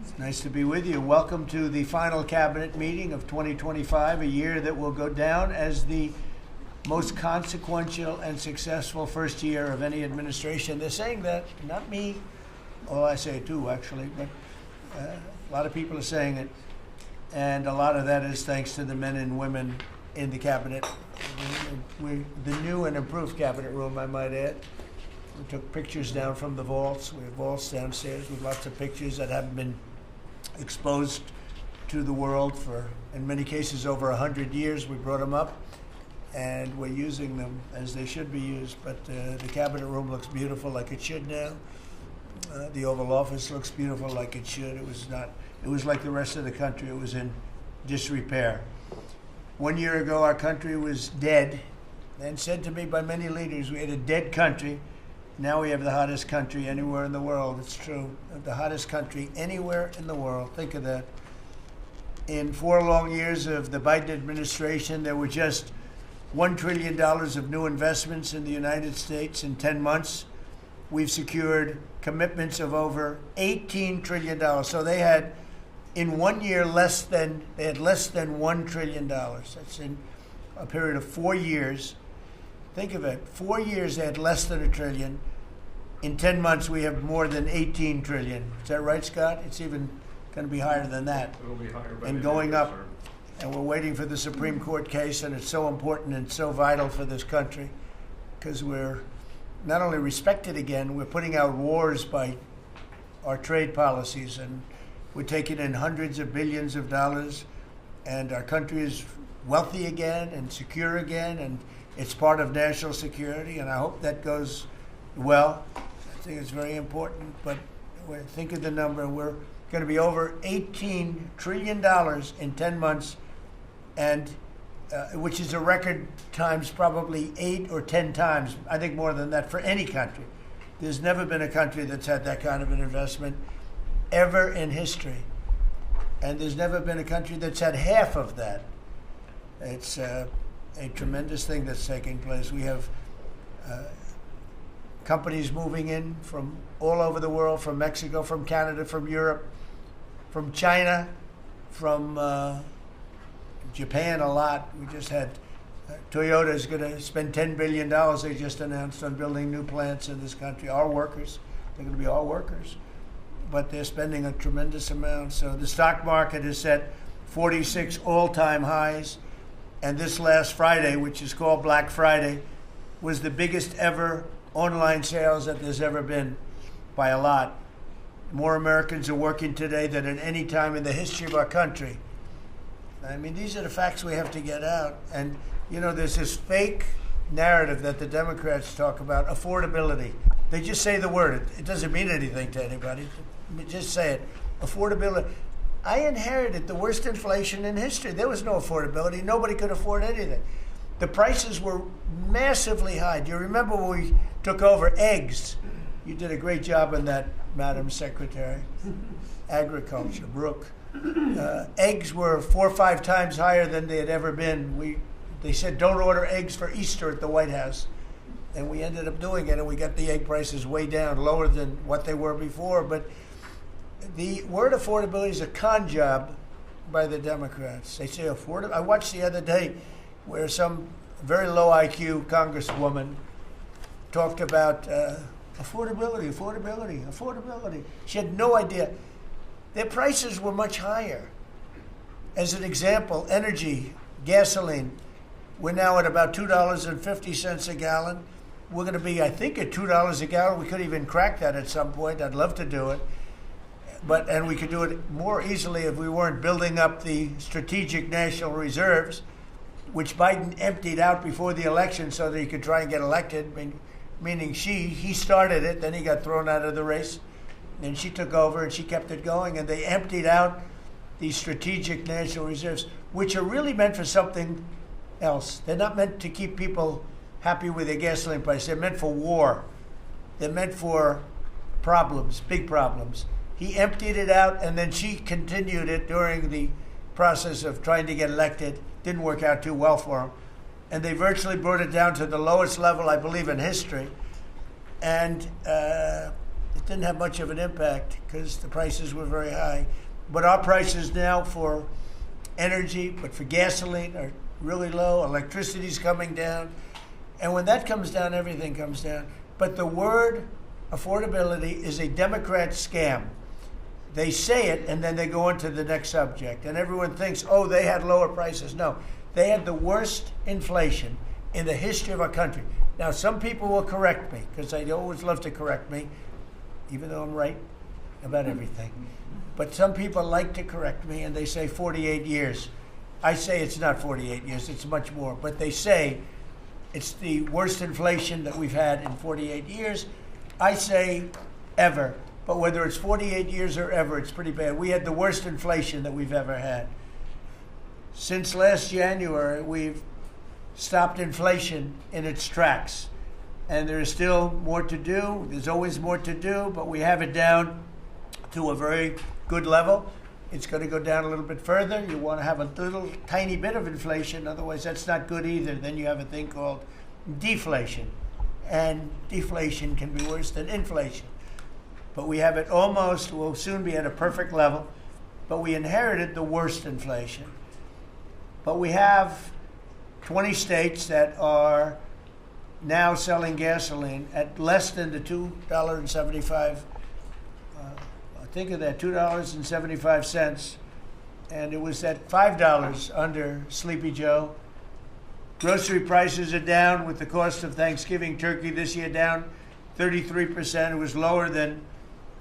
It's nice to be with you. Welcome to the final cabinet meeting of 2025, a year that will go down as the most consequential and successful first year of any administration. They're saying that, not me. Oh, I say it too, actually, but a lot of people are saying it. And a lot of that is thanks to the men and women in the cabinet. The new and improved cabinet room, I might add. We took pictures down from the vaults. We have vaults downstairs with lots of pictures that haven't been exposed to the world for, in many cases, over 100 years. We brought them up, and we're using them as they should be used. But the cabinet room looks beautiful, like it should now. The Oval Office looks beautiful, like it should. It was not. It was like the rest of the country. It was in disrepair. 1 year ago, our country was dead, and said to me by many leaders, we had a dead country. Now we have the hottest country anywhere in the world. It's true. The hottest country anywhere in the world. Think of that. In 4 long years of the Biden administration, there were just $1 trillion of new investments in the United States in 10 months. We've secured commitments of over $18 trillion. So they had, in 1 year, less than $1 trillion. That's in a period of 4 years. Think of it. 4 years they had less than $1 trillion. In 10 months we have more than $18 trillion. Is that right, Scott? It's even going to be higher than that. It'll be higher by and going up. And we're waiting for the Supreme Court case, and it's so important and so vital for this country because we're not only respected again, we're putting out wars by our trade policies, and we're taking in hundreds of billions of dollars, and our country is wealthy again and secure again, and it's part of national security, and I hope that goes well. I think it's very important, but think of the number. We're going to be over $18 trillion in 10 months, and which is a record times probably 8 or 10 times, I think more than that, for any country. There's never been a country that's had that kind of an investment ever in history. And there's never been a country that's had half of that. It's a tremendous thing that's taking place. We have companies moving in from all over the world, from Mexico, from Canada, from Europe, from China, from Japan a lot. We just had Toyota is going to spend $10 billion, they just announced, on building new plants in this country. Our workers, they're going to be our workers. But they're spending a tremendous amount. So the stock market has set 46 all-time highs. And this last Friday, which is called Black Friday, was the biggest ever online sales that there's ever been by a lot. More Americans are working today than at any time in the history of our country. I mean, these are the facts we have to get out. And, you know, there's this fake narrative that the Democrats talk about, affordability. They just say the word. It doesn't mean anything to anybody. Just say it. Affordability. I inherited the worst inflation in history. There was no affordability. Nobody could afford anything. The prices were massively high. Do you remember when we took over eggs? You did a great job on that, Madam Secretary. Agriculture, Brooke. Eggs were 4 or 5 times higher than they had ever been. They said, don't order eggs for Easter at the White House. And we ended up doing it, and we got the egg prices way down, lower than what they were before. But the word affordability is a con job by the Democrats. They say affordable. I watched the other day where some very low IQ congresswoman talked about affordability. She had no idea. Their prices were much higher. As an example, energy, gasoline, we're now at about $2.50 a gallon. We're going to be, I think, at $2 a gallon. We could even crack that at some point. I'd love to do it. And we could do it more easily if we weren't building up the strategic national reserves, which Biden emptied out before the election so that he could try and get elected, meaning he started it, then he got thrown out of the race. And she took over and she kept it going, and they emptied out these strategic national reserves, which are really meant for something else. They're not meant to keep people happy with their gasoline price. They're meant for war. They're meant for problems, big problems. He emptied it out, and then she continued it during the process of trying to get elected. Didn't work out too well for him. And they virtually brought it down to the lowest level, I believe, in history. And it didn't have much of an impact because the prices were very high. But our prices now for energy, but for gasoline, are really low. Electricity's coming down. And when that comes down, everything comes down. But the word affordability is a Democrat scam. They say it, and then they go on to the next subject. And everyone thinks, oh, they had lower prices. No, they had the worst inflation in the history of our country. Now, some people will correct me, because they always love to correct me, even though I'm right about everything. But some people like to correct me, and they say 48 years. I say it's not 48 years, it's much more. But they say it's the worst inflation that we've had in 48 years. I say ever. But whether it's 48 years or ever, it's pretty bad. We had the worst inflation that we've ever had. Since last January, we've stopped inflation in its tracks. And there is still more to do. There's always more to do, but we have it down to a very good level. It's going to go down a little bit further. You want to have a little tiny bit of inflation. Otherwise, that's not good either. Then you have a thing called deflation. And deflation can be worse than inflation. But we have it almost, we'll soon be at a perfect level. But we inherited the worst inflation. But we have 20 states that are now selling gasoline at less than the $2.75. Think of that, $2.75. And it was at $5 under Sleepy Joe. Grocery prices are down with the cost of Thanksgiving turkey this year down 33%. It was lower than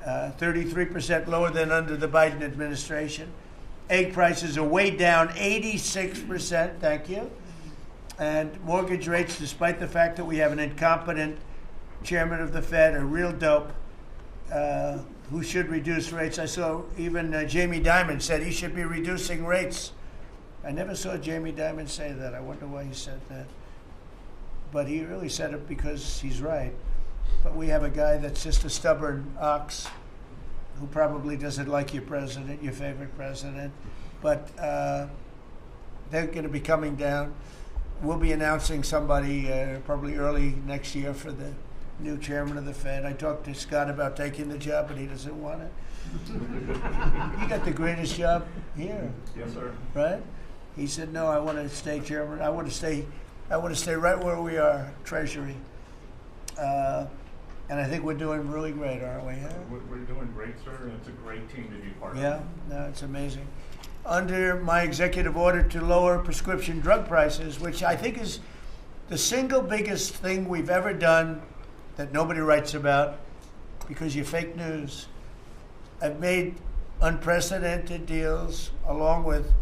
33% lower than under the Biden administration. Egg prices are way down 86%. Thank you. And mortgage rates, despite the fact that we have an incompetent chairman of the Fed, a real dope, who should reduce rates. I saw even Jamie Dimon said he should be reducing rates. I never saw Jamie Dimon say that. I wonder why he said that. But he really said it because he's right. But we have a guy that's just a stubborn ox who probably doesn't like your president, your favorite president. But they're going to be coming down. We'll be announcing somebody probably early next year for the new chairman of the Fed. I talked to Scott about taking the job, but he doesn't want it. You got the greatest job here. Yes, sir. Right? He said, no, I want to stay chairman. I want to stay right where we are, Treasury. And I think we're doing really great, aren't we? Huh? We're doing great, sir, and it's a great team to be part of. Yeah, no, it's amazing. Under my executive order to lower prescription drug prices, which I think is the single biggest thing we've ever done that nobody writes about because you're fake news. I've made unprecedented deals along with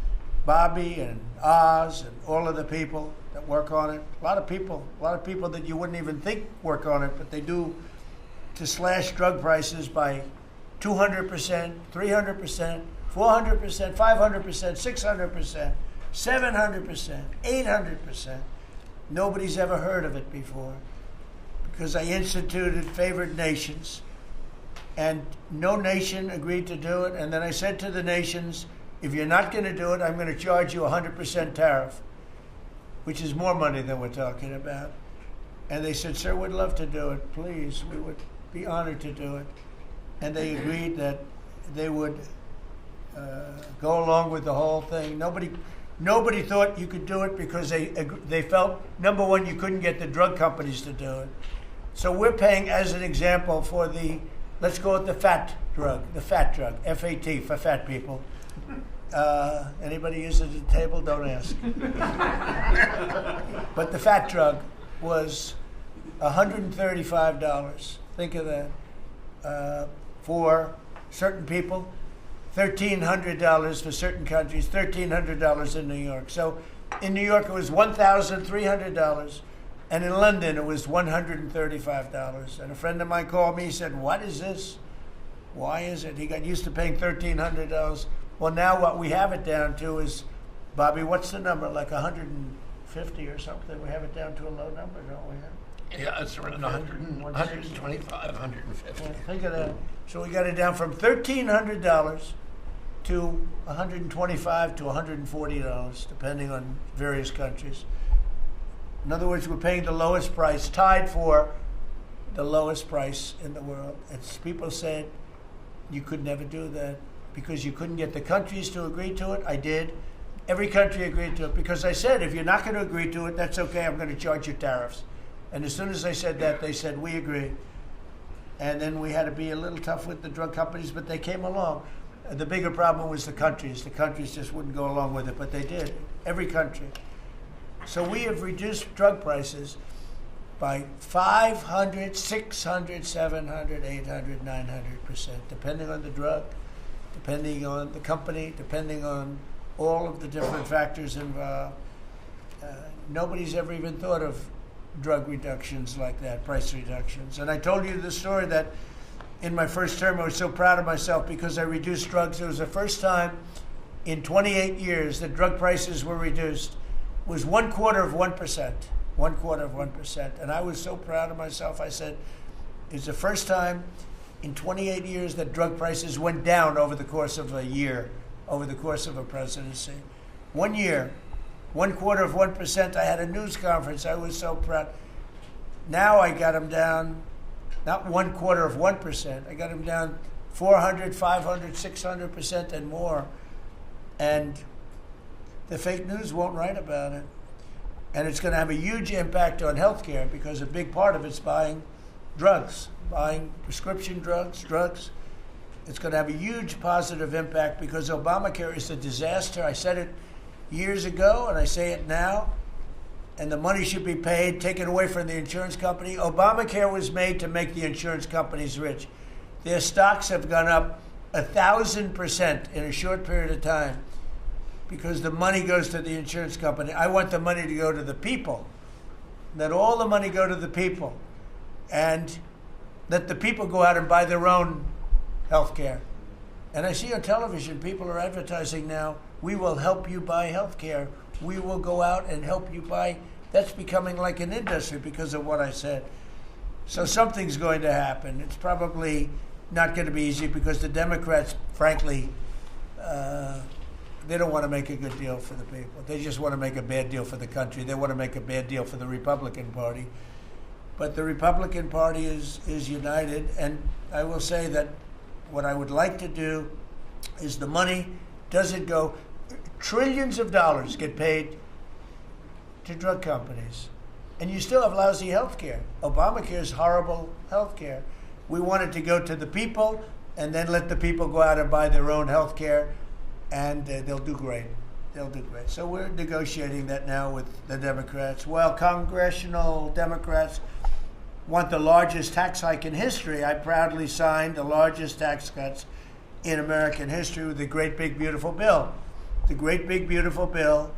Bobby and Oz and all of the people that work on it. A lot of people that you wouldn't even think work on it, but they do, to slash drug prices by 200%, 300%, 400%, 500%, 600%, 700%, 800%. Nobody's ever heard of it before because I instituted favored nations and no nation agreed to do it. And then I said to the nations, if you're not going to do it, I'm going to charge you 100% tariff, which is more money than we're talking about. And they said, sir, we'd love to do it. Please, we would be honored to do it. And they agreed that they would go along with the whole thing. Nobody thought you could do it because they felt, number one, you couldn't get the drug companies to do it. So we're paying, as an example, for the, let's call it the fat drug, F-A-T, for fat people. Anybody use it at the table? Don't ask. But the fat drug was $135. Think of that. For certain people, $1,300 for certain countries, $1,300 in New York. So in New York, it was $1,300. And in London, it was $135. And a friend of mine called me, he said, what is this? Why is it? He got used to paying $1,300. Well, now what we have it down to is, Bobby, what's the number? Like 150 or something? We have it down to a low number, don't we? Yeah, it's around 100, 125, 150. Yeah, think of that. So we got it down from $1,300 to $125 to $140, depending on various countries. In other words, we're paying the lowest price, tied for the lowest price in the world. People said you could never do that because you couldn't get the countries to agree to it. I did. Every country agreed to it because I said, if you're not going to agree to it, that's okay. I'm going to charge you tariffs. And as soon as I said that, they said, we agree. And then we had to be a little tough with the drug companies, but they came along. The bigger problem was the countries. The countries just wouldn't go along with it, but they did. Every country. So we have reduced drug prices by 500, 600, 700, 800, 900%, depending on the drug, depending on the company, depending on all of the different factors involved. Nobody's ever even thought of drug reductions like that, price reductions. And I told you the story that in my first term, I was so proud of myself because I reduced drugs. It was the first time in 28 years that drug prices were reduced. It was 1/4%. 1/4%. And I was so proud of myself. I said, it's the first time in 28 years that drug prices went down over the course of a year, over the course of a presidency. 1 year, 1/4%. I had a news conference. I was so proud. Now I got them down, not 1/4%. I got them down 400, 500, 600% and more. And the fake news won't write about it. And it's going to have a huge impact on healthcare because a big part of it's buying drugs, buying prescription drugs. It's going to have a huge positive impact because Obamacare is a disaster. I said it years ago and I say it now. And the money should be paid, taken away from the insurance company. Obamacare was made to make the insurance companies rich. Their stocks have gone up 1,000% in a short period of time because the money goes to the insurance company. I want the money to go to the people. Let all the money go to the people. And let the people go out and buy their own health care. And I see on television, people are advertising now, we will help you buy health care. We will go out and help you buy. That's becoming like an industry because of what I said. So something's going to happen. It's probably not going to be easy because the Democrats, frankly, they don't want to make a good deal for the people. They just want to make a bad deal for the country. They want to make a bad deal for the Republican Party. But the Republican Party is united. And I will say that what I would like to do is the money doesn't go. Trillions of dollars get paid to drug companies. And you still have lousy health care. Obamacare is horrible health care. We want it to go to the people and then let the people go out and buy their own health care, and they'll do great. They'll do great. So we're negotiating that now with the Democrats. Well, congressional Democrats want the largest tax hike in history. I proudly signed the largest tax cuts in American history with the great big beautiful bill. The great big beautiful bill,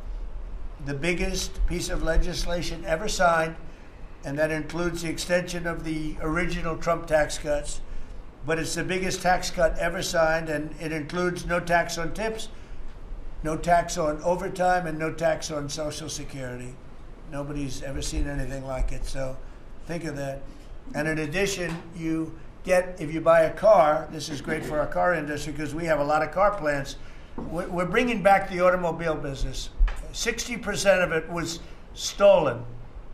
the biggest piece of legislation ever signed, and that includes the extension of the original Trump tax cuts. But it's the biggest tax cut ever signed, and it includes no tax on tips, no tax on overtime, and no tax on Social Security. Nobody's ever seen anything like it, so think of that. And in addition, you get, if you buy a car, this is great for our car industry because we have a lot of car plants. We're bringing back the automobile business. 60% of it was stolen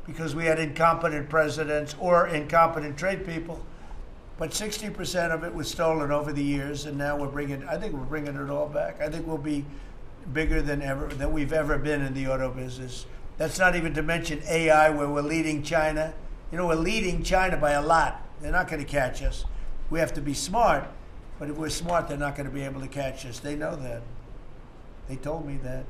because we had incompetent presidents or incompetent trade people. But 60% of it was stolen over the years, and now I think we're bringing it all back. I think we'll be bigger than we've ever been in the auto business. That's not even to mention AI, where we're leading China. You know, we're leading China by a lot. They're not going to catch us. We have to be smart, but if we're smart, they're not going to be able to catch us. They know that. They told me that.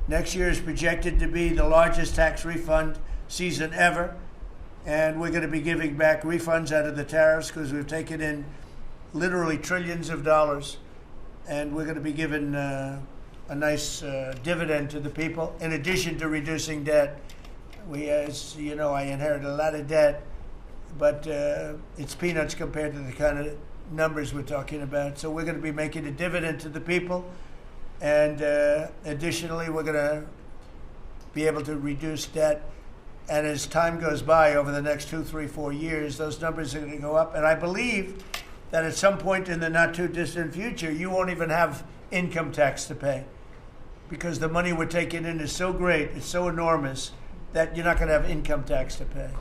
Next year is projected to be the largest tax refund season ever. And we're going to be giving back refunds out of the tariffs because we've taken in literally trillions of dollars. And we're going to be giving a nice dividend to the people in addition to reducing debt. As you know, I inherited a lot of debt, but it's peanuts compared to the kind of numbers we're talking about. So we're going to be making a dividend to the people. And additionally, we're going to be able to reduce debt. And as time goes by over the next 2, 3, 4 years, those numbers are going to go up. And I believe that at some point in the not too distant future, you won't even have income tax to pay because the money we're taking in is so great, it's so enormous, that you're not going to have income tax to pay.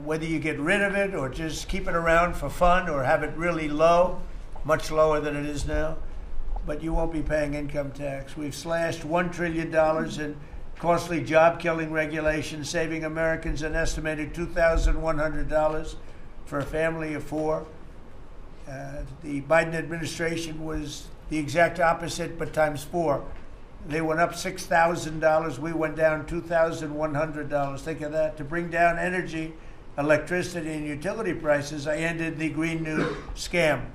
whether you get rid of it or just keep it around for fun or have it really low, much lower than it is now, but you won't be paying income tax. We've slashed $1 trillion in costly job-killing regulations, saving Americans an estimated $2,100 for a family of four. The Biden administration was the exact opposite, but times four. They went up $6,000. We went down $2,100. Think of that. To bring down energy, electricity, and utility prices, I ended the Green New Scam.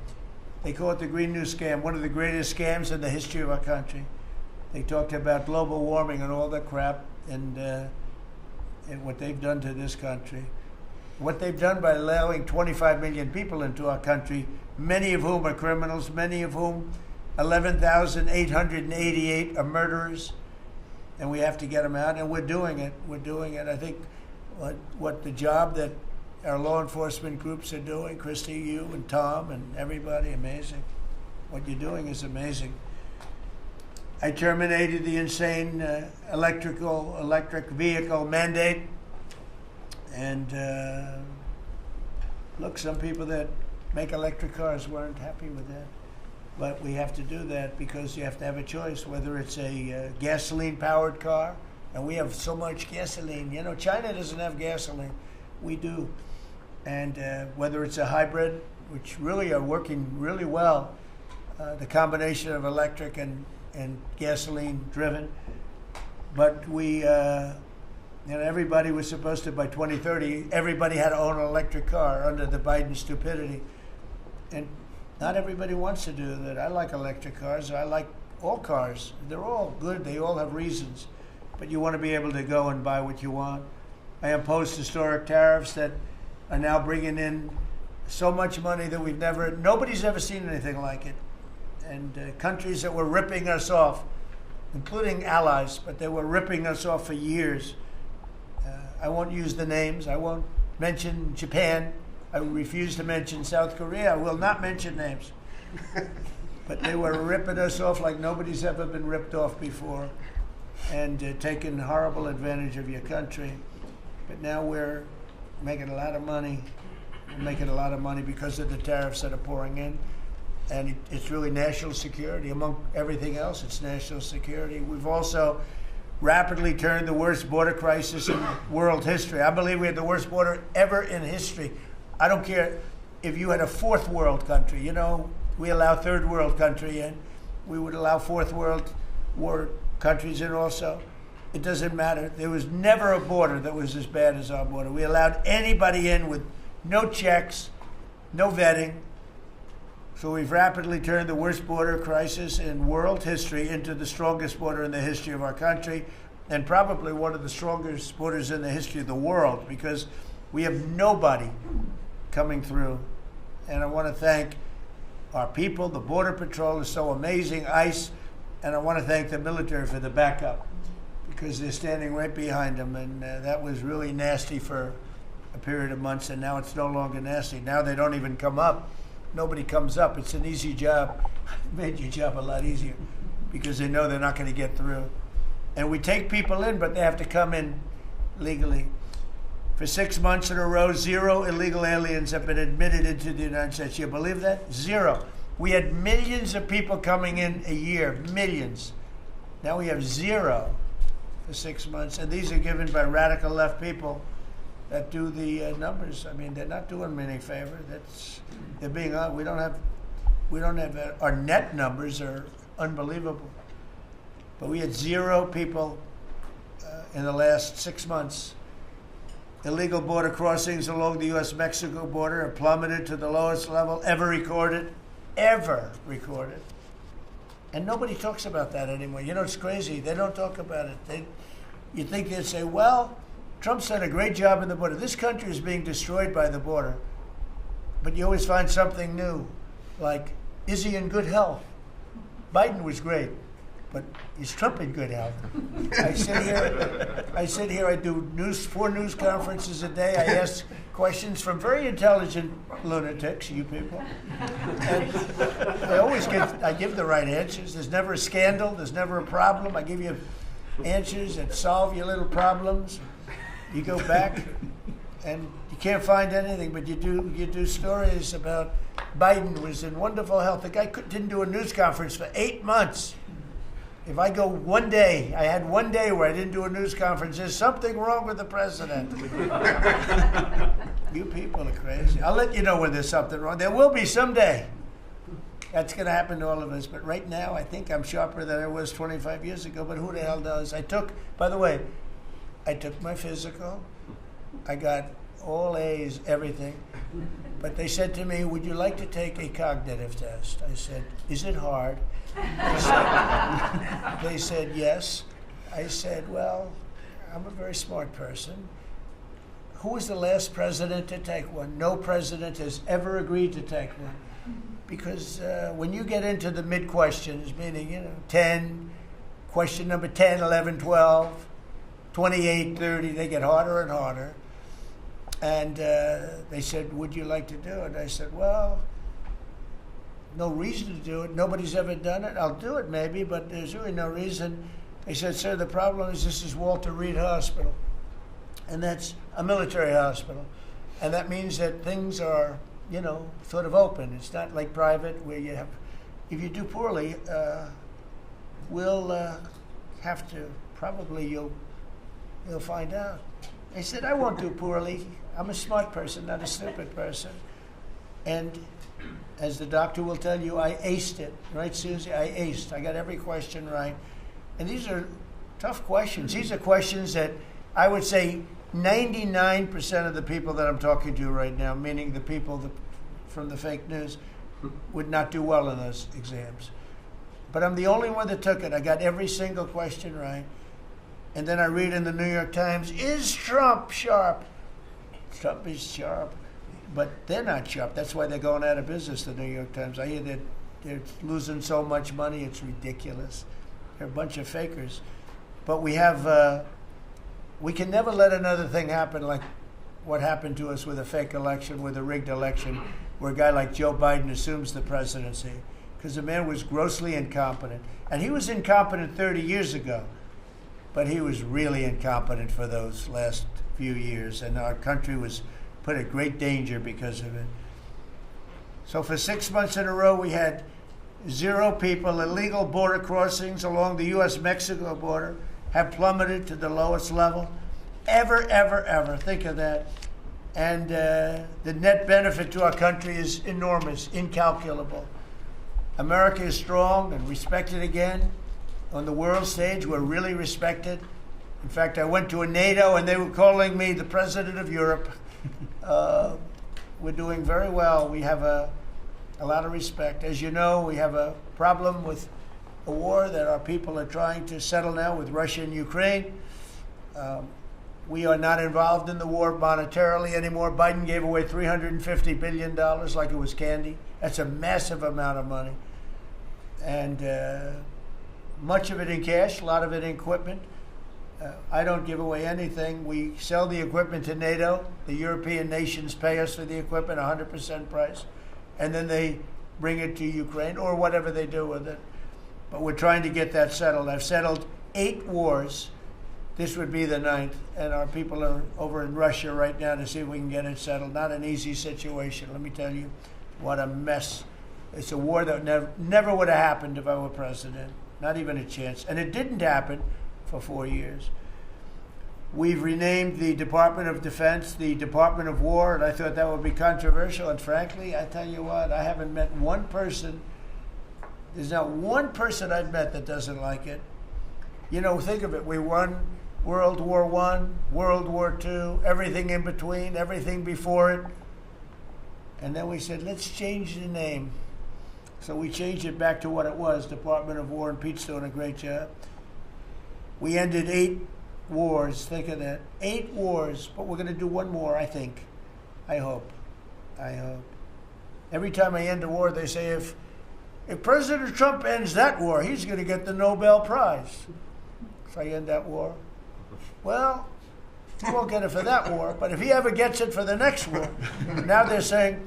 They call it the Green New Scam, one of the greatest scams in the history of our country. They talked about global warming and all that crap, and what they've done to this country. What they've done by allowing 25 million people into our country, many of whom are criminals, many of whom 11,888 are murderers, and we have to get them out, and we're doing it. We're doing it. I think what the job that our law enforcement groups are doing, Christy, you and Tom and everybody, amazing. What you're doing is amazing. I terminated the insane electric vehicle mandate, and look, some people that make electric cars weren't happy with that. But we have to do that because you have to have a choice, whether it's a gasoline-powered car, and we have so much gasoline. You know, China doesn't have gasoline. We do. And whether it's a hybrid, which really are working really well, the combination of electric and gasoline-driven. But we, everybody was supposed to, by 2030, everybody had to own an electric car under the Biden stupidity. And not everybody wants to do that. I like electric cars. I like all cars. They're all good. They all have reasons. But you want to be able to go and buy what you want. I imposed historic tariffs that are now bringing in so much money that nobody's ever seen anything like it. And countries that were ripping us off, including allies, but they were ripping us off for years. I won't use the names. I won't mention Japan. I refuse to mention South Korea. I will not mention names. But they were ripping us off like nobody's ever been ripped off before, and taking horrible advantage of your country. But now we're making a lot of money. We're making a lot of money because of the tariffs that are pouring in. And it's really national security. Among everything else, it's national security. We've also rapidly turned the worst border crisis in world history. I believe we had the worst border ever in history. I don't care if you had a fourth world country. You know, we allow third world country in. We would allow fourth world war countries in also. It doesn't matter. There was never a border that was as bad as our border. We allowed anybody in with no checks, no vetting. So we've rapidly turned the worst border crisis in world history into the strongest border in the history of our country, and probably one of the strongest borders in the history of the world, because we have nobody coming through. And I want to thank our people. The Border Patrol is so amazing, ICE, and I want to thank the military for the backup, because they're standing right behind them, and that was really nasty for a period of months, and now it's no longer nasty. Now they don't even come up. Nobody comes up. It's an easy job. It made your job a lot easier because they know they're not going to get through. And we take people in, but they have to come in legally. For 6 months in a row, 0 illegal aliens have been admitted into the United States. You believe that? 0. We had millions of people coming in a year, millions. Now we have 0 for 6 months. And these are given by radical left people that do the numbers. I mean, they're not doing me any favor. They're being we don't have our net numbers are unbelievable. But we had 0 people in the last 6 months. Illegal border crossings along the U.S.-Mexico border have plummeted to the lowest level ever recorded. And nobody talks about that anymore. You know, it's crazy. They don't talk about it. You think they'd say, well, Trump's done a great job in the border. This country is being destroyed by the border. But you always find something new, like, is he in good health? Biden was great, but is Trump in good health? I sit here, I do 4 news conferences a day. I ask questions from very intelligent lunatics, you people. And I give the right answers. There's never a scandal, there's never a problem. I give you answers that solve your little problems. You go back and you You can't find anything, but you do stories about Biden was in wonderful health. The guy didn't do a news conference for 8 months. If I go one day, I had one day where I didn't do a news conference, there's something wrong with the president. You people are crazy. I'll let you know when there's something wrong. There will be someday. That's going to happen to all of us. But right now, I think I'm sharper than I was 25 years ago. But who the hell knows? By the way, I took my physical. I got all A's, everything. But they said to me, would you like to take a cognitive test? I said, is it hard? They said, yes. I said, well, I'm a very smart person. Who was the last president to take one? No president has ever agreed to take one. Because when you get into the mid-questions, meaning, 10, question number 10, 11, 12, 28, 30, they get harder and harder. And they said, would you like to do it? I said, well, no reason to do it. Nobody's ever done it. I'll do it maybe, but there's really no reason. They said, sir, the problem is this is Walter Reed Hospital. And that's a military hospital. And that means that things are, sort of open. It's not like private where you have, if you do poorly, we'll have to, probably you'll find out. I said, I won't do poorly. I'm a smart person, not a stupid person. And as the doctor will tell you, I aced it. Right, Susie? I aced. I got every question right. And these are tough questions. These are questions that I would say 99% of the people that I'm talking to right now, meaning the people from the fake news, would not do well in those exams. But I'm the only one that took it. I got every single question right. And then I read in the New York Times, is Trump sharp? Trump is sharp. But they're not sharp. That's why they're going out of business, the New York Times. I hear that they're losing so much money, it's ridiculous. They're a bunch of fakers. But we can never let another thing happen like what happened to us with a fake election, with a rigged election, where a guy like Joe Biden assumes the presidency. Because the man was grossly incompetent. And he was incompetent 30 years ago. But he was really incompetent for those last few years. And our country was put at great danger because of it. So for 6 months in a row, we had 0 people. Illegal border crossings along the U.S.-Mexico border have plummeted to the lowest level ever, ever, ever. Think of that. And the net benefit to our country is enormous, incalculable. America is strong and respected again. On the world stage, we're really respected. In fact, I went to a NATO and they were calling me the president of Europe. We're doing very well. We have a lot of respect. As you know, we have a problem with a war that our people are trying to settle now with Russia and Ukraine. We are not involved in the war monetarily anymore. Biden gave away $350 billion like it was candy. That's a massive amount of money. And much of it in cash, a lot of it in equipment. I don't give away anything. We sell the equipment to NATO. The European nations pay us for the equipment, 100% price. And then they bring it to Ukraine or whatever they do with it. But we're trying to get that settled. I've settled 8 wars. This would be the 9th. And our people are over in Russia right now to see if we can get it settled. Not an easy situation. Let me tell you what a mess. It's a war that never would have happened if I were president. Not even a chance. And it didn't happen for 4 years. We've renamed the Department of Defense the Department of War, and I thought that would be controversial. And frankly, I tell you what, I haven't met one person. There's not one person I've met that doesn't like it. Think of it. We won World War I, World War II, everything in between, everything before it. And then we said, let's change the name. So we changed it back to what it was, Department of War, and Pete's doing a great job. We ended 8 wars. Think of that. 8 wars, but we're going to do one more, I think. I hope. Every time I end a war, they say, if President Trump ends that war, he's going to get the Nobel Prize. So I end that war. Well, he won't get it for that war, but if he ever gets it for the next war, now they're saying,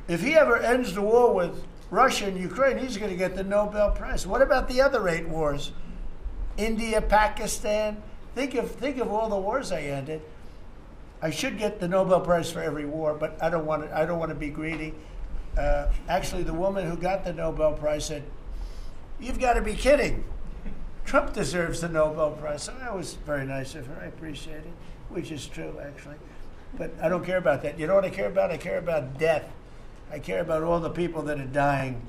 if he ever ends the war with Russia and Ukraine, he's going to get the Nobel Prize. What about the other 8 wars? India, Pakistan. Think of all the wars I ended. I should get the Nobel Prize for every war, but I don't want to be greedy. Actually, the woman who got the Nobel Prize said, "You've got to be kidding. Trump deserves the Nobel Prize." So that was very nice of her. I appreciate it, which is true, actually. But I don't care about that. You know what I care about? I care about death. I care about all the people that are dying.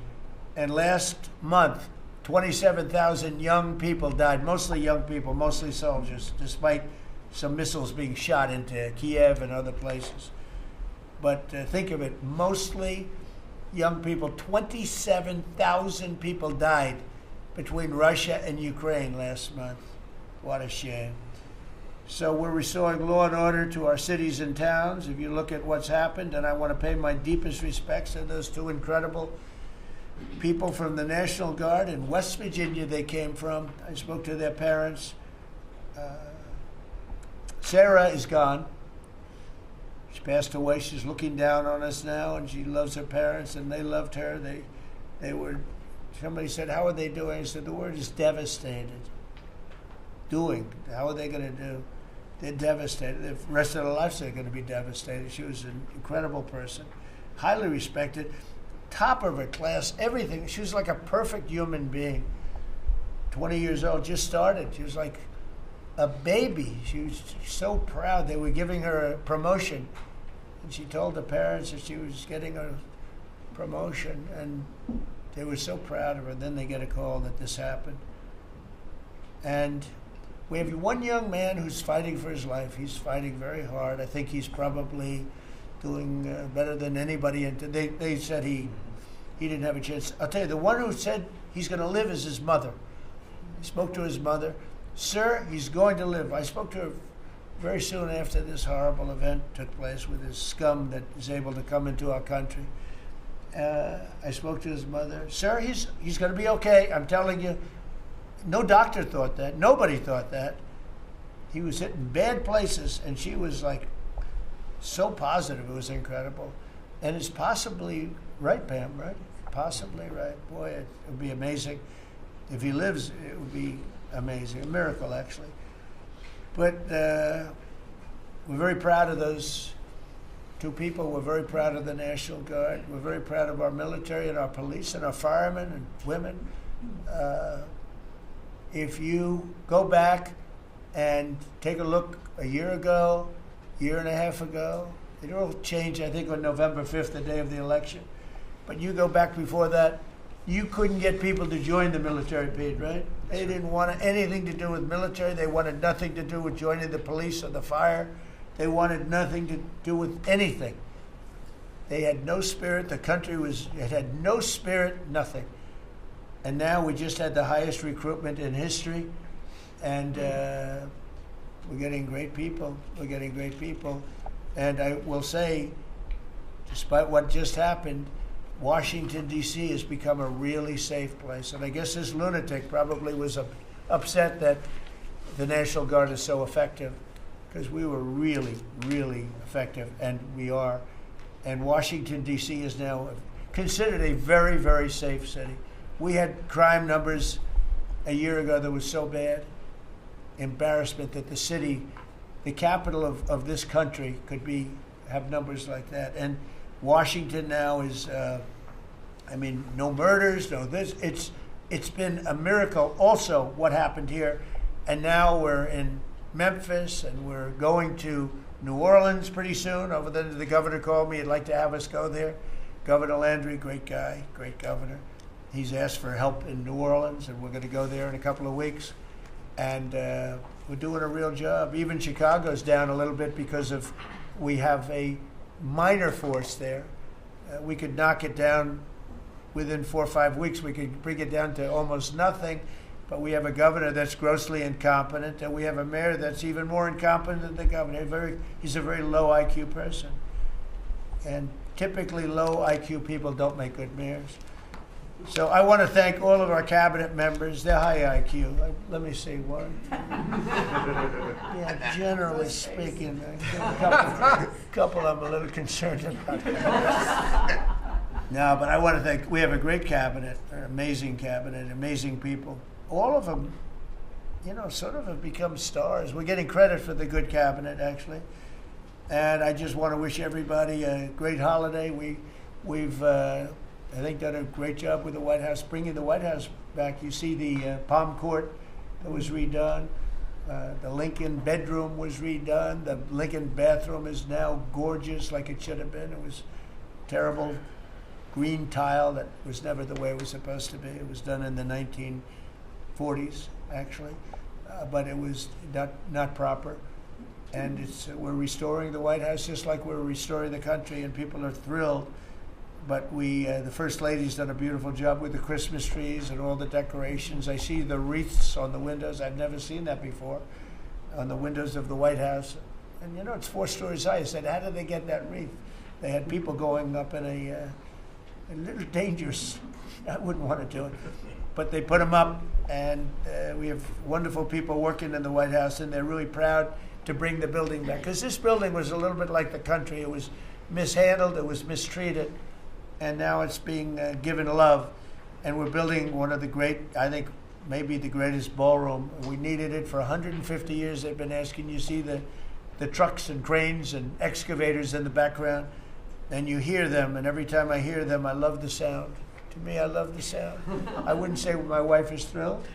And last month, 27,000 young people died, mostly young people, mostly soldiers, despite some missiles being shot into Kiev and other places. But think of it, mostly young people. 27,000 people died between Russia and Ukraine last month. What a shame. So we're restoring law and order to our cities and towns. If you look at what's happened, and I want to pay my deepest respects to those two incredible people from the National Guard in West Virginia they came from. I spoke to their parents. Sarah is gone. She passed away. She's looking down on us now, and she loves her parents, and they loved her. They were, somebody said, "How are they doing?" I said, the word is devastated. Doing. How are they going to do? They're devastated. The rest of their lives they're going to be devastated. She was an incredible person, highly respected, top of her class, everything. She was like a perfect human being. 20 years old, just started. She was like a baby. She was so proud. They were giving her a promotion, and she told the parents that she was getting a promotion, and they were so proud of her. Then they get a call that this happened. And we have one young man who's fighting for his life. He's fighting very hard. I think he's probably doing better than anybody. And they said he didn't have a chance. I'll tell you, the one who said he's going to live is his mother. He spoke to his mother. "Sir, he's going to live." I spoke to her very soon after this horrible event took place with this scum that is able to come into our country. I spoke to his mother. "Sir, he's going to be okay. I'm telling you." No doctor thought that. Nobody thought that. He was hitting bad places, and she was like so positive. It was incredible. And it's possibly right, Pam, right? Possibly right. Boy, it would be amazing. If he lives, it would be amazing. A miracle, actually. But we're very proud of those two people. We're very proud of the National Guard. We're very proud of our military and our police and our firemen and women. If you go back and take a look a year ago, year and a half ago, it all changed, I think, on November 5th, the day of the election. But you go back before that, you couldn't get people to join the military, Pete, right? They didn't want anything to do with military. They wanted nothing to do with joining the police or the fire. They wanted nothing to do with anything. They had no spirit. The country had no spirit, nothing. And now we just had the highest recruitment in history, and we're getting great people. We're getting great people. And I will say, despite what just happened, Washington, D.C. has become a really safe place. And I guess this lunatic probably was upset that the National Guard is so effective, because we were really, really effective, and we are. And Washington, D.C. is now considered a very, very safe city. We had crime numbers a year ago that was so bad, embarrassment that the city, the capital of this country, could have numbers like that. And Washington now is, no murders, no this. It's been a miracle also what happened here. And now we're in Memphis, and we're going to New Orleans pretty soon. Over there, the governor called me. He'd like to have us go there. Governor Landry, great guy, great governor. He's asked for help in New Orleans, and we're going to go there in a couple of weeks. And we're doing a real job. Even Chicago's down a little bit because we have a minor force there. We could knock it down within 4 or 5 weeks. We could bring it down to almost nothing. But we have a governor that's grossly incompetent, and we have a mayor that's even more incompetent than the governor. He's a very low IQ person. And typically low IQ people don't make good mayors. So I want to thank all of our cabinet members. They're high IQ. Let me see one. Yeah, generally speaking, a couple I'm a little concerned about. No, but I want to thank, we have a great cabinet, an amazing cabinet, amazing people. All of them, sort of have become stars. We're getting credit for the good cabinet, actually. And I just want to wish everybody a great holiday. We've I think, done a great job with the White House, bringing the White House back. You see the Palm Court that was redone. The Lincoln bedroom was redone. The Lincoln bathroom is now gorgeous like it should have been. It was terrible green tile that was never the way it was supposed to be. It was done in the 1940s, actually, but it was not proper. And we're restoring the White House just like we're restoring the country, and people are thrilled. But the First Lady's done a beautiful job with the Christmas trees and all the decorations. I see the wreaths on the windows. I've never seen that before, on the windows of the White House. And you know, it's 4 stories high. I said, how did they get that wreath? They had people going up in a little dangerous. I wouldn't want to do it. But they put them up, and we have wonderful people working in the White House, and they're really proud to bring the building back. Because this building was a little bit like the country. It was mishandled, it was mistreated, and now it's being given love. And we're building one of the great, I think, maybe the greatest ballroom. We needed it for 150 years. They've been asking. You see the trucks and cranes and excavators in the background, and you hear them, and every time I hear them, I love the sound. To me, I love the sound. I wouldn't say my wife is thrilled.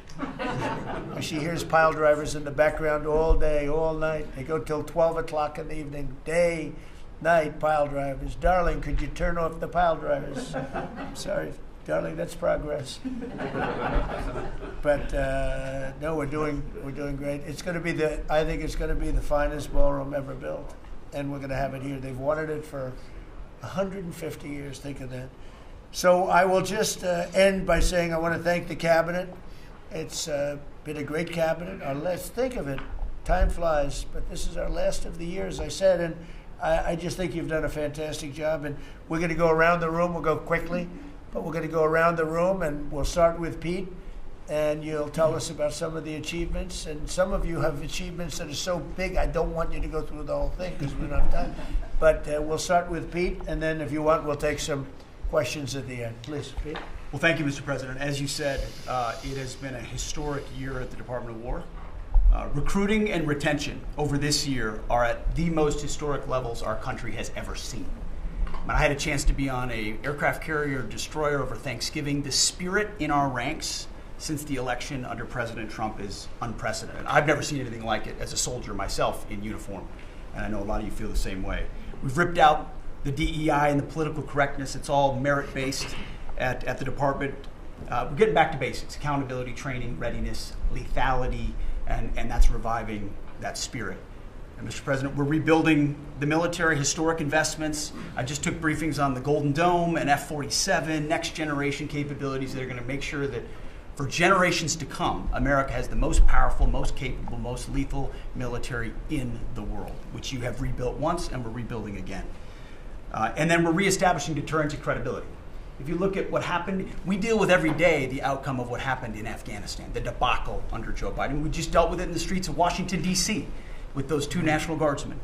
She hears pile drivers in the background all day, all night. They go till 12 o'clock in the evening, day, night, pile drivers. Darling, could you turn off the pile drivers? Sorry, darling, that's progress. But no, we're doing great. It's going to be I think it's going to be the finest ballroom ever built, and we're going to have it here. They've wanted it for 150 years. Think of that. So I will just end by saying I want to thank the cabinet. It's been a great cabinet. Let's think of it. Time flies, but this is our last of the year, as I said, and I just think you've done a fantastic job. And we're going to go around the room. We'll go quickly, but we're going to go around the room, and we'll start with Pete, and you'll tell us about some of the achievements. And some of you have achievements that are so big, I don't want you to go through the whole thing because we don't have time. But we'll start with Pete, and then if you want, we'll take some questions at the end. Please, Pete. Well, thank you, Mr. President. As you said, it has been a historic year at the Department of War. Recruiting and retention over this year are at the most historic levels our country has ever seen. When I had a chance to be on an aircraft carrier destroyer over Thanksgiving, the spirit in our ranks since the election under President Trump is unprecedented. I've never seen anything like it as a soldier myself in uniform, and I know a lot of you feel the same way. We've ripped out the DEI and the political correctness. It's all merit-based at the department. We're getting back to basics: accountability, training, readiness, lethality, and that's reviving that spirit. And Mr. President, we're rebuilding the military, historic investments. I just took briefings on the Golden Dome and F-47, next generation capabilities that are going to make sure that for generations to come, America has the most powerful, most capable, most lethal military in the world, which you have rebuilt once and we're rebuilding again. And then we're reestablishing deterrence and credibility. If you look at what happened, we deal with every day the outcome of what happened in Afghanistan, the debacle under Joe Biden. We just dealt with it in the streets of Washington, D.C. with those 2 National Guardsmen.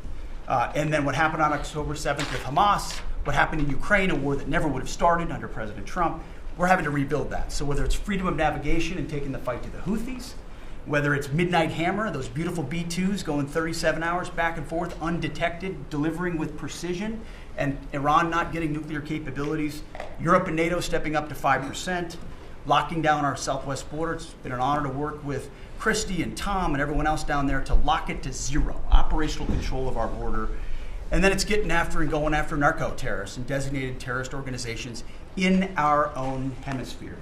And then what happened on October 7th with Hamas, what happened in Ukraine, a war that never would have started under President Trump. We're having to rebuild that. So whether it's freedom of navigation and taking the fight to the Houthis, whether it's Midnight Hammer, those beautiful B-2s going 37 hours back and forth, undetected, delivering with precision, and Iran not getting nuclear capabilities, Europe and NATO stepping up to 5%, locking down our southwest border. It's been an honor to work with Christy and Tom and everyone else down there to lock it to 0, operational control of our border. And then it's getting after and going after narco-terrorists and designated terrorist organizations in our own hemisphere.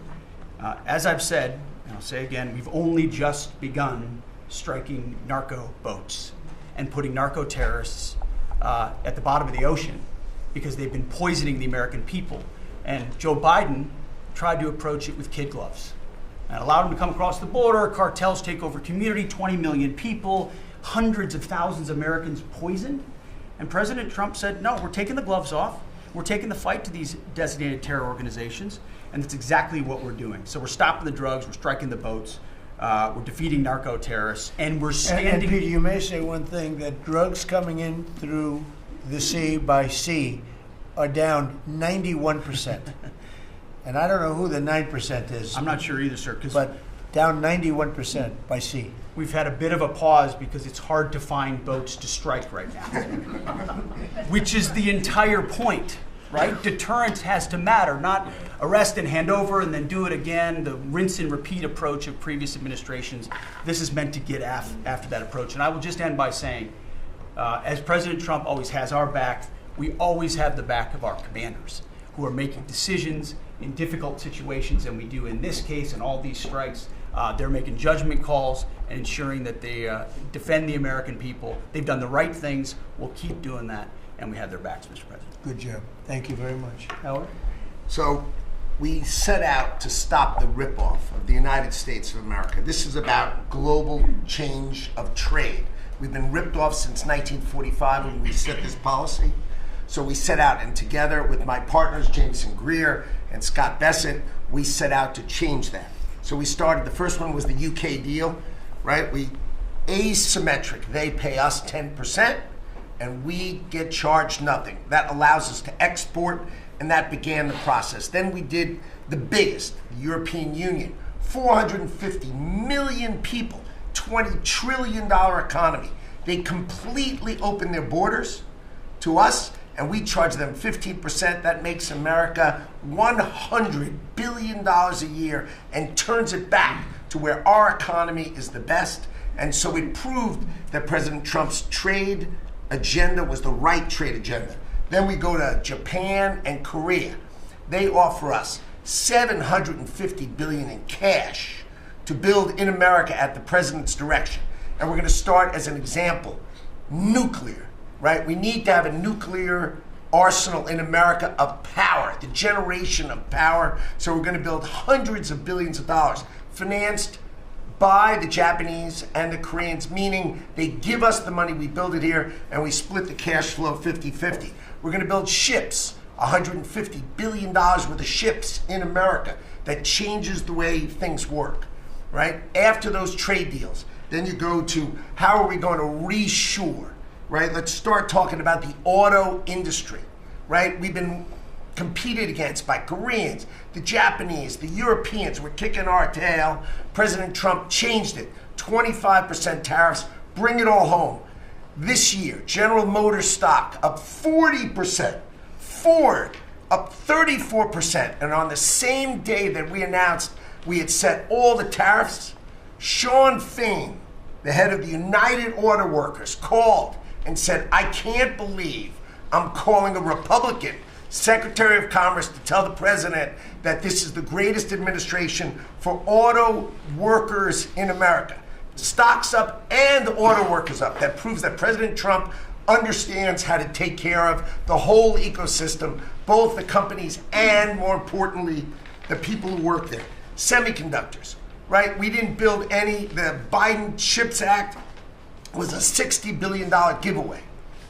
As I've said, and I'll say again, we've only just begun striking narco boats and putting narco-terrorists at the bottom of the ocean because they've been poisoning the American people. And Joe Biden tried to approach it with kid gloves and allowed them to come across the border, cartels take over community, 20 million people, hundreds of thousands of Americans poisoned. And President Trump said, no, we're taking the gloves off. We're taking the fight to these designated terror organizations, and that's exactly what we're doing. So we're stopping the drugs, we're striking the boats, we're defeating narco-terrorists, and we're standing... And Peter, you may say one thing, that drugs coming in through the sea by sea are down 91%. And I don't know who the 9% is. I'm not sure either, sir. But down 91% by sea. We've had a bit of a pause because it's hard to find boats to strike right now, which is the entire point, right? Deterrence has to matter, not arrest and hand over and then do it again, the rinse and repeat approach of previous administrations. This is meant to get after that approach. And I will just end by saying, as President Trump always has our back, we always have the back of our commanders who are making decisions in difficult situations, and we do in this case and all these strikes. They're making judgment calls and ensuring that they defend the American people. They've done the right things. We'll keep doing that, and we have their backs, Mr. President. Good job. Thank you very much. Howard? So we set out to stop the ripoff of the United States of America. This is about global change of trade. We've been ripped off since 1945 when we set this policy. So we set out, and together with my partners, Jameson Greer and Scott Bessent, we set out to change that. So we started, the first one was the UK deal, right? We asymmetric. They pay us 10%, and we get charged nothing. That allows us to export, and that began the process. Then we did the biggest, the European Union, 450 million people, $20 trillion economy. They completely opened their borders to us, and we charge them 15%. That makes America $100 billion a year and turns it back to where our economy is the best. And so it proved that President Trump's trade agenda was the right trade agenda. Then we go to Japan and Korea. They offer us $750 billion in cash to build in America at the president's direction. And we're going to start, as an example, nuclear. Right? We need to have a nuclear arsenal in America of power, the generation of power. So we're going to build hundreds of billions of dollars, financed by the Japanese and the Koreans, meaning they give us the money, we build it here, and we split the cash flow 50-50. We're going to build ships, $150 billion worth of ships in America. That changes the way things work, right? After those trade deals, then you go to how are we going to reshore? Right? Let's start talking about the auto industry, right? We've been competed against by Koreans, the Japanese, the Europeans. We're kicking our tail. President Trump changed it. 25% tariffs, bring it all home. This year, General Motors stock up 40%, Ford up 34%. And on the same day that we announced we had set all the tariffs, Sean Fain, the head of the United Auto Workers, called and said, I can't believe I'm calling a Republican Secretary of Commerce to tell the president that this is the greatest administration for auto workers in America. Stocks up and auto workers up. That proves that President Trump understands how to take care of the whole ecosystem, both the companies and, more importantly, the people who work there. Semiconductors, right? We didn't build any. The Biden CHIPS Act was a $60 billion giveaway,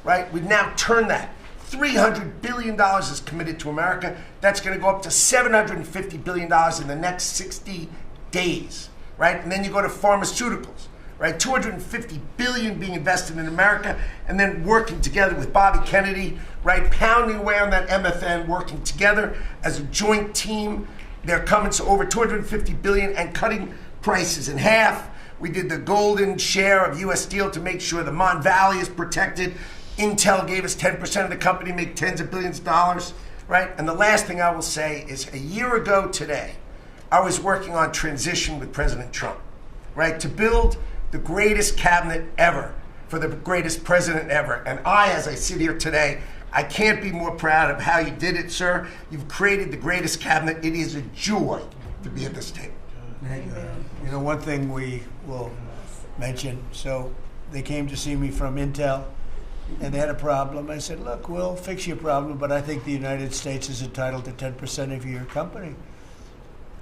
right? We've now turned that. $300 billion is committed to America. That's going to go up to $750 billion in the next 60 days, right? And then you go to pharmaceuticals, right? $250 billion being invested in America, and then working together with Bobby Kennedy, right? Pounding away on that MFN, working together as a joint team. They're coming to over $250 billion and cutting prices in half. We did the golden share of U.S. Steel to make sure the Mon Valley is protected. Intel gave us 10% of the company, make tens of billions of dollars, right? And the last thing I will say is a year ago today, I was working on transition with President Trump, right? To build the greatest cabinet ever for the greatest president ever. And I, as I sit here today, I can't be more proud of how you did it, sir. You've created the greatest cabinet. It is a joy to be at this table. You know, one thing we will mention, so they came to see me from Intel, and they had a problem. I said, look, we'll fix your problem, but I think the United States is entitled to 10% of your company.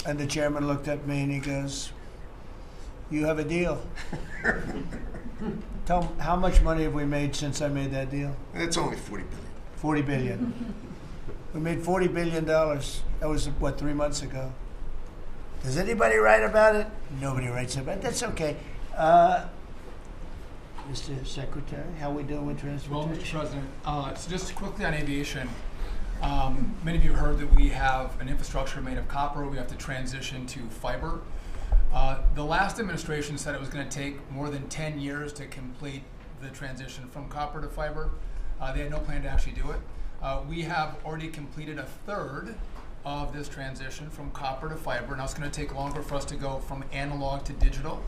And the chairman looked at me and he goes, you have a deal. Tell him, how much money have we made since I made that deal? It's only $40 billion. 40 billion. We made $40 billion. That was, what, 3 months ago? Does anybody write about it? Nobody writes about it. That's okay. Mr. Secretary, how are we doing with transportation? Well, Mr. President, so just quickly on aviation, many of you heard that we have an infrastructure made of copper. We have to transition to fiber. The last administration said it was going to take more than 10 years to complete the transition from copper to fiber. They had no plan to actually do it. We have already completed a third of this transition from copper to fiber. Now it's going to take longer for us to go from analog to digital.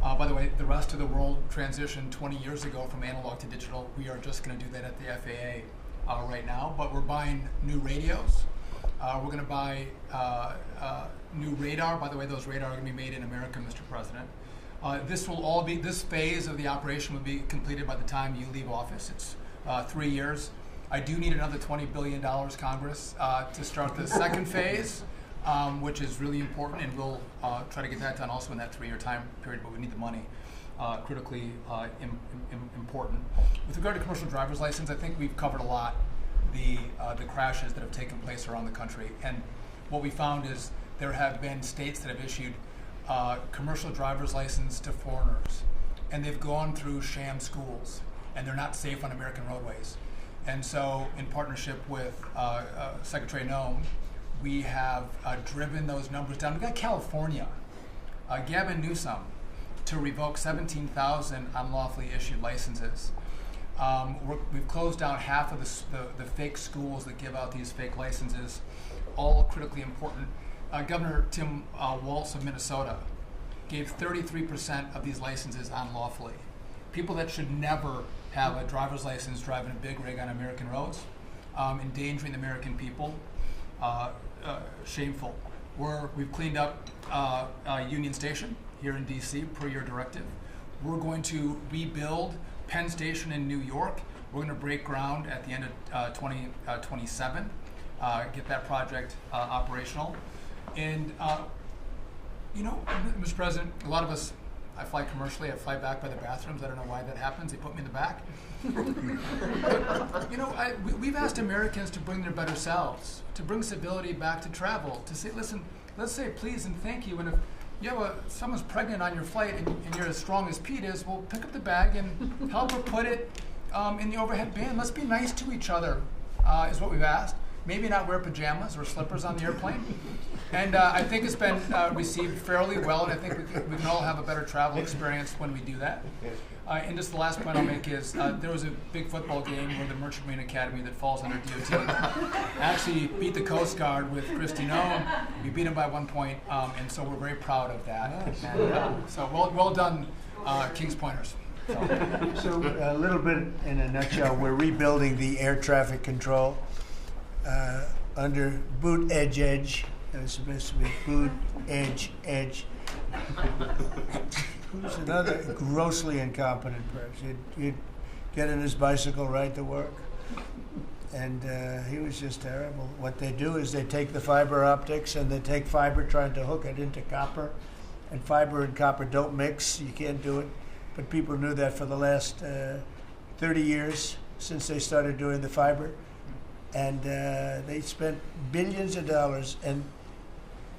By the way, the rest of the world transitioned 20 years ago from analog to digital. We are just going to do that at the FAA right now. But we're buying new radios. We're going to buy new radar. By the way, those radar are going to be made in America, Mr. President. This phase of the operation will be completed by the time you leave office. It's 3 years. I do need another $20 billion, Congress, to start the second phase, which is really important, and we'll try to get that done also in that 3-year time period, but we need the money, critically important. With regard to commercial driver's license, I think we've covered a lot the crashes that have taken place around the country, and what we found is there have been states that have issued commercial driver's license to foreigners, and they've gone through sham schools, and they're not safe on American roadways. And so, in partnership with Secretary Noem, we have driven those numbers down. We've got California, Gavin Newsom, to revoke 17,000 unlawfully issued licenses. We've closed down half of the fake schools that give out these fake licenses, all critically important. Governor Tim Walz of Minnesota gave 33% of these licenses unlawfully. People that should never have a driver's license driving a big rig on American roads, endangering the American people, shameful. We've cleaned up Union Station here in DC per your directive. We're going to rebuild Penn Station in New York. We're going to break ground at the end of 2027, get that project operational. And, Mr. President, a lot of us, I fly commercially, I fly back by the bathrooms. I don't know why that happens. They put me in the back. But, we've asked Americans to bring their better selves, to bring civility back to travel, to say, listen, let's say please and thank you. And if you have someone's pregnant on your flight and you're as strong as Pete is, well, pick up the bag and help her put it in the overhead bin. Let's be nice to each other, is what we've asked. Maybe not wear pajamas or slippers on the airplane. And I think it's been received fairly well, and I think we can all have a better travel experience when we do that. And just the last point I'll make is there was a big football game where the Merchant Marine Academy that falls under DOT actually beat the Coast Guard with Kristi Noem. We beat them by 1 point, and so we're very proud of that. Nice. And, so well done, Kings Pointers. So a little bit in a nutshell, we're rebuilding the air traffic control under boot edge. It's supposed to be boot edge. Who's another grossly incompetent person? He'd get in his bicycle, ride to work, and he was just terrible. What they do is they take the fiber optics and they take fiber trying to hook it into copper, and fiber and copper don't mix. You can't do it. But people knew that for the last 30 years since they started doing the fiber. And they spent billions of dollars, and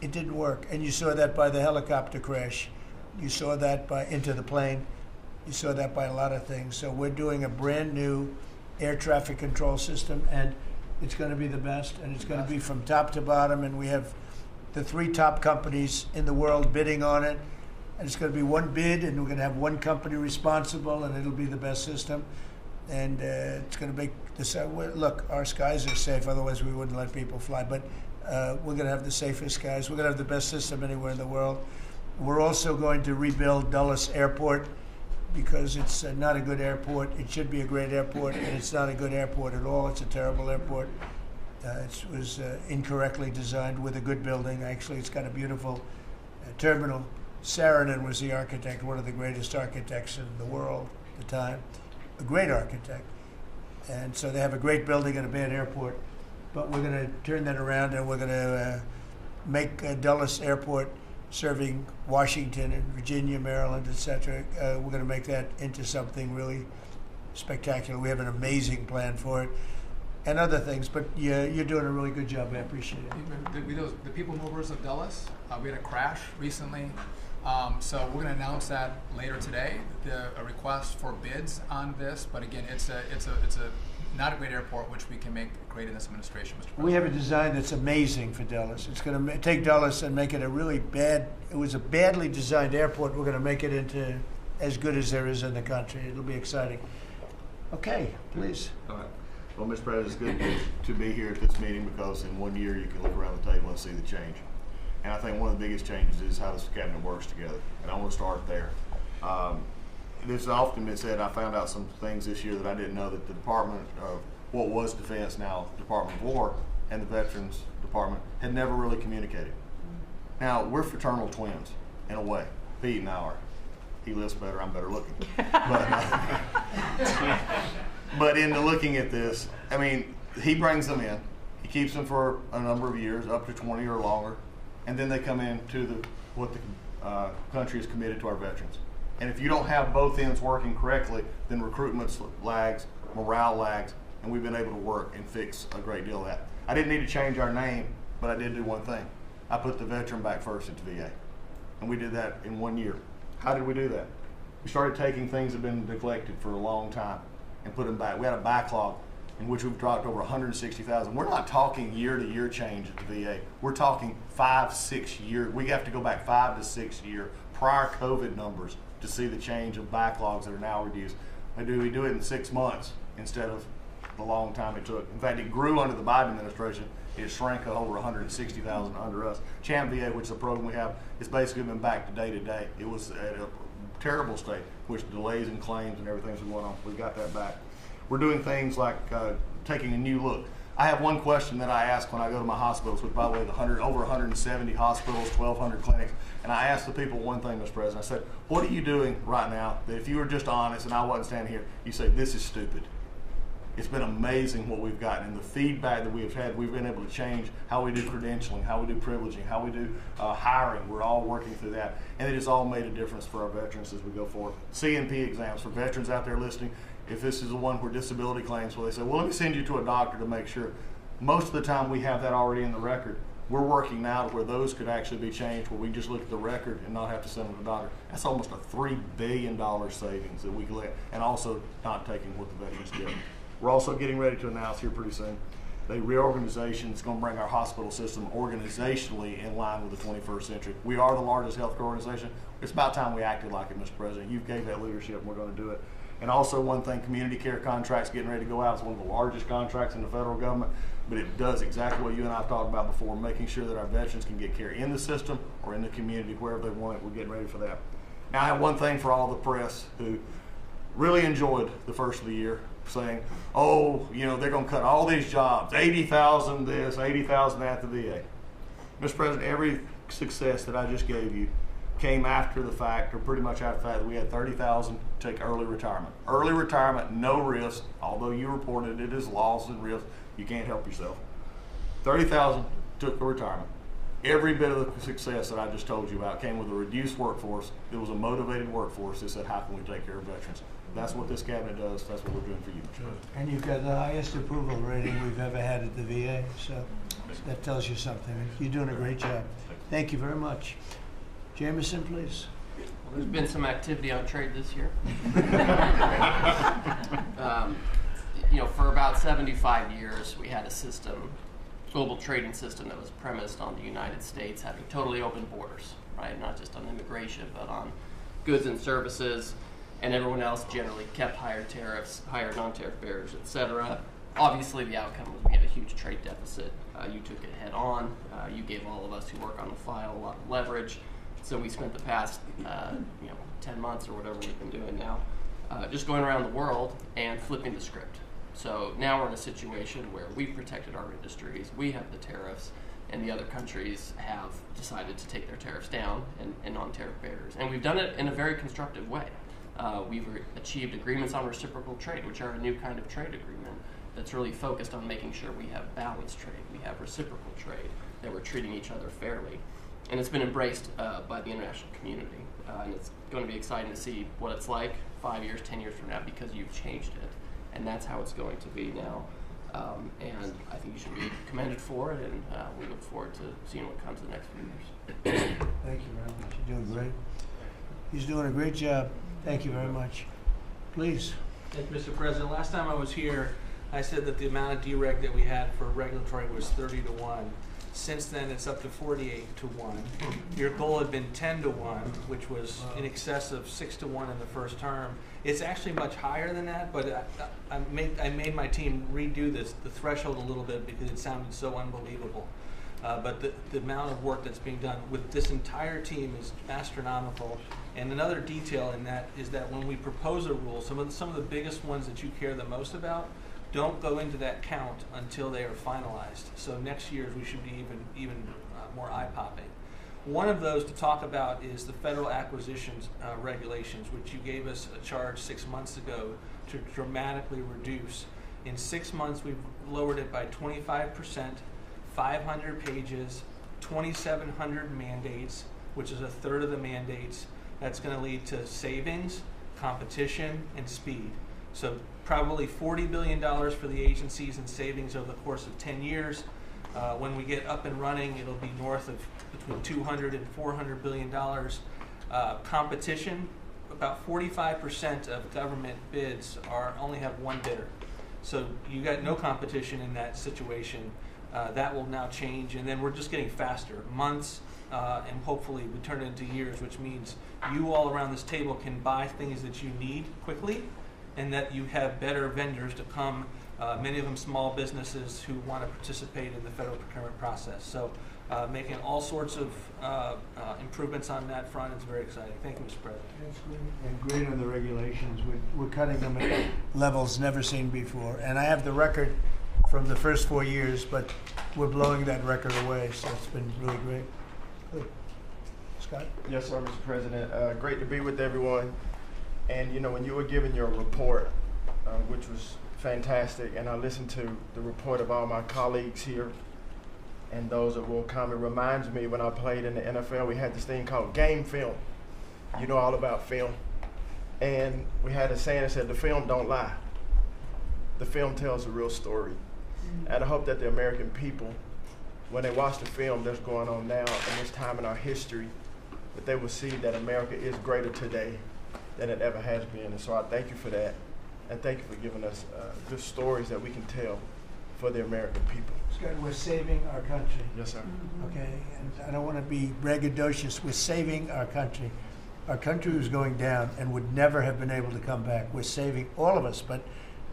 it didn't work. And you saw that by the helicopter crash. You saw that by Into the Plane. You saw that by a lot of things. So we're doing a brand new air traffic control system, and it's going to be the best, and it's going to be from top to bottom, and we have the 3 top companies in the world bidding on it, and it's going to be one bid, and we're going to have one company responsible, and it'll be the best system. And it's going to make this. Look, our skies are safe. Otherwise, we wouldn't let people fly. But we're going to have the safest skies. We're going to have the best system anywhere in the world. We're also going to rebuild Dulles Airport because it's not a good airport. It should be a great airport, and it's not a good airport at all. It's a terrible airport. It was incorrectly designed with a good building. Actually, it's got a beautiful terminal. Saarinen was the architect, one of the greatest architects in the world at the time. A great architect. And so they have a great building and a bad airport. But we're going to turn that around, and we're going to make Dulles Airport serving Washington and Virginia, Maryland, etc. We're going to make that into something really spectacular. We have an amazing plan for it and other things. But you're doing a really good job. I appreciate it. The people movers of Dulles, we had a crash recently. So we're going to announce that later today. A request for bids on this, but again, it's a not a great airport, which we can make great in this administration, Mr. President. We have a design that's amazing for Dulles. It's going to take Dulles and make it a really bad, it was a badly designed airport. We're going to make it into as good as there is in the country. It'll be exciting. Okay, please. All right. Well, Mr. President, it's good to be here at this meeting because in 1 year you can look around the table and see the change. And I think one of the biggest changes is how this cabinet works together. And I want to start there. This has often been said, I found out some things this year that I didn't know, that the Department of what was Defense, now Department of War, and the Veterans Department had never really communicated. Now, we're fraternal twins, in a way. Pete and I are. He lives better, I'm better looking. But in looking at this, I mean, he brings them in. He keeps them for a number of years, up to 20 or longer, and then they come into what the country is committed to our veterans. And if you don't have both ends working correctly, then recruitment lags, morale lags, and we've been able to work and fix a great deal of that. I didn't need to change our name, but I did do one thing. I put the veteran back first at the VA. And we did that in 1 year. How did we do that? We started taking things that have been neglected for a long time and put them back. We had a backlog in which we've dropped over 160,000. We're not talking year-to-year change at the VA. We're talking 5-6 years. We have to go back 5 to 6 year prior COVID numbers to see the change of backlogs that are now reduced. We do it in 6 months instead of the long time it took. In fact, it grew under the Biden administration. It shrank over 160,000 under us. Champ VA, which is a program we have, it's basically been back to day. It was at a terrible state, which delays in claims and everything's going on. We got that back. We're doing things like taking a new look. I have one question that I ask when I go to my hospitals, which by the way, over 170 hospitals, 1,200 clinics, and I ask the people one thing, Mr. President. I said, what are you doing right now that if you were just honest and I wasn't standing here, you say, this is stupid? It's been amazing what we've gotten, and the feedback that we've had. We've been able to change how we do credentialing, how we do privileging, how we do hiring. We're all working through that, and it has all made a difference for our veterans as we go forward. CNP exams for veterans out there listening. If this is the one where disability claims, well, they say, well, let me send you to a doctor to make sure. Most of the time we have that already in the record. We're working now to where those could actually be changed, where we just look at the record and not have to send them to the doctor. That's almost a $3 billion savings that we could let, and also not taking what the veterans get. We're also getting ready to announce here pretty soon the reorganization that's going to bring our hospital system organizationally in line with the 21st century. We are the largest healthcare organization. It's about time we acted like it, Mr. President. You gave that leadership, and we're going to do it. And also one thing, community care contracts getting ready to go out. It's one of the largest contracts in the federal government, but it does exactly what you and I have talked about before, making sure that our veterans can get care in the system or in the community, wherever they want it. We're getting ready for that. Now, I have one thing for all the press who really enjoyed the first of the year, saying, oh, you know, they're going to cut all these jobs, 80,000 this, 80,000 that at the VA. Mr. President, every success that I just gave you came after the fact, or pretty much after the fact, that we had 30,000 take early retirement. Early retirement, no risk, although you reported it as loss and risk, you can't help yourself. 30,000 took a retirement. Every bit of the success that I just told you about came with a reduced workforce. It was a motivated workforce that said, how can we take care of veterans? That's what this cabinet does. That's what we're doing for you, Mr. President. And you've got the highest approval rating we've ever had at the VA, so that tells you something. You're doing a great job. Thank you very much. Jameson, please. Well, there's been some activity on trade this year. You know, for about 75 years, we had a system, global trading system, that was premised on the United States having totally open borders, right? Not just on immigration, but on goods and services, and everyone else generally kept higher tariffs, higher non-tariff barriers, etc. Obviously, the outcome was we had a huge trade deficit. You took it head on. You gave all of us who work on the file a lot of leverage. So we spent the past 10 months or whatever we've been doing now just going around the world and flipping the script. So now we're in a situation where we've protected our industries, we have the tariffs, and the other countries have decided to take their tariffs down and non-tariff barriers. And we've done it in a very constructive way. We've achieved agreements on reciprocal trade, which are a new kind of trade agreement that's really focused on making sure we have balanced trade, we have reciprocal trade, that we're treating each other fairly. And it's been embraced by the international community. And it's going to be exciting to see what it's like 5 years, 10 years from now, because you've changed it. And that's how it's going to be now. And I think you should be commended for it, and we look forward to seeing what comes in the next few years. Thank you very much. You're doing great. He's doing a great job. Thank you very much. Please. Thank you, Mr. President. Last time I was here, I said that the amount of dereg that we had for regulatory was 30-1. Since then, it's up to 48-1. Your goal had been 10-1, which was in excess of 6-1 in the first term. It's actually much higher than that, but I made my team redo the threshold a little bit because it sounded so unbelievable. But the amount of work that's being done with this entire team is astronomical. And another detail in that is that when we propose a rule, some of the biggest ones that you care the most about don't go into that count until they are finalized. So next year's we should be even more eye-popping. One of those to talk about is the federal acquisitions regulations, which you gave us a charge 6 months ago to dramatically reduce. In 6 months, we've lowered it by 25%, 500 pages, 2,700 mandates, which is a third of the mandates. That's going to lead to savings, competition, and speed. So probably $40 billion for the agencies in savings over the course of 10 years. When we get up and running, it'll be north of between $200 and $400 billion. Competition, about 45% of government bids only have one bidder. So you got no competition in that situation. That will now change, and then we're just getting faster. Months, and hopefully we turn it into years, which means you all around this table can buy things that you need quickly, and that you have better vendors to come, many of them small businesses who want to participate in the federal procurement process. So making all sorts of improvements on that front is very exciting. Thank you, Mr. President. That's great. And great on the regulations. We're cutting them at levels never seen before. And I have the record from the first 4 years, but we're blowing that record away, so it's been really great. Good. Scott? Yes, sir, Mr. President. Great to be with everyone. And, you know, when you were giving your report, which was fantastic, and I listened to the report of all my colleagues here and those that will come, it reminds me when I played in the NFL, we had this thing called game film. You know all about film. And we had a saying that said, the film don't lie. The film tells a real story. And I hope that the American people, when they watch the film that's going on now in this time in our history, that they will see that America is greater today than it ever has been. And so I thank you for that. And thank you for giving us good stories that we can tell for the American people. Scott, we're saving our country. Yes, sir. Okay, and I don't want to be braggadocious. We're saving our country. Our country was going down and would never have been able to come back. We're saving all of us, but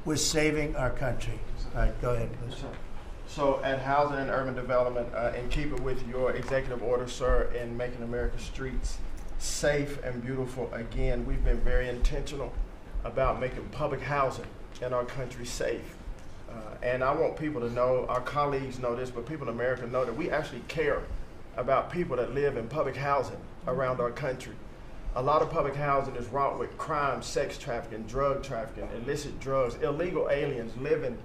we're saving our country. All right, go ahead, please. So at Housing and Urban Development, in keeping with your executive order, sir, in making America's streets safe and beautiful again, we've been very intentional about making public housing in our country safe. And I want people to know, our colleagues know this, but people in America know that we actually care about people that live in public housing around our country. A lot of public housing is wrought with crime, sex trafficking, drug trafficking, illicit drugs, illegal aliens living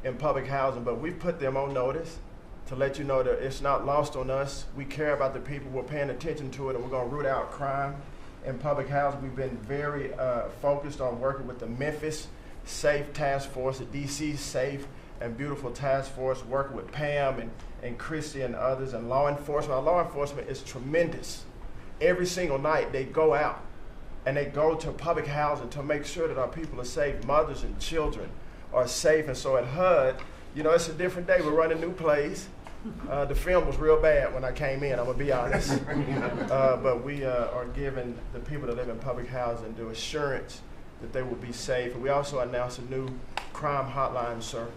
in public housing, but we've put them on notice to let you know that it's not lost on us. We care about the people, we're paying attention to it, and we're gonna root out crime in public housing. We've been very focused on working with the Memphis Safe Task Force, the DC Safe and Beautiful Task Force, working with Pam and Chrissy and others, and law enforcement. Our law enforcement is tremendous. Every single night they go out and they go to public housing to make sure that our people are safe, mothers and children are safe. And so at HUD, you know, it's a different day. We're running new plays. The film was real bad when I came in, I'm gonna be honest. But we are giving the people that live in public housing the assurance that they will be safe. And we also announced a new crime hotline, sir,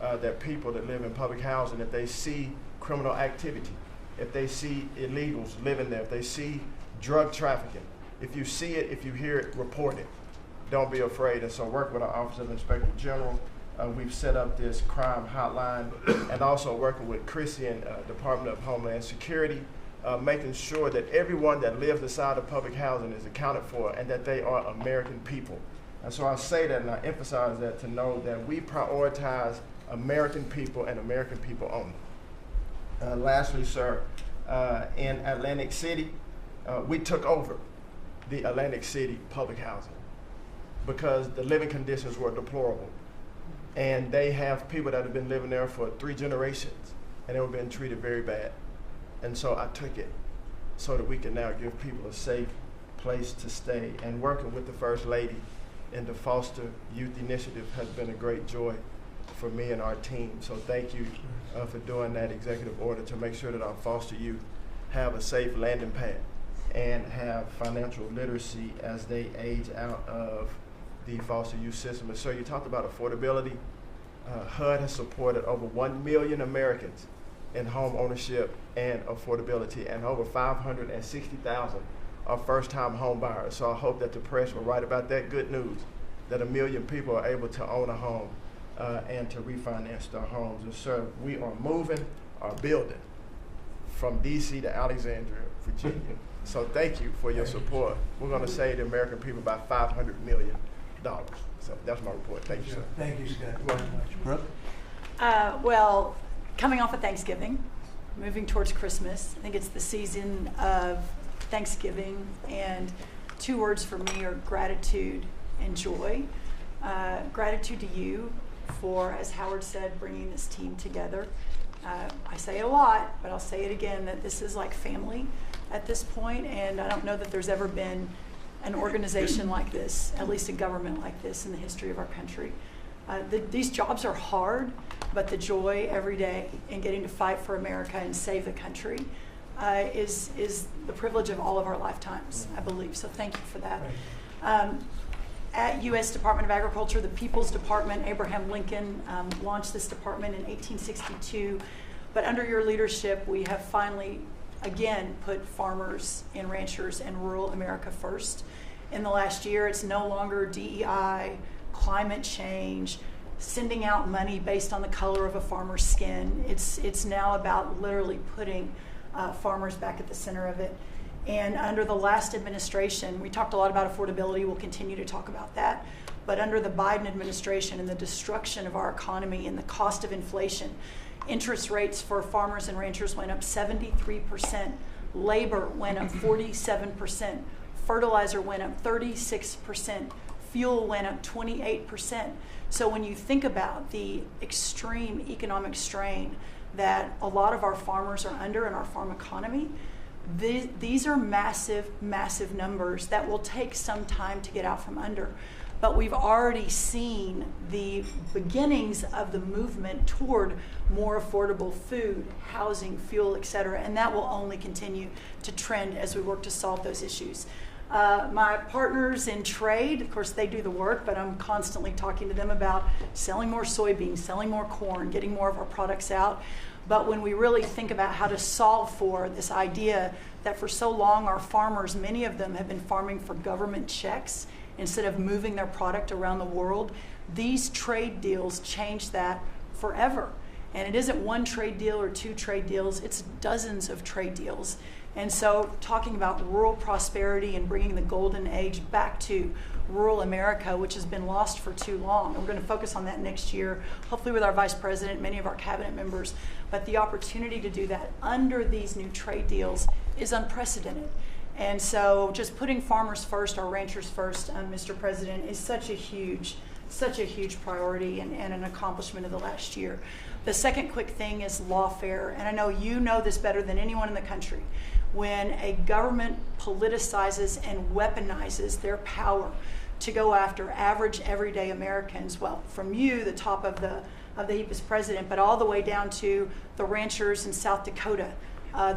that people that live in public housing, if they see criminal activity, if they see illegals living there, if they see drug trafficking, if you see it, if you hear it, report it. Don't be afraid. And so work with our Office of Inspector General. We've set up this crime hotline, and also working with Chrissy and Department of Homeland Security, making sure that everyone that lives inside of public housing is accounted for and that they are American people. And so I say that and I emphasize that to know that we prioritize American people and American people only. Lastly, sir, in Atlantic City, we took over the Atlantic City public housing because the living conditions were deplorable. And they have people that have been living there for 3 generations, and they were being treated very bad. And so I took it so that we can now give people a safe place to stay. And working with the First Lady in the Foster Youth Initiative has been a great joy for me and our team. So thank you for doing that executive order to make sure that our foster youth have a safe landing pad and have financial literacy as they age out of the foster youth system. And so you talked about affordability. HUD has supported over 1 million Americans in home ownership and affordability, and over 560,000 are first-time home buyers. So I hope that the press will write about that good news, that 1 million people are able to own a home and to refinance their homes. And so we are moving our building from DC to Alexandria, Virginia. So thank you for your support. We're going to save the American people about $500 million. So that's my report. Thank you, sir. Thank you, Scott, very much. Brooke? Well, coming off of Thanksgiving, moving towards Christmas, I think it's the season of Thanksgiving, and 2 words for me are gratitude and joy. Gratitude to you for, as Howard said, bringing this team together. I say it a lot, but I'll say it again, that this is like family at this point, and I don't know that there's ever been an organization like this, at least a government like this, in the history of our country. These jobs are hard, but the joy every day in getting to fight for America and save the country is the privilege of all of our lifetimes, I believe. So thank you for that. At U.S. Department of Agriculture, the People's Department, Abraham Lincoln launched this department in 1862. But under your leadership, we have finally, again, put farmers and ranchers and rural America first. In the last year, it's no longer DEI, climate change, sending out money based on the color of a farmer's skin. It's now about literally putting farmers back at the center of it. And under the last administration, we talked a lot about affordability. We'll continue to talk about that. But under the Biden administration and the destruction of our economy and the cost of inflation, interest rates for farmers and ranchers went up 73%. Labor went up 47%. Fertilizer went up 36%. Fuel went up 28%. So when you think about the extreme economic strain that a lot of our farmers are under in our farm economy, these are massive, massive numbers that will take some time to get out from under. But we've already seen the beginnings of the movement toward more affordable food, housing, fuel, et cetera, and that will only continue to trend as we work to solve those issues. My partners in trade, of course, they do the work, but I'm constantly talking to them about selling more soybeans, selling more corn, getting more of our products out. But when we really think about how to solve for this idea that for so long our farmers, many of them have been farming for government checks instead of moving their product around the world, these trade deals change that forever. And it isn't one trade deal or 2 trade deals, it's dozens of trade deals. And so talking about rural prosperity and bringing the golden age back to rural America, which has been lost for too long. And we're going to focus on that next year, hopefully with our vice president, many of our cabinet members. But the opportunity to do that under these new trade deals is unprecedented. And so just putting farmers first, our ranchers first, Mr. President, is such a huge priority and an accomplishment of the last year. The second quick thing is lawfare, and I know you know this better than anyone in the country. When a government politicizes and weaponizes their power to go after average, everyday Americans, well, from you, the top of the heap as president, but all the way down to the ranchers in South Dakota,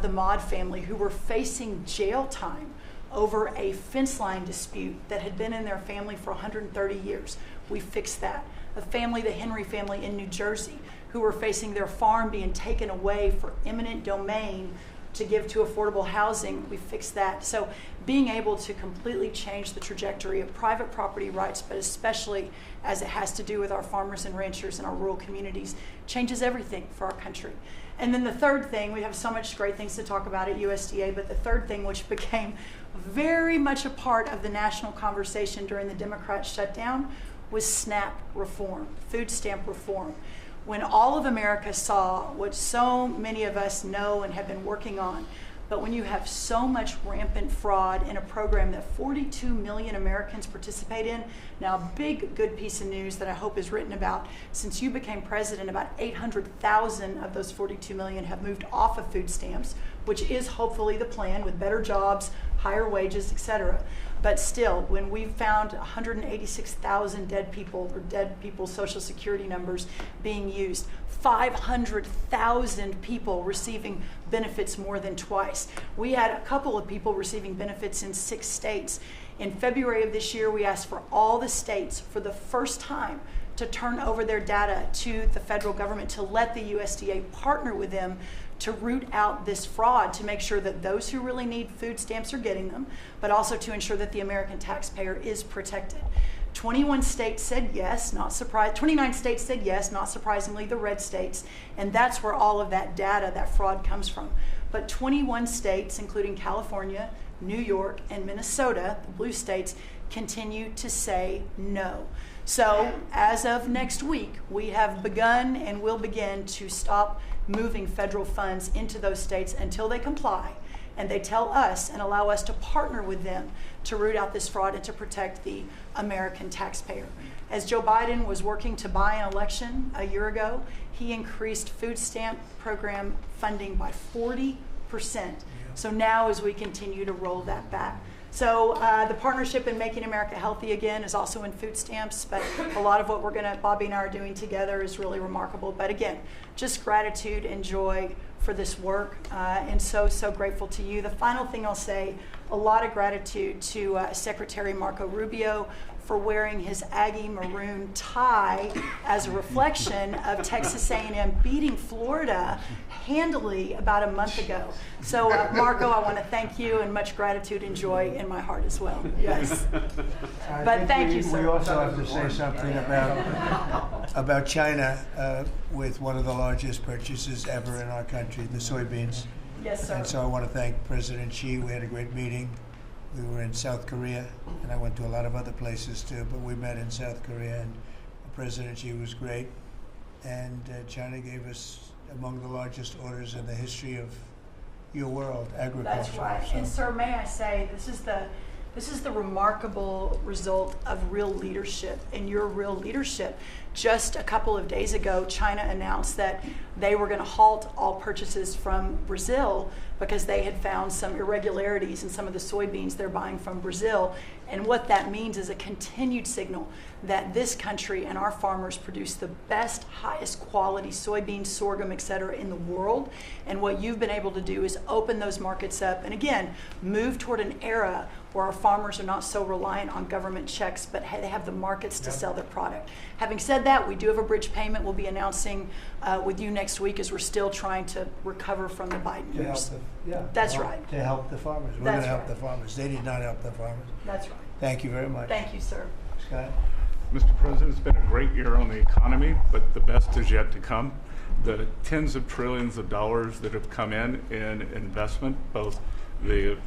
the Maud family, who were facing jail time over a fence line dispute that had been in their family for 130 years. We fixed that. A family, the Henry family in New Jersey, who were facing their farm being taken away for eminent domain to give to affordable housing, we fixed that. So being able to completely change the trajectory of private property rights, but especially as it has to do with our farmers and ranchers and our rural communities, changes everything for our country. And then the third thing, we have so much great things to talk about at USDA, but the third thing, which became very much a part of the national conversation during the Democrat shutdown, was SNAP reform, food stamp reform. When all of America saw what so many of us know and have been working on, but when you have so much rampant fraud in a program that 42 million Americans participate in, now a big good piece of news that I hope is written about, since you became president, about 800,000 of those 42 million have moved off of food stamps, which is hopefully the plan with better jobs, higher wages, etc. But still, when we found 186,000 dead people, or dead people's Social Security numbers being used, 500,000 people receiving benefits more than twice. We had a couple of people receiving benefits in 6 states. In February of this year, we asked for all the states for the first time to turn over their data to the federal government, to let the USDA partner with them to root out this fraud, to make sure that those who really need food stamps are getting them, but also to ensure that the American taxpayer is protected. 21 states said yes, not surprised. 29 states said yes, not surprisingly, the red states, and that's where all of that data, that fraud comes from. But 21 states, including California, New York, and Minnesota, the blue states, continue to say no. So as of next week, we have begun and will begin to stop moving federal funds into those states until they comply and they tell us and allow us to partner with them to root out this fraud and to protect the American taxpayer. As Joe Biden was working to buy an election a year ago, he increased food stamp program funding by 40%. So now as we continue to roll that back. So the partnership in Making America Healthy Again is also in food stamps, but a lot of what Bobby and I are doing together is really remarkable. But again, just gratitude and joy for this work, and so grateful to you. The final thing I'll say, a lot of gratitude to Secretary Marco Rubio for wearing his Aggie maroon tie as a reflection of Texas A&M beating Florida handily about a month ago. So Marco, I want to thank you, and much gratitude and joy in my heart as well. Yes. But thank you, sir. We also have to say something about China with one of the largest purchases ever in our country, the soybeans. Yes, sir. And so I want to thank President Xi. We had a great meeting. We were in South Korea, and I went to a lot of other places too, but we met in South Korea, and President Xi was great. And China gave us among the largest orders in the history of your world, agriculture. That's right. So. And sir, may I say, this is the remarkable result of real leadership, and your real leadership. Just a couple of days ago, China announced that they were going to halt all purchases from Brazil because they had found some irregularities in some of the soybeans they're buying from Brazil. And what that means is a continued signal that this country and our farmers produce the best, highest quality soybeans, sorghum, et cetera, in the world. And what you've been able to do is open those markets up and again, move toward an era where our farmers are not so reliant on government checks, but they have the markets to sell their product. Having said that, we do have a bridge payment we'll be announcing with you next week as we're still trying to recover from the Biden years. That's right. To help the farmers. We're going to help the farmers. They did not help the farmers. That's right. Thank you very much. Thank you, sir. Scott? Mr. President, it's been a great year on the economy, but the best is yet to come. The tens of trillions of dollars that have come in investment, both the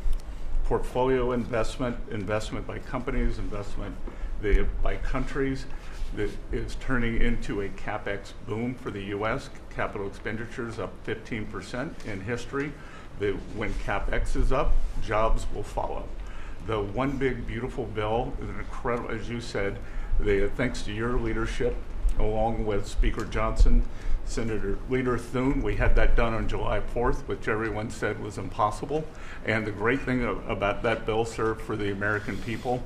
portfolio investment by companies, investment by countries, that is turning into a CapEx boom for the U.S. Capital expenditures up 15% in history. When CapEx is up, jobs will follow. The One Big Beautiful Bill is an incredible, as you said, thanks to your leadership, along with Speaker Johnson, Senator Leader Thune, we had that done on July 4th, which everyone said was impossible. And the great thing about that bill, sir, for the American people,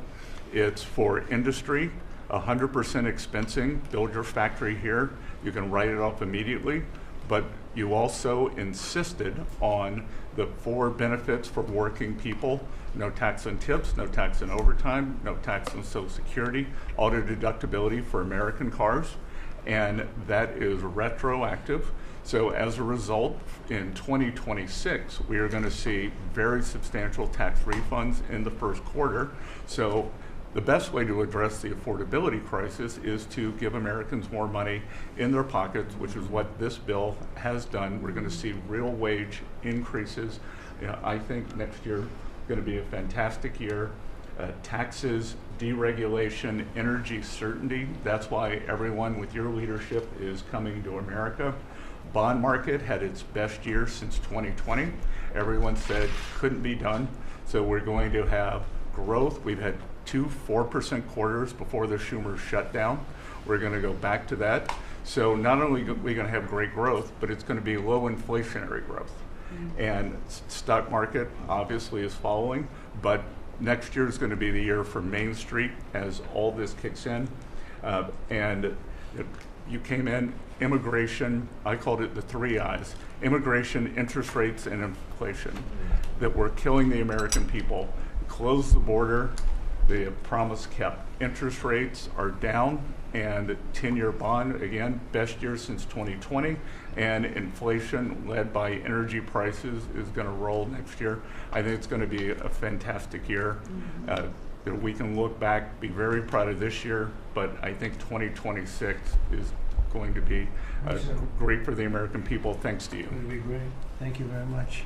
it's for industry, 100% expensing, build your factory here, you can write it off immediately, but you also insisted on the 4 benefits for working people: no tax on tips, no tax on overtime, no tax on Social Security, auto deductibility for American cars, and that is retroactive. So as a result, in 2026, we are going to see very substantial tax refunds in the first quarter. So the best way to address the affordability crisis is to give Americans more money in their pockets, which is what this bill has done. We're going to see real wage increases. I think next year is going to be a fantastic year. Taxes, deregulation, energy certainty. That's why everyone with your leadership is coming to America. Bond market had its best year since 2020. Everyone said couldn't be done. So we're going to have growth. We've had 2 4% quarters before the Schumer shutdown. We're going to go back to that. So not only are we going to have great growth, but it's going to be low inflationary growth. And stock market obviously is following, but next year is going to be the year for Main Street as all this kicks in. And you came in, immigration, I called it the 3 I's, immigration, interest rates, and inflation, that were killing the American people. Close the border, the promise kept. Interest rates are down, and 10-year bond, again, best year since 2020, and inflation led by energy prices is going to roll next year. I think it's going to be a fantastic year. We can look back, be very proud of this year, but I think 2026 is going to be great for the American people, thanks to you. It's going to be great. Thank you very much.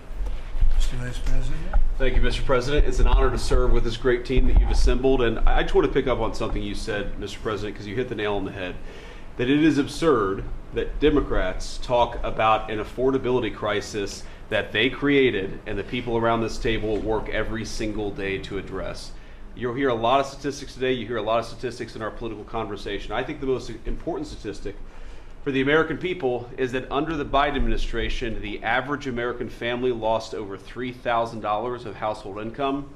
Mr. Vice President. Thank you, Mr. President. It's an honor to serve with this great team that you've assembled. And I just want to pick up on something you said, Mr. President, because you hit the nail on the head, that it is absurd that Democrats talk about an affordability crisis that they created and the people around this table work every single day to address. You'll hear a lot of statistics today. You hear a lot of statistics in our political conversation. I think the most important statistic for the American people is that under the Biden administration, the average American family lost over $3,000 of household income.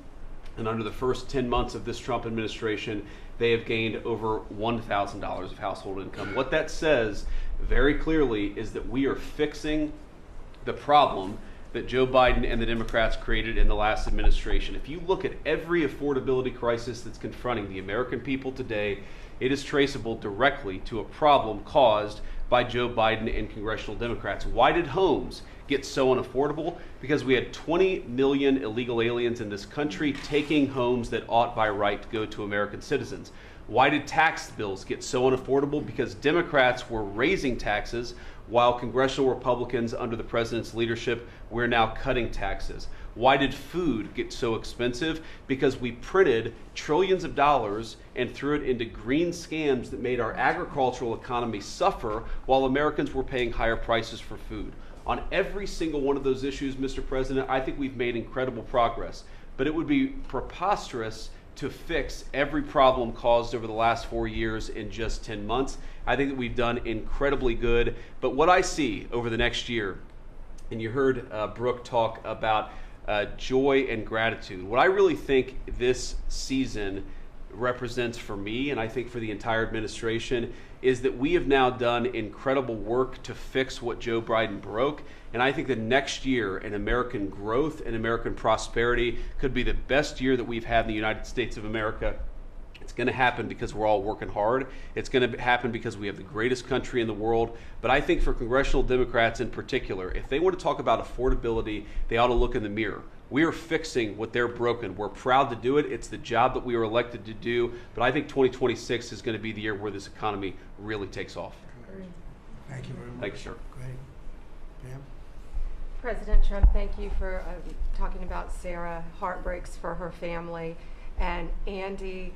And under the first 10 months of this Trump administration, they have gained over $1,000 of household income. What that says very clearly is that we are fixing the problem that Joe Biden and the Democrats created in the last administration. If you look at every affordability crisis that's confronting the American people today, it is traceable directly to a problem caused by Joe Biden and congressional Democrats. Why did homes get so unaffordable? Because we had 20 million illegal aliens in this country taking homes that ought by right to go to American citizens. Why did tax bills get so unaffordable? Because Democrats were raising taxes while congressional Republicans under the president's leadership were now cutting taxes. Why did food get so expensive? Because we printed trillions of dollars and threw it into green scams that made our agricultural economy suffer while Americans were paying higher prices for food. On every single one of those issues, Mr. President, I think we've made incredible progress. But it would be preposterous to fix every problem caused over the last 4 years in just 10 months. I think that we've done incredibly good. But what I see over the next year, and you heard Brooke talk about joy and gratitude. What I really think this season represents for me, and I think for the entire administration, is that we have now done incredible work to fix what Joe Biden broke. And I think that next year in American growth and American prosperity could be the best year that we've had in the United States of America. It's going to happen because we're all working hard. It's going to happen because we have the greatest country in the world. But I think for congressional Democrats in particular, if they want to talk about affordability, they ought to look in the mirror. We are fixing what they're broken. We're proud to do it. It's the job that we were elected to do. But I think 2026 is going to be the year where this economy really takes off. Thank you very much. Thank you, sir. Great. Pam? President Trump, thank you for talking about Sarah. Heartbreaks for her family. And Andy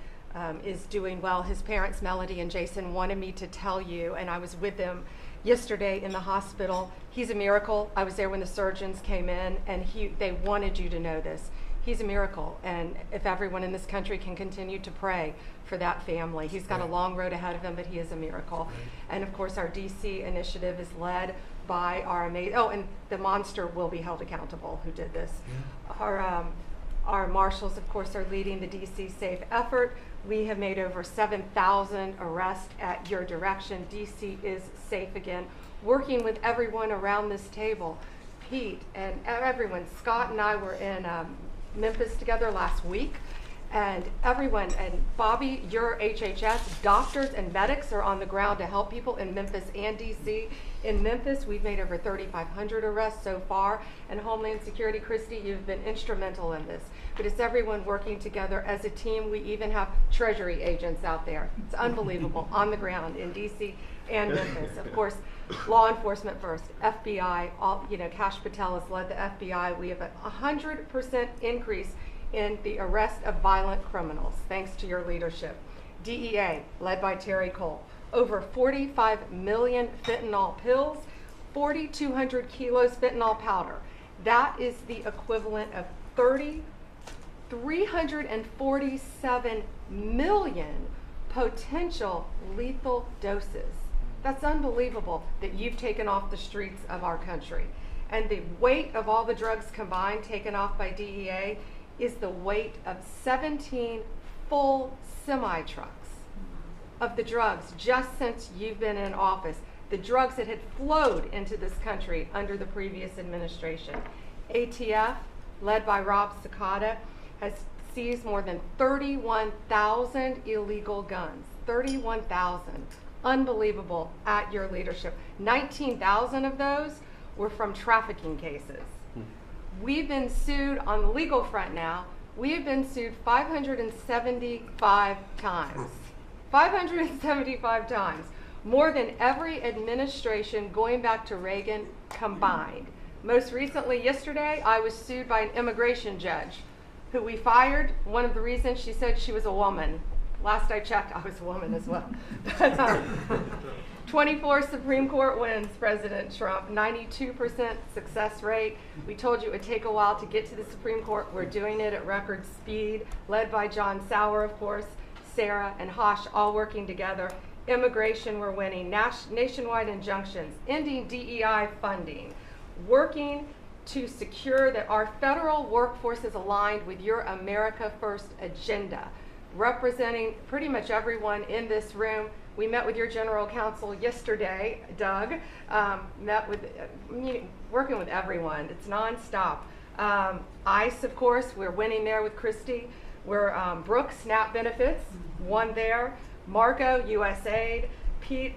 is doing well. His parents, Melody and Jason, wanted me to tell you, and I was with them yesterday in the hospital. He's a miracle. I was there when the surgeons came in, and they wanted you to know this. He's a miracle, and if everyone in this country can continue to pray for that family. He's got a long road ahead of him, but he is a miracle. And of course, our DC initiative is led by our amazing, and the monster will be held accountable who did this. Our marshals, of course, are leading the DC Safe effort. We have made over 7,000 arrests at your direction. DC is safe again. Working with everyone around this table, Pete and everyone. Scott and I were in Memphis together last week, and everyone, and Bobby, your HHS, doctors and medics are on the ground to help people in Memphis and DC. In Memphis, we've made over 3,500 arrests so far, and Homeland Security, Christy, you've been instrumental in this. But it's everyone working together as a team. We even have Treasury agents out there. It's unbelievable, on the ground in DC and Memphis. Of course, law enforcement first, FBI, Kash Patel has led the FBI. We have a 100% increase in the arrest of violent criminals, thanks to your leadership. DEA, led by Terry Cole, over 45 million fentanyl pills, 4,200 kilos fentanyl powder. That is the equivalent of 347 million potential lethal doses. That's unbelievable that you've taken off the streets of our country. And the weight of all the drugs combined taken off by DEA is the weight of 17 full semi-trucks of the drugs just since you've been in office, the drugs that had flowed into this country under the previous administration. ATF, led by Rob Sakata, has seized more than 31,000 illegal guns. 31,000. Unbelievable at your leadership. 19,000 of those were from trafficking cases. We've been sued on the legal front now. We have been sued 575 times. 575 times. More than every administration going back to Reagan combined. Most recently, yesterday, I was sued by an immigration judge who we fired. One of the reasons, she said she was a woman. Last I checked, I was a woman as well. 24 Supreme Court wins, President Trump, 92% success rate. We told you it would take a while to get to the Supreme Court. We're doing it at record speed, led by John Sauer, of course, Sarah and Hosh, all working together. Immigration, we're winning. Nationwide injunctions, ending DEI funding, working to secure that our federal workforce is aligned with your America First agenda, representing pretty much everyone in this room. We met with your general counsel yesterday, Doug, working with everyone. It's nonstop. ICE, of course, we're winning there with Christie. We're Brooke, SNAP benefits, won there. Marco, USAID. Pete,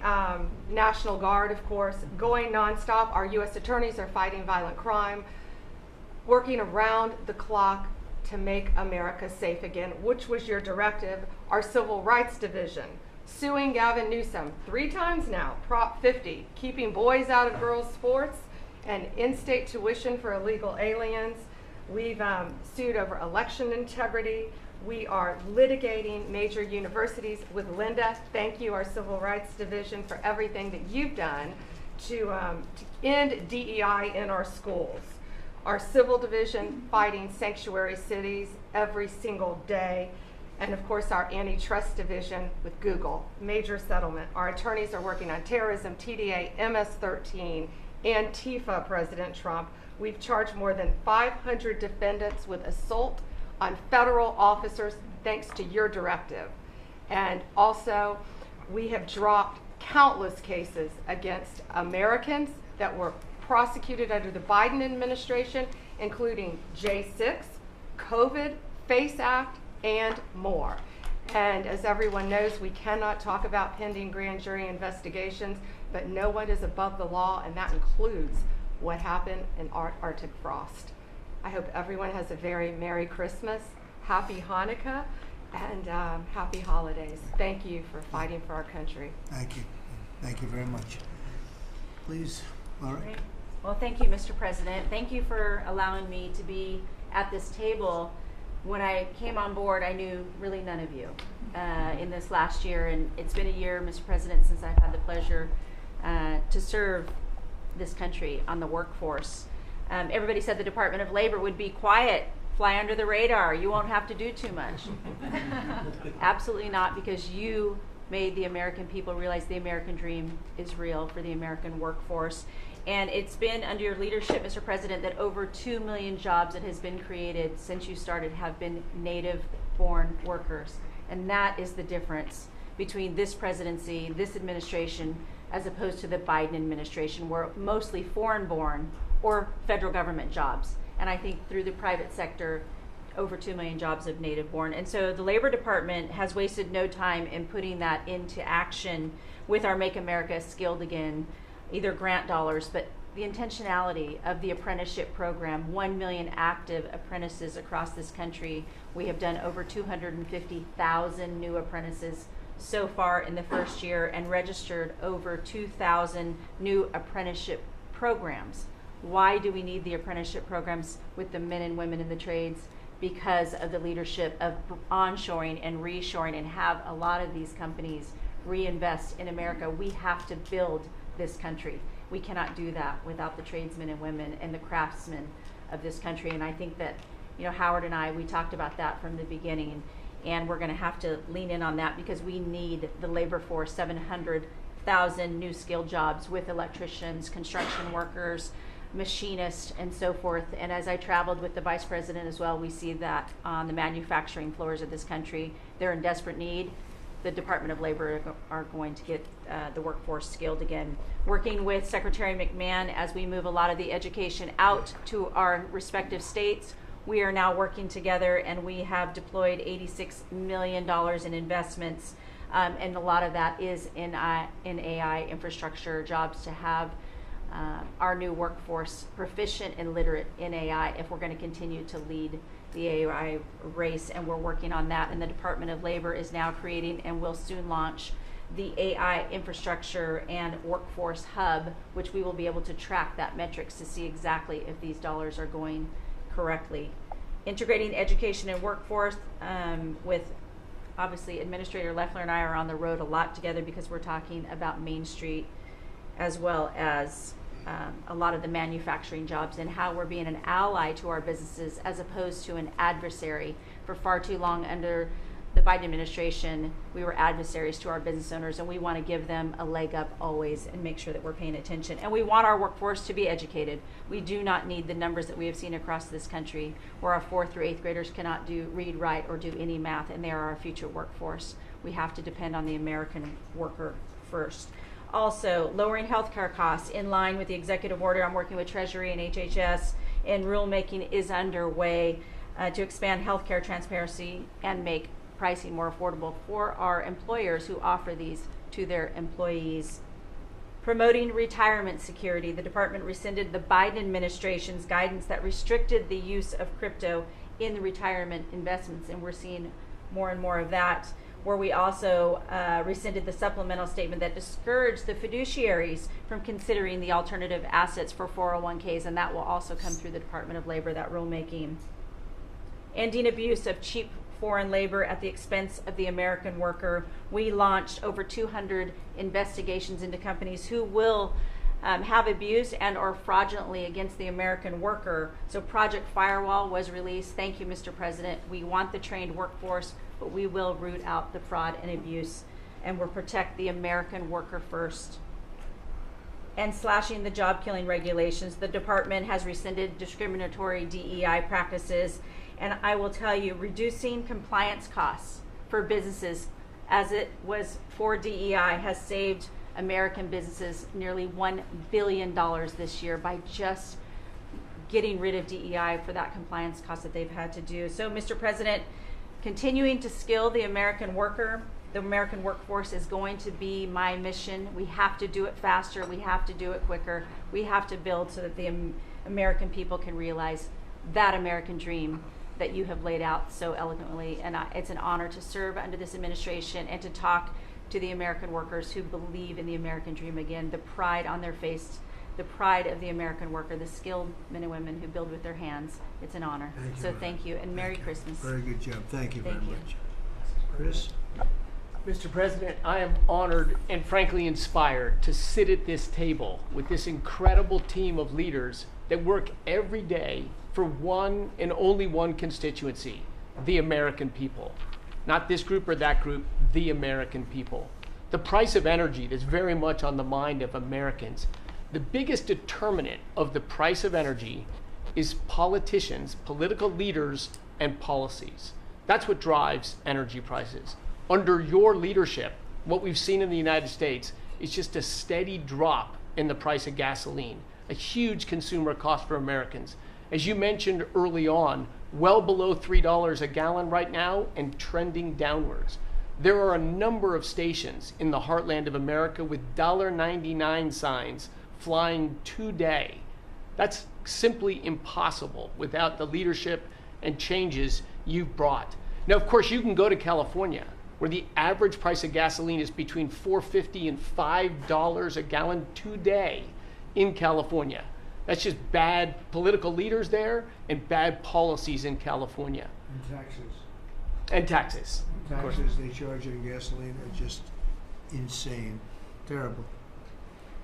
National Guard, of course, going nonstop. Our U.S. attorneys are fighting violent crime, working around the clock to make America safe again, which was your directive. Our Civil Rights Division, suing Gavin Newsom 3 times now, Prop 50, keeping boys out of girls' sports and in-state tuition for illegal aliens. We've sued over election integrity. We are litigating major universities with Linda. Thank you, our Civil Rights Division, for everything that you've done to end DEI in our schools. Our Civil Division fighting sanctuary cities every single day. And of course, our Antitrust Division with Google, major settlement. Our attorneys are working on terrorism, TDA, MS-13, Antifa, President Trump. We've charged more than 500 defendants with assault on federal officers thanks to your directive. And also, we have dropped countless cases against Americans that were prosecuted under the Biden administration, including J6, COVID, FACE Act, and more. And as everyone knows, we cannot talk about pending grand jury investigations, but no one is above the law, and that includes what happened in Arctic frost. I hope everyone has a very Merry Christmas, Happy Hanukkah, and Happy Holidays. Thank you for fighting for our country. Thank you. Thank you very much. Please, Laura. Great. Well, thank you, Mr. President. Thank you for allowing me to be at this table. When I came on board, I knew really none of you in this last year, and it's been a year, Mr. President, since I've had the pleasure to serve this country on the workforce. Everybody said the Department of Labor would be quiet, fly under the radar, you won't have to do too much. Absolutely not, because you made the American people realize the American dream is real for the American workforce. And it's been under your leadership, Mr. President, that over 2 million jobs that has been created since you started have been native-born workers. And that is the difference between this presidency, this administration, as opposed to the Biden administration, where mostly foreign-born or federal government jobs. And I think through the private sector, over 2 million jobs of native-born. And so the Labor Department has wasted no time in putting that into action with our Make America Skilled Again, either grant dollars, but the intentionality of the apprenticeship program, 1 million active apprentices across this country. We have done over 250,000 new apprentices so far in the first year and registered over 2,000 new apprenticeship programs. Why do we need the apprenticeship programs with the men and women in the trades? Because of the leadership of onshoring and reshoring, and have a lot of these companies reinvest in America. We have to build this country. We cannot do that without the tradesmen and women and the craftsmen of this country. And I think that, you know, Howard and I, we talked about that from the beginning, and we're going to have to lean in on that because we need the labor force, 700,000 new skilled jobs with electricians, construction workers, machinists, and so forth. And as I traveled with the Vice President as well, we see that on the manufacturing floors of this country, they're in desperate need. The Department of Labor are going to get the workforce skilled again. Working with Secretary McMahon as we move a lot of the education out to our respective states, we are now working together, and we have deployed $86 million in investments, and a lot of that is in AI infrastructure jobs to have our new workforce proficient and literate in AI if we're going to continue to lead the AI race, and we're working on that. And the Department of Labor is now creating and will soon launch the AI infrastructure and workforce hub, which we will be able to track that metrics to see exactly if these dollars are going correctly. Integrating education and workforce with, obviously, Administrator Loeffler and I are on the road a lot together because we're talking about Main Street as well as a lot of the manufacturing jobs, and how we're being an ally to our businesses as opposed to an adversary. For far too long under the Biden administration, we were adversaries to our business owners, and we want to give them a leg up always and make sure that we're paying attention. And we want our workforce to be educated. We do not need the numbers that we have seen across this country where our 4th through 8th graders cannot read, write, or do any math, and they are our future workforce. We have to depend on the American worker first. Also, lowering healthcare costs in line with the executive order. I'm working with Treasury and HHS, and rulemaking is underway to expand healthcare transparency and make pricing more affordable for our employers who offer these to their employees. Promoting retirement security. The department rescinded the Biden administration's guidance that restricted the use of crypto in the retirement investments, and we're seeing more and more of that, where we also rescinded the supplemental statement that discouraged the fiduciaries from considering the alternative assets for 401ks, and that will also come through the Department of Labor, that rulemaking. Ending abuse of cheap foreign labor at the expense of the American worker. We launched over 200 investigations into companies who will have abused and or fraudulently against the American worker. So Project Firewall was released. Thank you, Mr. President. We want the trained workforce, but we will root out the fraud and abuse, and we'll protect the American worker first. And slashing the job-killing regulations. The department has rescinded discriminatory DEI practices, and I will tell you, reducing compliance costs for businesses as it was for DEI has saved American businesses nearly $1 billion this year by just getting rid of DEI for that compliance cost that they've had to do. So, Mr. President, continuing to skill the American worker, the American workforce is going to be my mission. We have to do it faster. We have to do it quicker. We have to build so that the American people can realize that American dream that you have laid out so eloquently. And it's an honor to serve under this administration and to talk to the American workers who believe in the American dream again, the pride on their face, the pride of the American worker, the skilled men and women who build with their hands. It's an honor. Thank you, and Merry Christmas. Very good job. Thank you very much. Chris? Mr. President, I am honored and frankly inspired to sit at this table with this incredible team of leaders that work every day for one and only one constituency, the American people. Not this group or that group, the American people. The price of energy is very much on the mind of Americans. The biggest determinant of the price of energy is politicians, political leaders, and policies. That's what drives energy prices. Under your leadership, what we've seen in the United States is just a steady drop in the price of gasoline, a huge consumer cost for Americans. As you mentioned early on, well below $3 a gallon right now and trending downwards. There are a number of stations in the heartland of America with $1.99 signs flying today. That's simply impossible without the leadership and changes you've brought. Now, of course, you can go to California, where the average price of gasoline is between $4.50 and $5 a gallon today in California. That's just bad political leaders there and bad policies in California. And taxes. And taxes. Taxes they charge on gasoline are just insane. Terrible.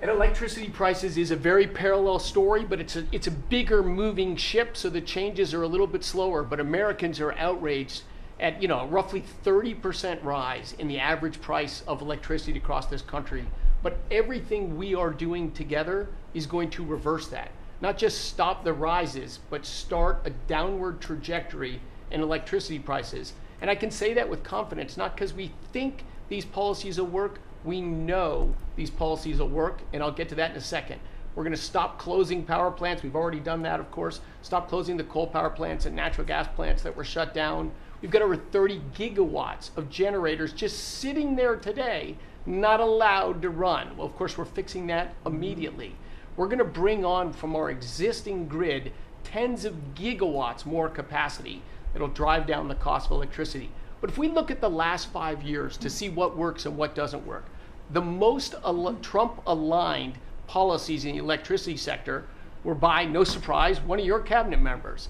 And electricity prices is a very parallel story, but it's a bigger moving ship, so the changes are a little bit slower. But Americans are outraged at roughly 30% rise in the average price of electricity across this country. But everything we are doing together is going to reverse that. not just stop the rises, but start a downward trajectory in electricity prices. And I can say that with confidence, not because we think these policies will work, we know these policies will work, and I'll get to that in a second. We're going to stop closing power plants. We've already done that, of course. Stop closing the coal power plants and natural gas plants that were shut down. We've got over 30 gigawatts of generators just sitting there today, not allowed to run. Well, of course, we're fixing that immediately. We're going to bring on from our existing grid tens of gigawatts more capacity that'll drive down the cost of electricity. But if we look at the last 5 years to see what works and what doesn't work, the most Trump-aligned policies in the electricity sector were by, no surprise, one of your cabinet members,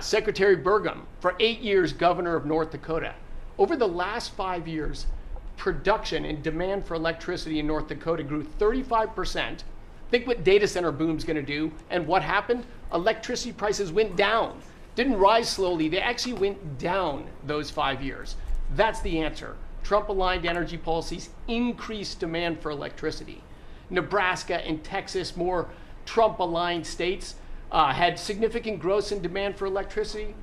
Secretary Burgum, for 8 years governor of North Dakota. Over the last 5 years, production and demand for electricity in North Dakota grew 35%. Think what data center boom's going to do, and what happened? Electricity prices went down. Didn't rise slowly, they actually went down those 5 years. That's the answer. Trump-aligned energy policies increased demand for electricity. Nebraska and Texas, more Trump-aligned states, had significant growth in demand for electricity.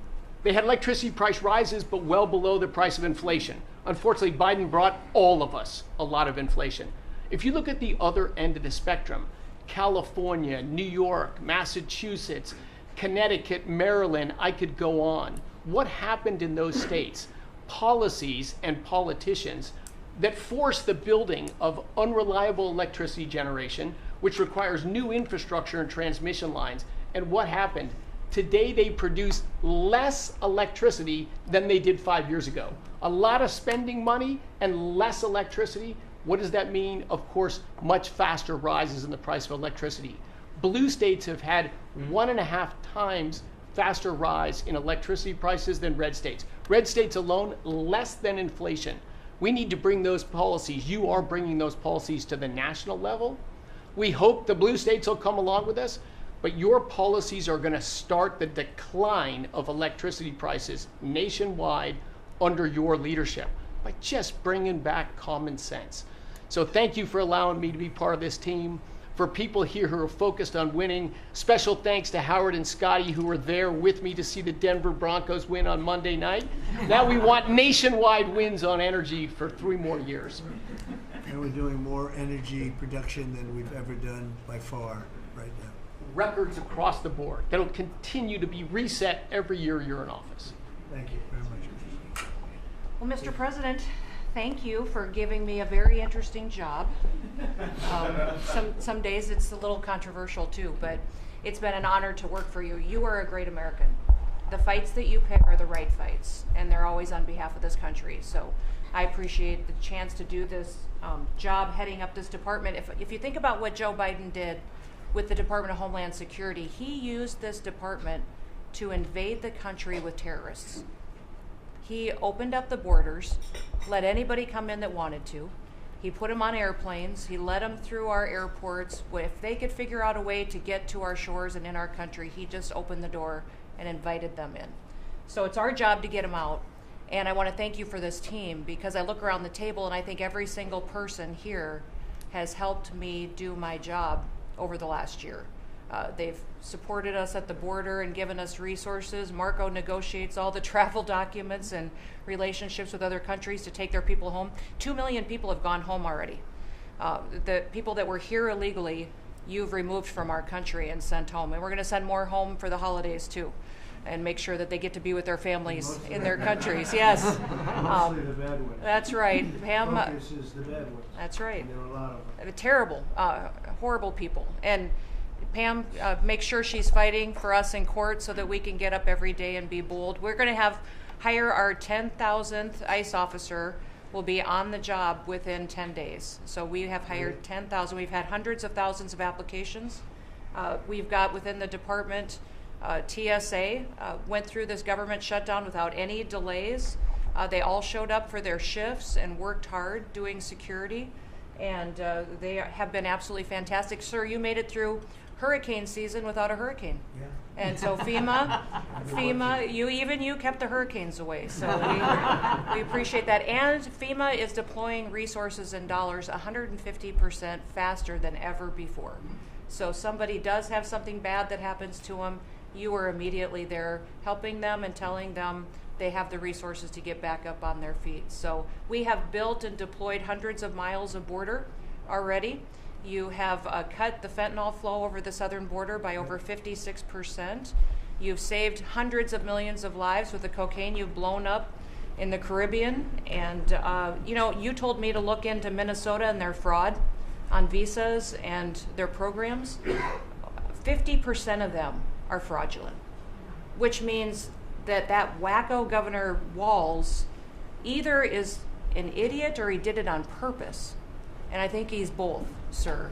They had electricity price rises, but well below the price of inflation. Unfortunately, Biden brought all of us a lot of inflation. If you look at the other end of the spectrum, California, New York, Massachusetts, Connecticut, Maryland, I could go on. What happened in those states? Policies and politicians that force the building of unreliable electricity generation, which requires new infrastructure and transmission lines. And what happened? Today they produce less electricity than they did 5 years ago. A lot of spending money and less electricity. What does that mean? Of course, much faster rises in the price of electricity. Blue states have had 1.5 times faster rise in electricity prices than red states. Red states alone, less than inflation. We need to bring those policies. You are bringing those policies to the national level. We hope the blue states will come along with us, but your policies are going to start the decline of electricity prices nationwide under your leadership by just bringing back common sense. So thank you for allowing me to be part of this team. For people here who are focused on winning, special thanks to Howard and Scotty who were there with me to see the Denver Broncos win on Monday night. Now we want nationwide wins on energy for 3 more years. And we're doing more energy production than we've ever done by far right now. Records across the board that'll continue to be reset every year you're in office. Thank you very much. Well, Mr. President, thank you for giving me a very interesting job. Some days it's a little controversial too, but it's been an honor to work for you. You are a great American. The fights that you pick are the right fights, and they're always on behalf of this country. So I appreciate the chance to do this job heading up this department. If you think about what Joe Biden did with the Department of Homeland Security, he used this department to invade the country with terrorists. He opened up the borders, let anybody come in that wanted to. He put them on airplanes. He let them through our airports. If they could figure out a way to get to our shores and in our country, he just opened the door and invited them in. So it's our job to get them out. And I want to thank you for this team, because I look around the table and I think every single person here has helped me do my job over the last year. They've supported us at the border and given us resources. Marco negotiates all the travel documents and relationships with other countries to take their people home. 2 million people have gone home already. The people that were here illegally, you've removed from our country and sent home. And we're going to send more home for the holidays too, and make sure that they get to be with their families in their countries. Yes. Mostly the bad ones. That's right. Pam. Focus is the bad ones. That's right. And there are a lot of them. Terrible, horrible people. And Pam makes sure she's fighting for us in court so that we can get up every day and be bold. We're going to hire our 10,000th ICE officer. Will be on the job within 10 days. So we have hired 10,000. We've had hundreds of thousands of applications. We've got within the department, TSA went through this government shutdown without any delays. They all showed up for their shifts and worked hard doing security. And they have been absolutely fantastic. Sir, you made it through hurricane season without a hurricane. Yeah. And so FEMA, you kept the hurricanes away. So we appreciate that. And FEMA is deploying resources and dollars 150% faster than ever before. So somebody does have something bad that happens to them, you are immediately there helping them and telling them they have the resources to get back up on their feet. So we have built and deployed hundreds of miles of border already. You have cut the fentanyl flow over the southern border by over 56%. You've saved hundreds of millions of lives with the cocaine you've blown up in the Caribbean. And, you told me to look into Minnesota and their fraud on visas and their programs. 50% of them are fraudulent, which means that wacko Governor Walz either is an idiot or he did it on purpose. And I think he's both, sir.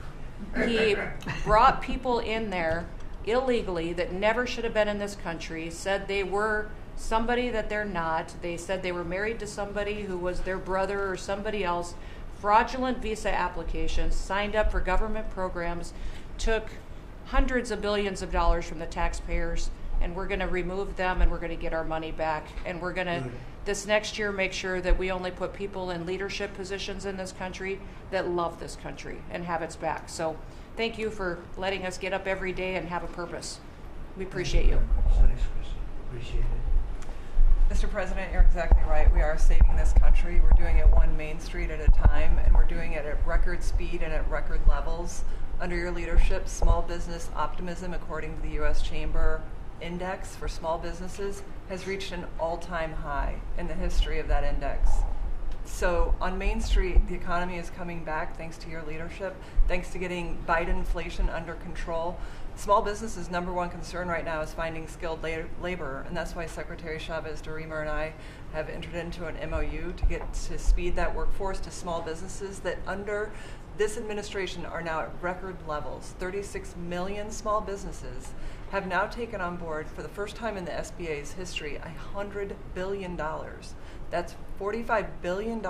He brought people in there illegally that never should have been in this country, said they were somebody that they're not. They said they were married to somebody who was their brother or somebody else. Fraudulent visa applications, signed up for government programs, took hundreds of billions of dollars from the taxpayers, and we're going to remove them and we're going to get our money back. And we're going to, this next year, make sure that we only put people in leadership positions in this country that love this country and have its back. So thank you for letting us get up every day and have a purpose. We appreciate you. Thanks, Chris. Appreciate it. Mr. President, you're exactly right. We are saving this country. We're doing it one Main Street at a time, and we're doing it at record speed and at record levels. Under your leadership, small business optimism, according to the U.S. Chamber Index for small businesses, has reached an all-time high in the history of that index. So on Main Street, the economy is coming back thanks to your leadership, thanks to getting Biden inflation under control. Small businesses' number one concern right now is finding skilled labor, and that's why Secretary Chavez DeRemer and I have entered into an MOU to speed that workforce to small businesses that under this administration are now at record levels. 36 million small businesses have now taken on board, for the first time in the SBA's history, $100 billion. That's $45 billion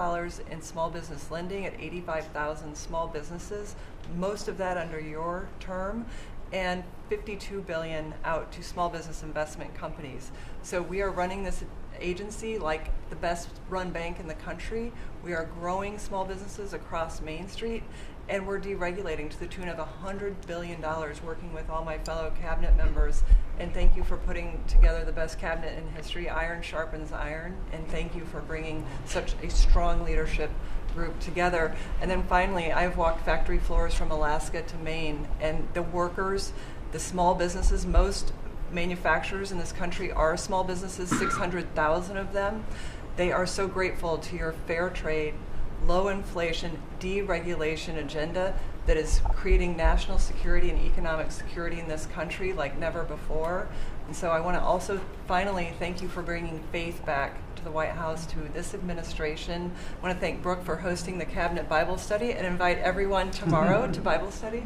in small business lending at 85,000 small businesses, most of that under your term, and $52 billion out to small business investment companies. So we are running this agency like the best run bank in the country. We are growing small businesses across Main Street, and we're deregulating to the tune of $100 billion, working with all my fellow cabinet members. And thank you for putting together the best cabinet in history. Iron sharpens iron, and thank you for bringing such a strong leadership group together. And then finally, I've walked factory floors from Alaska to Maine, and the workers, the small businesses, most manufacturers in this country are small businesses, 600,000 of them. They are so grateful to your fair trade, low inflation, deregulation agenda that is creating national security and economic security in this country like never before. And so I want to also finally thank you for bringing faith back to the White House, to this administration. I want to thank Brooke for hosting the Cabinet Bible Study and invite everyone tomorrow to Bible study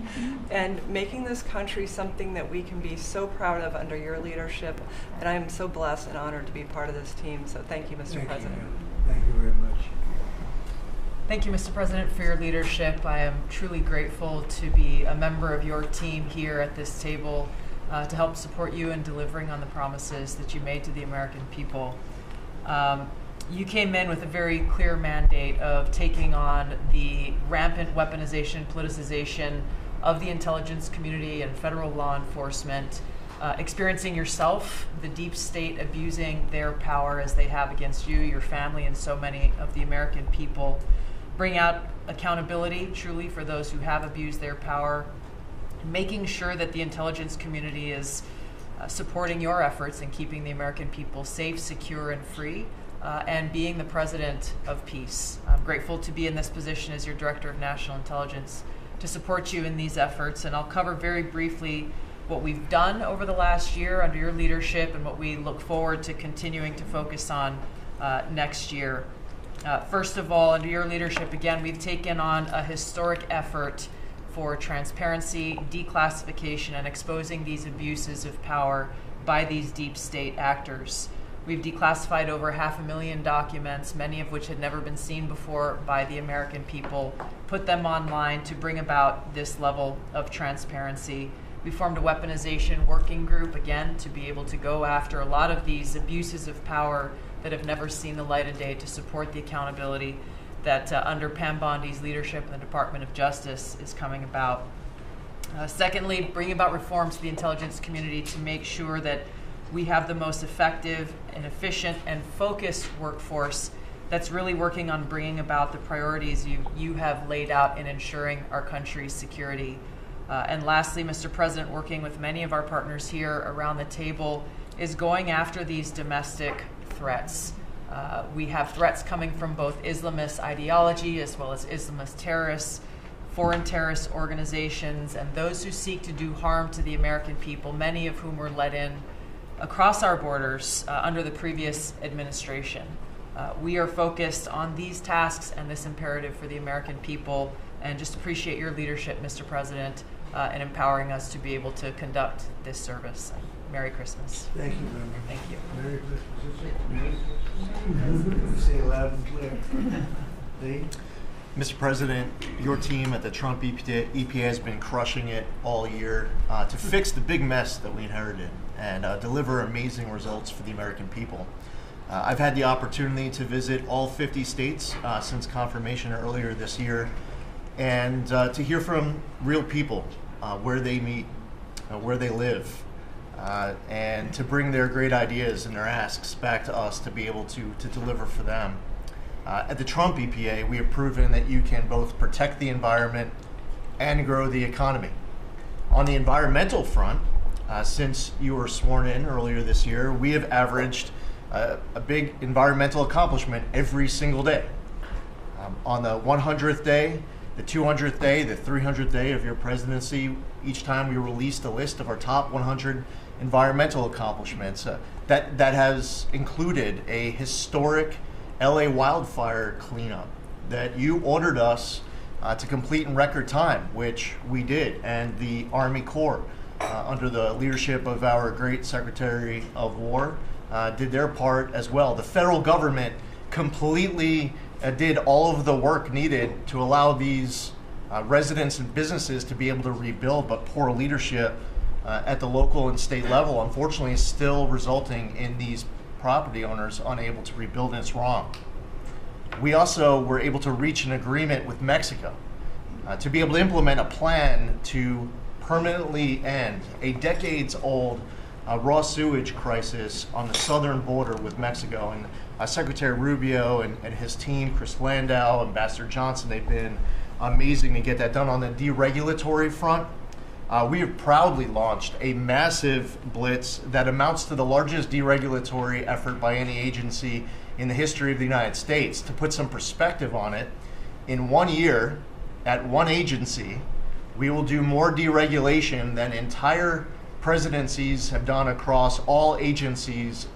and making this country something that we can be so proud of under your leadership. And I am so blessed and honored to be part of this team. So thank you, Mr. President. Thank you very much. Thank you, Mr. President, for your leadership. I am truly grateful to be a member of your team here at this table to help support you in delivering on the promises that you made to the American people. You came in with a very clear mandate of taking on the rampant weaponization, politicization of the intelligence community and federal law enforcement, experiencing yourself, the deep state abusing their power as they have against you, your family, and so many of the American people. Bring out accountability truly for those who have abused their power, making sure that the intelligence community is supporting your efforts in keeping the American people safe, secure, and free, and being the president of peace. I'm grateful to be in this position as your Director of National Intelligence to support you in these efforts, and I'll cover very briefly what we've done over the last year under your leadership and what we look forward to continuing to focus on next year. First of all, under your leadership, again, we've taken on a historic effort for transparency, declassification, and exposing these abuses of power by these deep state actors. We've declassified over 500,000 documents, many of which had never been seen before by the American people, put them online to bring about this level of transparency. We formed a weaponization working group, again, to be able to go after a lot of these abuses of power that have never seen the light of day, to support the accountability that under Pam Bondi's leadership in the Department of Justice is coming about. Secondly, bring about reform to the intelligence community to make sure that we have the most effective and efficient and focused workforce that's really working on bringing about the priorities you have laid out in ensuring our country's security. And lastly, Mr. President, working with many of our partners here around the table is going after these domestic threats. We have threats coming from both Islamist ideology as well as Islamist terrorists, foreign terrorist organizations, and those who seek to do harm to the American people, many of whom were let in across our borders under the previous administration. We are focused on these tasks and this imperative for the American people, and just appreciate your leadership, Mr. President, in empowering us to be able to conduct this service. Merry Christmas. Thank you very much. Thank you. Merry Christmas. Merry Christmas. Say it loud and clear. Lee? Mr. President, your team at the Trump EPA has been crushing it all year to fix the big mess that we inherited and deliver amazing results for the American people. I've had the opportunity to visit all 50 states since confirmation earlier this year, and to hear from real people where they meet, where they live, and to bring their great ideas and their asks back to us to be able to deliver for them. At the Trump EPA, we have proven that you can both protect the environment and grow the economy. On the environmental front, since you were sworn in earlier this year, we have averaged a big environmental accomplishment every single day. On the 100th day, the 200th day, the 300th day of your presidency, each time we released a list of our top 100 environmental accomplishments. That has included a historic LA wildfire cleanup that you ordered us to complete in record time, which we did, and the Army Corps, under the leadership of our great Secretary of War, did their part as well. The federal government completely did all of the work needed to allow these residents and businesses to be able to rebuild, but poor leadership at the local and state level, unfortunately, is still resulting in these property owners unable to rebuild, and it's wrong. We also were able to reach an agreement with Mexico to be able to implement a plan to permanently end a decades-old raw sewage crisis on the southern border with Mexico. And Secretary Rubio and his team, Chris Landau, Ambassador Johnson, they've been amazing to get that done. On the deregulatory front, we have proudly launched a massive blitz that amounts to the largest deregulatory effort by any agency in the history of the United States. To put some perspective on it, in 1 year, at one agency, we will do more deregulation than entire presidencies have done across all agencies.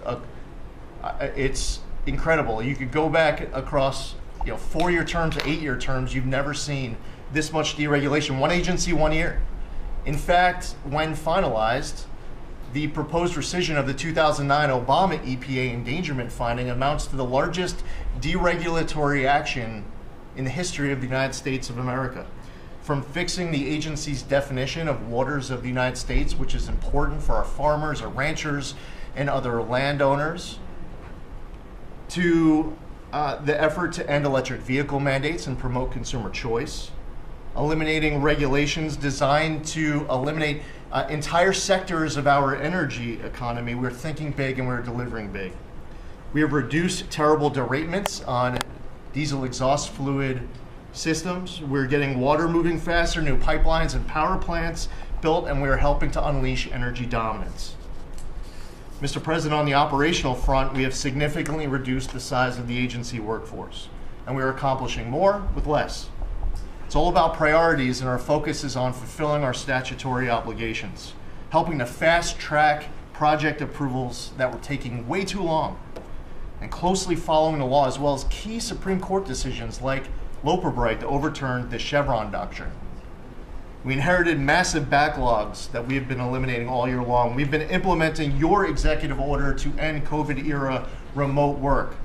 It's incredible. You could go back across 4-year terms, 8-year terms. You've never seen this much deregulation. One agency, 1 year. In fact, when finalized, the proposed rescission of the 2009 Obama EPA endangerment finding amounts to the largest deregulatory action in the history of the United States of America. From fixing the agency's definition of waters of the United States, which is important for our farmers, our ranchers, and other landowners, to the effort to end electric vehicle mandates and promote consumer choice, eliminating regulations designed to eliminate entire sectors of our energy economy. We're thinking big and we're delivering big. We have reduced terrible derailments on diesel exhaust fluid systems. We're getting water moving faster, new pipelines and power plants built, and we're helping to unleash energy dominance. Mr. President, on the operational front, we have significantly reduced the size of the agency workforce, and we are accomplishing more with less. It's all about priorities, and our focus is on fulfilling our statutory obligations, helping to fast-track project approvals that were taking way too long, and closely following the law, as well as key Supreme Court decisions like Loper-Bright to overturn the Chevron doctrine. We inherited massive backlogs that we have been eliminating all year long. We've been implementing your executive order to end COVID-era remote work.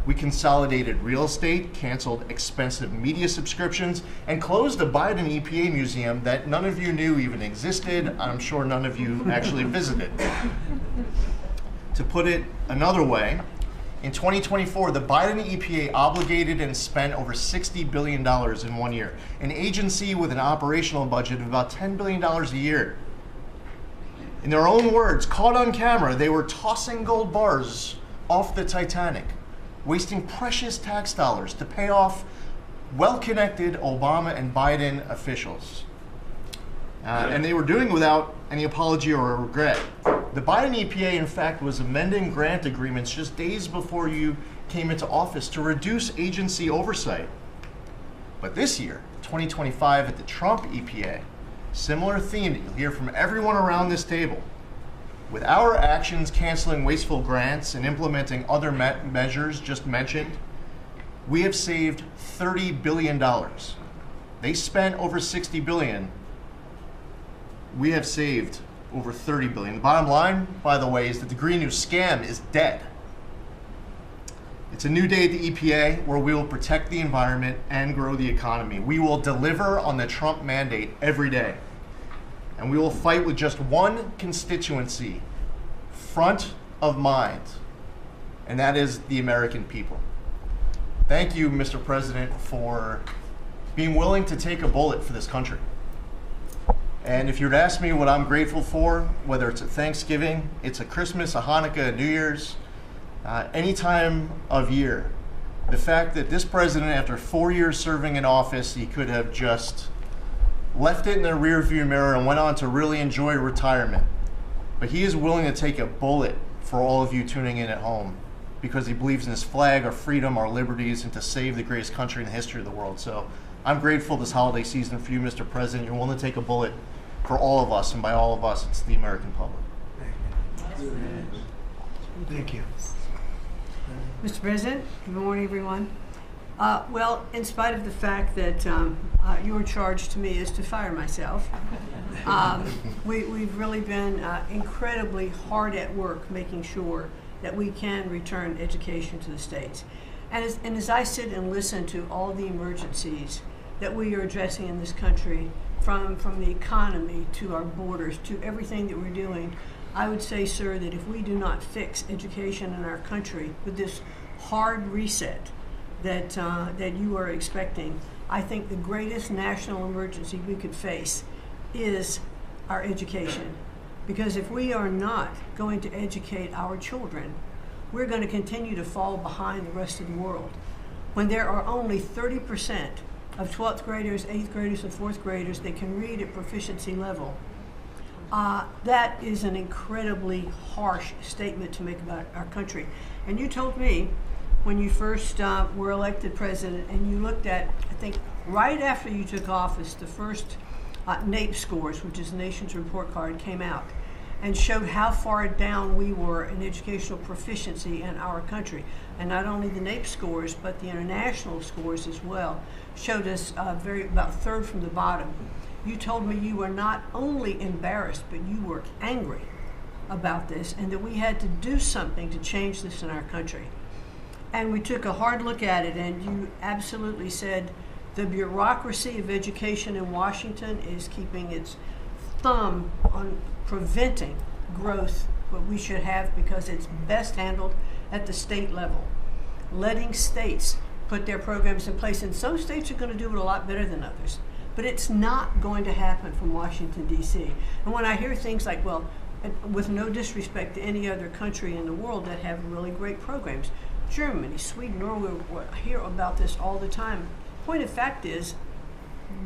We consolidated real estate, canceled expensive media subscriptions, and closed the Biden EPA museum that none of you knew even existed. I'm sure none of you actually visited. To put it another way, In 2024, the Biden EPA obligated and spent over $60 billion in 1 year, an agency with an operational budget of about $10 billion a year. In their own words, caught on camera, they were tossing gold bars off the Titanic, wasting precious tax dollars to pay off well-connected Obama and Biden officials. And they were doing it without any apology or regret. The Biden EPA, in fact, was amending grant agreements just days before you came into office to reduce agency oversight. But this year, 2025, at the Trump EPA, similar theme that you'll hear from everyone around this table. With our actions canceling wasteful grants and implementing other measures just mentioned, we have saved $30 billion. They spent over $60 billion. We have saved over $30 billion. The bottom line, by the way, is that the Green New scam is dead. It's a new day at the EPA where we will protect the environment and grow the economy. We will deliver on the Trump mandate every day. And we will fight with just one constituency front of mind, and that is the American people. Thank you, Mr. President, for being willing to take a bullet for this country. And if you were to ask me what I'm grateful for, whether it's a Thanksgiving, it's a Christmas, a Hanukkah, a New Year's, any time of year, the fact that this president, after 4 years serving in office, he could have just left it in the rearview mirror and went on to really enjoy retirement. But he is willing to take a bullet for all of you tuning in at home because he believes in his flag, our freedom, our liberties, and to save the greatest country in the history of the world. So I'm grateful this holiday season for you, Mr. President. You're willing to take a bullet for all of us, and by all of us, it's the American public. Thank you. Mr. President, good morning, everyone. Well, in spite of the fact that your charge to me is to fire myself, we've really been incredibly hard at work making sure that we can return education to the states. And as I sit and listen to all the emergencies that we are addressing in this country, from the economy to our borders to everything that we're doing, I would say, sir, that if we do not fix education in our country with this hard reset that you are expecting, I think the greatest national emergency we could face is our education. Because if we are not going to educate our children, we're going to continue to fall behind the rest of the world. When there are only 30% of 12th graders, 8th graders, and 4th graders that can read at proficiency level, that is an incredibly harsh statement to make about our country. And you told me when you first were elected president and you looked at, I think, right after you took office, the first NAEP scores, which is the Nation's Report Card, came out and showed how far down we were in educational proficiency in our country. And not only the NAEP scores, but the international scores as well, showed us about third from the bottom. You told me you were not only embarrassed, but you were angry about this and that we had to do something to change this in our country. And we took a hard look at it, and you absolutely said the bureaucracy of education in Washington is keeping its thumb on preventing growth, what we should have, because it's best handled at the state level. Letting states put their programs in place, and some states are going to do it a lot better than others. But it's not going to happen from Washington, D.C. And when I hear things like, well, with no disrespect to any other country in the world that have really great programs, Germany, Sweden, Norway, I hear about this all the time. Point of fact is,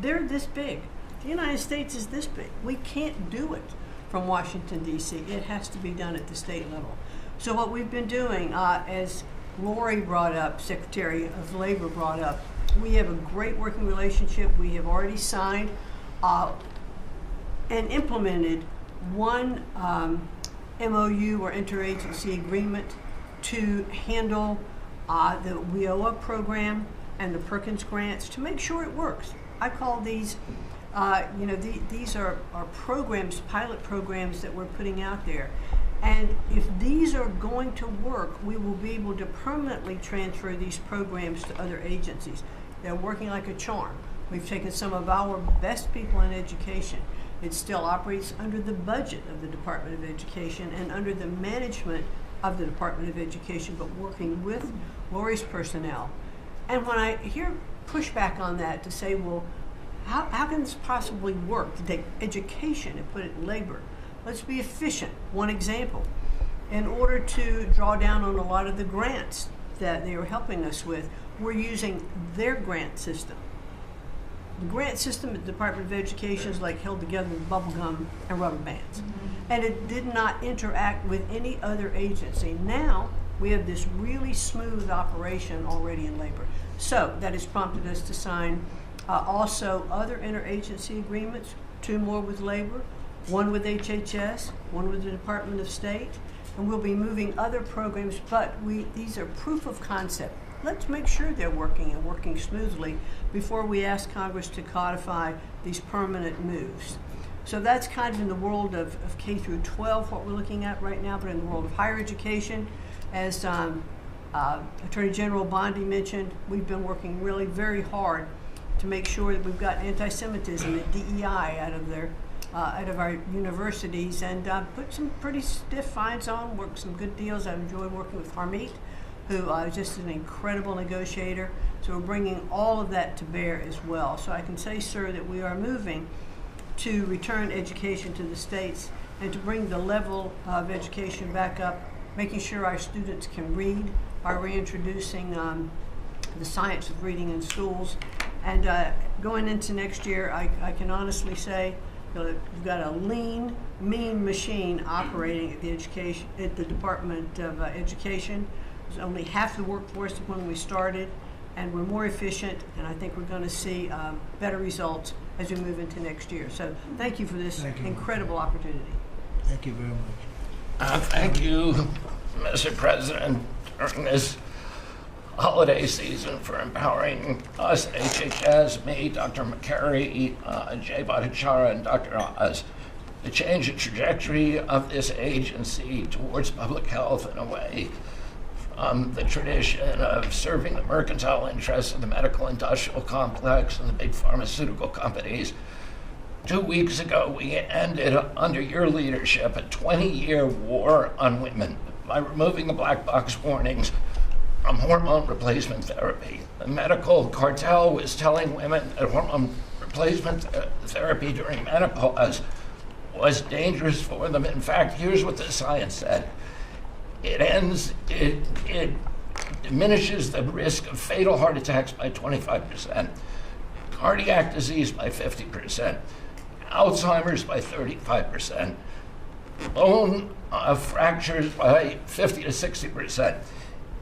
they're this big. The United States is this big. We can't do it from Washington, D.C. It has to be done at the state level. So what we've been doing, as Lori brought up, Secretary of Labor brought up, we have a great working relationship. We have already signed and implemented one MOU or interagency agreement to handle the WIOA program and the Perkins grants to make sure it works. I call these, these are programs, pilot programs that we're putting out there. And if these are going to work, we will be able to permanently transfer these programs to other agencies. They're working like a charm. We've taken some of our best people in education. It still operates under the budget of the Department of Education and under the management of the Department of Education, but working with Lori's personnel. And when I hear pushback on that to say, well, how can this possibly work to take education and put it in labor? Let's be efficient. One example, in order to draw down on a lot of the grants that they were helping us with, we're using their grant system. The grant system at the Department of Education is like held together with bubble gum and rubber bands. And it did not interact with any other agency. Now we have this really smooth operation already in labor. So that has prompted us to sign also other interagency agreements, 2 more with labor, 1 with HHS, 1 with the Department of State, and we'll be moving other programs, but these are proof of concept. Let's make sure they're working and working smoothly before we ask Congress to codify these permanent moves. So that's kind of in the world of K through 12, what we're looking at right now, but in the world of higher education, as Attorney General Bondi mentioned, we've been working really very hard to make sure that we've got anti-Semitism and DEI out of our universities, and put some pretty stiff fines on, worked some good deals. I've enjoyed working with Harmeet, who is just an incredible negotiator. So we're bringing all of that to bear as well. So I can say, sir, that we are moving to return education to the states and to bring the level of education back up, making sure our students can read by reintroducing the science of reading in schools. And going into next year, I can honestly say we've got a lean, mean machine operating at the Department of Education. There's only half the workforce when we started, and we're more efficient, and I think we're going to see better results as we move into next year. So thank you for this incredible opportunity. Thank you very much. Thank you, Mr. President, during this holiday season for empowering us, HHS, me, Dr. McCary, Jay Bhattacharya, and Dr. Oz, to change the trajectory of this agency towards public health in a way from the tradition of serving the mercantile interests of the medical industrial complex and the big pharmaceutical companies. 2 weeks ago, we ended, under your leadership, a 20-year war on women by removing the black box warnings from hormone replacement therapy. The medical cartel was telling women that hormone replacement therapy during menopause was dangerous for them. In fact, here's what the science said. It diminishes the risk of fatal heart attacks by 25%, cardiac disease by 50%, Alzheimer's by 35%, bone fractures by 50 to 60%.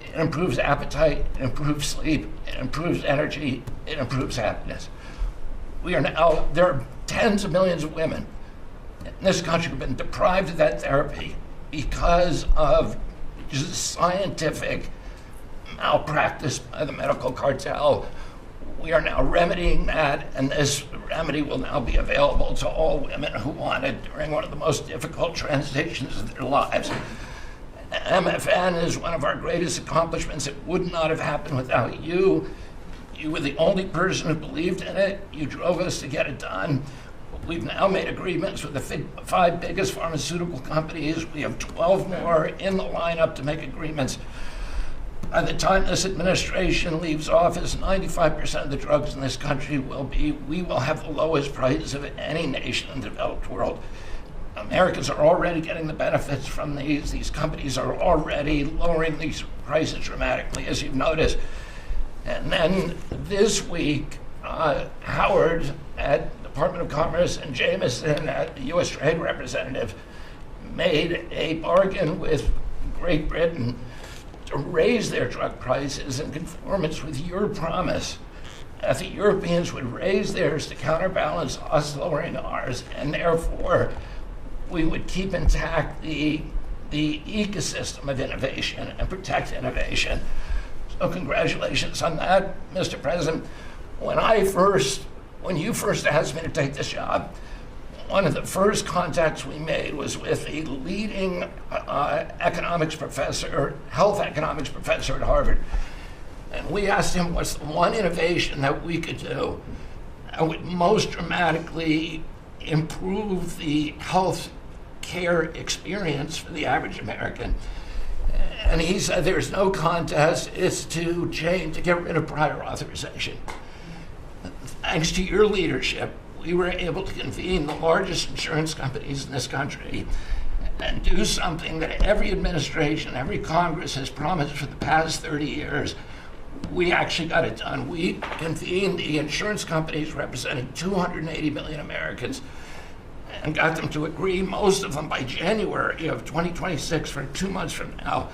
It improves appetite, it improves sleep, it improves energy, it improves happiness. There are tens of millions of women in this country who have been deprived of that therapy because of just scientific malpractice by the medical cartel. We are now remedying that, and this remedy will now be available to all women who want it during one of the most difficult transitions of their lives. MFN is one of our greatest accomplishments. It would not have happened without you. You were the only person who believed in it. You drove us to get it done. We've now made agreements with the 5 biggest pharmaceutical companies. We have 12 more in the lineup to make agreements. By the time this administration leaves office, 95% of the drugs in this country we will have the lowest prices of any nation in the developed world. Americans are already getting the benefits from these. These companies are already lowering these prices dramatically, as you've noticed. And then this week, Howard at Department of Commerce and Jameson at the U.S. Trade Representative made a bargain with Great Britain to raise their drug prices in conformance with your promise that the Europeans would raise theirs to counterbalance us lowering ours, and therefore we would keep intact the ecosystem of innovation and protect innovation. So congratulations on that, Mr. President. When you first asked me to take this job, one of the first contacts we made was with a leading health economics professor at Harvard. And we asked him what's the one innovation that we could do that would most dramatically improve the health care experience for the average American. And he said there's no contest, it's to get rid of prior authorization. Thanks to your leadership, we were able to convene the largest insurance companies in this country and do something that every administration, every Congress has promised for the past 30 years. We actually got it done. We convened the insurance companies representing 280 million Americans and got them to agree, most of them by January of 2026, for 2 months from now,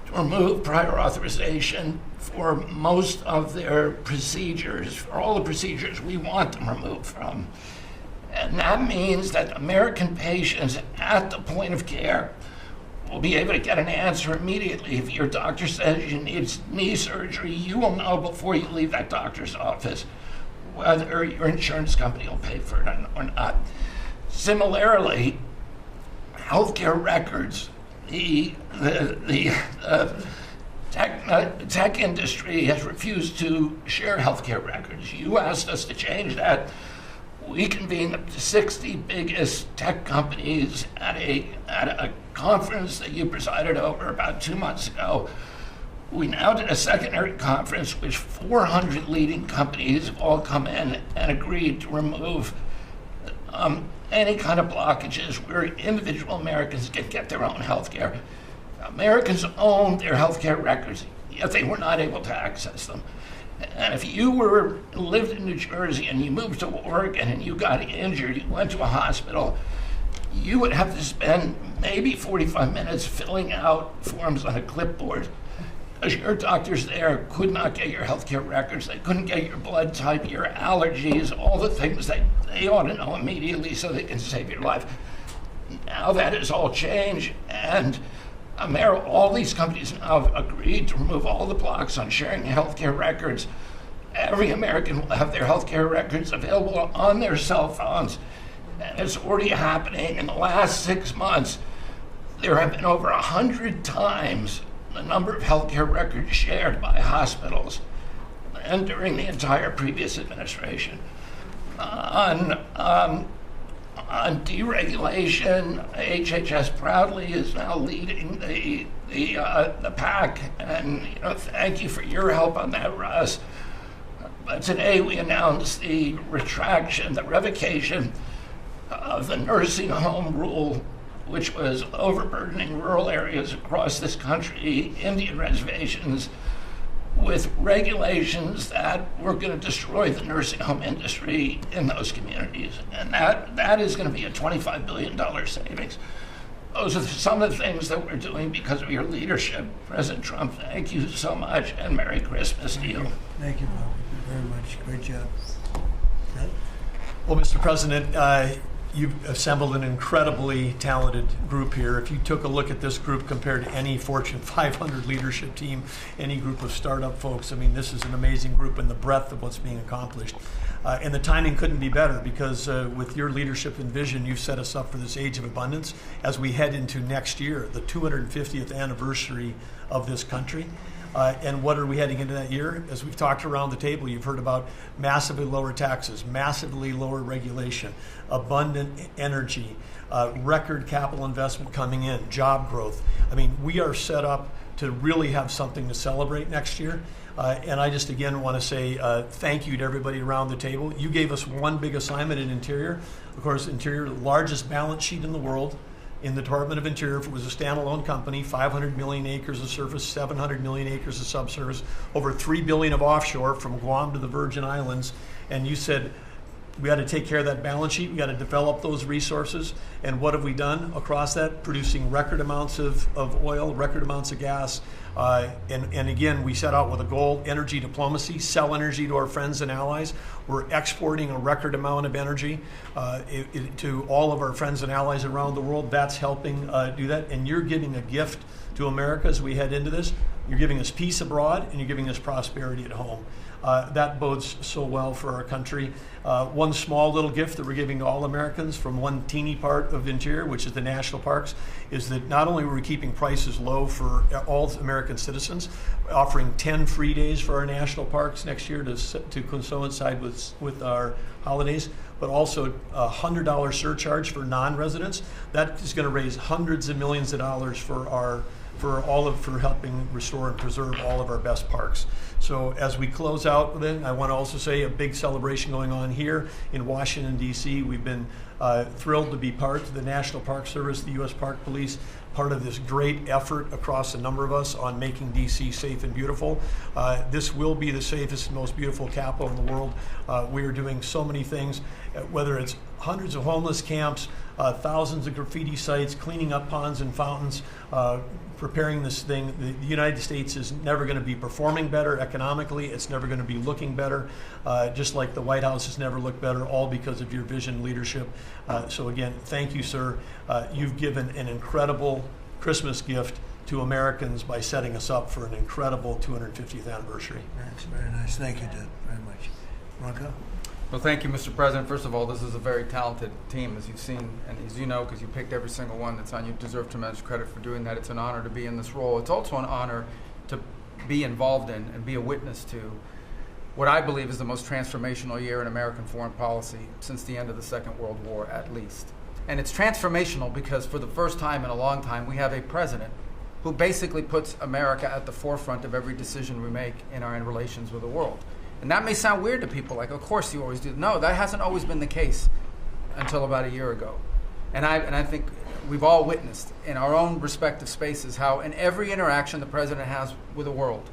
to remove prior authorization for most of their procedures, for all the procedures we want them removed from. And that means that American patients at the point of care will be able to get an answer immediately. If your doctor says you need knee surgery, you will know before you leave that doctor's office whether your insurance company will pay for it or not. Similarly, healthcare records, the tech industry has refused to share healthcare records. You asked us to change that. We convened the 60 biggest tech companies at a conference that you presided over about 2 months ago. We now did a secondary conference, which 400 leading companies have all come in and agreed to remove any kind of blockages where individual Americans can get their own health care. Americans own their health care records, yet they were not able to access them. And if you lived in New Jersey and you moved to Oregon and you got injured, you went to a hospital, you would have to spend maybe 45 minutes filling out forms on a clipboard because your doctors there could not get your healthcare records. They couldn't get your blood type, your allergies, all the things that they ought to know immediately so they can save your life. Now that has all changed, and all these companies now have agreed to remove all the blocks on sharing healthcare records. Every American will have their healthcare records available on their cell phones. And it's already happening. In the last 6 months, there have been over 100 times the number of healthcare records shared by hospitals and during the entire previous administration. On deregulation, HHS proudly is now leading the pack, and thank you for your help on that, Russ. But today we announced the revocation of the nursing home rule, which was overburdening rural areas across this country, Indian reservations, with regulations that were going to destroy the nursing home industry in those communities. And that is going to be a $25 billion savings. Those are some of the things that we're doing because of your leadership. President Trump, thank you so much, and Merry Christmas to you. Thank you, Bob, very much. Great job. Well, Mr. President, you've assembled an incredibly talented group here. If you took a look at this group compared to any Fortune 500 leadership team, any group of startup folks, I mean, this is an amazing group in the breadth of what's being accomplished. And the timing couldn't be better because with your leadership and vision, you've set us up for this age of abundance as we head into next year, the 250th anniversary of this country. And what are we heading into that year? As we've talked around the table, you've heard about massively lower taxes, massively lower regulation, abundant energy, record capital investment coming in, job growth. I mean, we are set up to really have something to celebrate next year. And I just, again, want to say thank you to everybody around the table. You gave us one big assignment in Interior. Of course, Interior, the largest balance sheet in the world. In the Department of Interior, if it was a standalone company, 500 million acres of surface, 700 million acres of subsurface, over 3 billion of offshore from Guam to the Virgin Islands. And you said, we got to take care of that balance sheet. We got to develop those resources. And what have we done across that? Producing record amounts of oil, record amounts of gas. And again, we set out with a goal, energy diplomacy, sell energy to our friends and allies. We're exporting a record amount of energy to all of our friends and allies around the world. That's helping do that. And you're giving a gift to America as we head into this. You're giving us peace abroad, and you're giving us prosperity at home. That bodes so well for our country. One small little gift that we're giving to all Americans from one teeny part of Interior, which is the national parks, is that not only are we keeping prices low for all American citizens, offering 10 free days for our national parks next year to coincide with our holidays, but also a $100 surcharge for non-residents. That is going to raise hundreds of millions of dollars for our for helping restore and preserve all of our best parks. So as we close out, then I want to also say a big celebration going on here in Washington, D.C. We've been thrilled to be part of the National Park Service, the U.S. Park Police, part of this great effort across a number of us on making D.C. safe and beautiful. This will be the safest and most beautiful capital in the world. We are doing so many things, whether it's hundreds of homeless camps, thousands of graffiti sites, cleaning up ponds and fountains, preparing this thing. The United States is never going to be performing better economically. It's never going to be looking better, just like the White House has never looked better, all because of your vision and leadership. So again, thank you, sir. You've given an incredible Christmas gift to Americans by setting us up for an incredible 250th anniversary. That's very nice. Thank you, Doug, very much. Ronco? Well, thank you, Mr. President. First of all, this is a very talented team, as you've seen, and as you know, because you picked every single one that's on. You deserve tremendous credit for doing that. It's an honor to be in this role. It's also an honor to be involved in and be a witness to what I believe is the most transformational year in American foreign policy since the end of the Second World War, at least. And it's transformational because for the first time in a long time, we have a president who basically puts America at the forefront of every decision we make in our relations with the world. And that may sound weird to people, like, of course you always do. No, that hasn't always been the case until about a year ago. And I think we've all witnessed in our own respective spaces how in every interaction the president has with the world,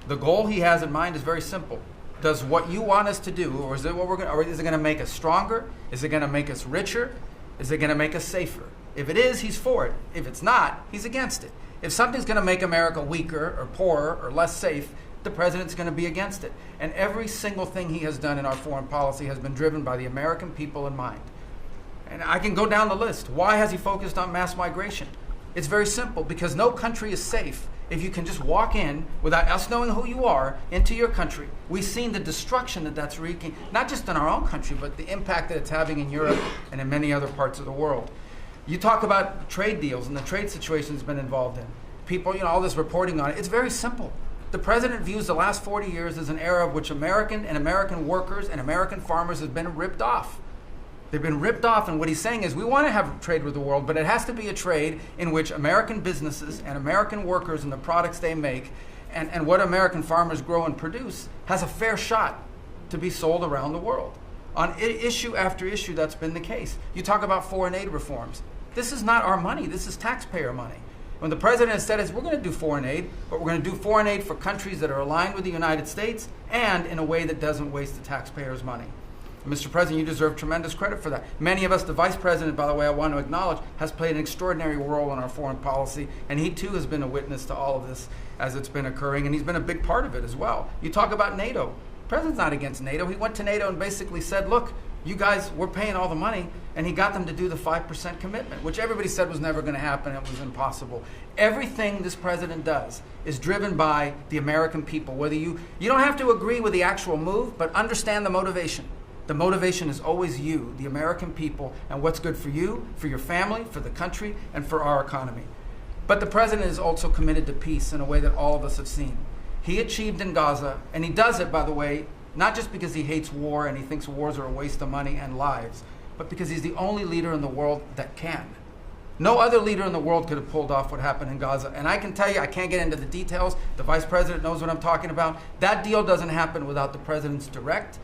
the goal he has in mind is very simple. Does what you want us to do, or is it is it going to make us stronger? Is it going to make us richer? Is it going to make us safer? If it is, he's for it. If it's not, he's against it. If something's going to make America weaker or poorer or less safe, the president's going to be against it. And every single thing he has done in our foreign policy has been driven by the American people in mind. And I can go down the list. Why has he focused on mass migration? It's very simple, because no country is safe if you can just walk in without us knowing who you are into your country. We've seen the destruction that that's wreaking, not just in our own country, but the impact that it's having in Europe and in many other parts of the world. You talk about trade deals and the trade situation has been involved in. People, all this reporting on it. It's very simple. The president views the last 40 years as an era of which American workers and American farmers have been ripped off. They've been ripped off, and what he's saying is we want to have trade with the world, but it has to be a trade in which American businesses and American workers and the products they make and what American farmers grow and produce has a fair shot to be sold around the world. On issue after issue, that's been the case. You talk about foreign aid reforms. This is not our money. This is taxpayer money. When the president has said we're going to do foreign aid, but we're going to do foreign aid for countries that are aligned with the United States and in a way that doesn't waste the taxpayers' money. And Mr. President, you deserve tremendous credit for that. Many of us, the Vice President, by the way, I want to acknowledge, has played an extraordinary role in our foreign policy, and he too has been a witness to all of this as it's been occurring, and he's been a big part of it as well. You talk about NATO. The president's not against NATO. He went to NATO and basically said, look, you guys, we're paying all the money, and he got them to do the 5% commitment, which everybody said was never going to happen. It was impossible. Everything this president does is driven by the American people. Whether you don't have to agree with the actual move, but understand the motivation. The motivation is always you, the American people, and what's good for you, for your family, for the country, and for our economy. But the president is also committed to peace in a way that all of us have seen. He achieved in Gaza, and he does it, by the way, not just because he hates war and he thinks wars are a waste of money and lives, but because he's the only leader in the world that can. No other leader in the world could have pulled off what happened in Gaza. And I can tell you, I can't get into the details. The Vice President knows what I'm talking about. That deal doesn't happen without the president's direct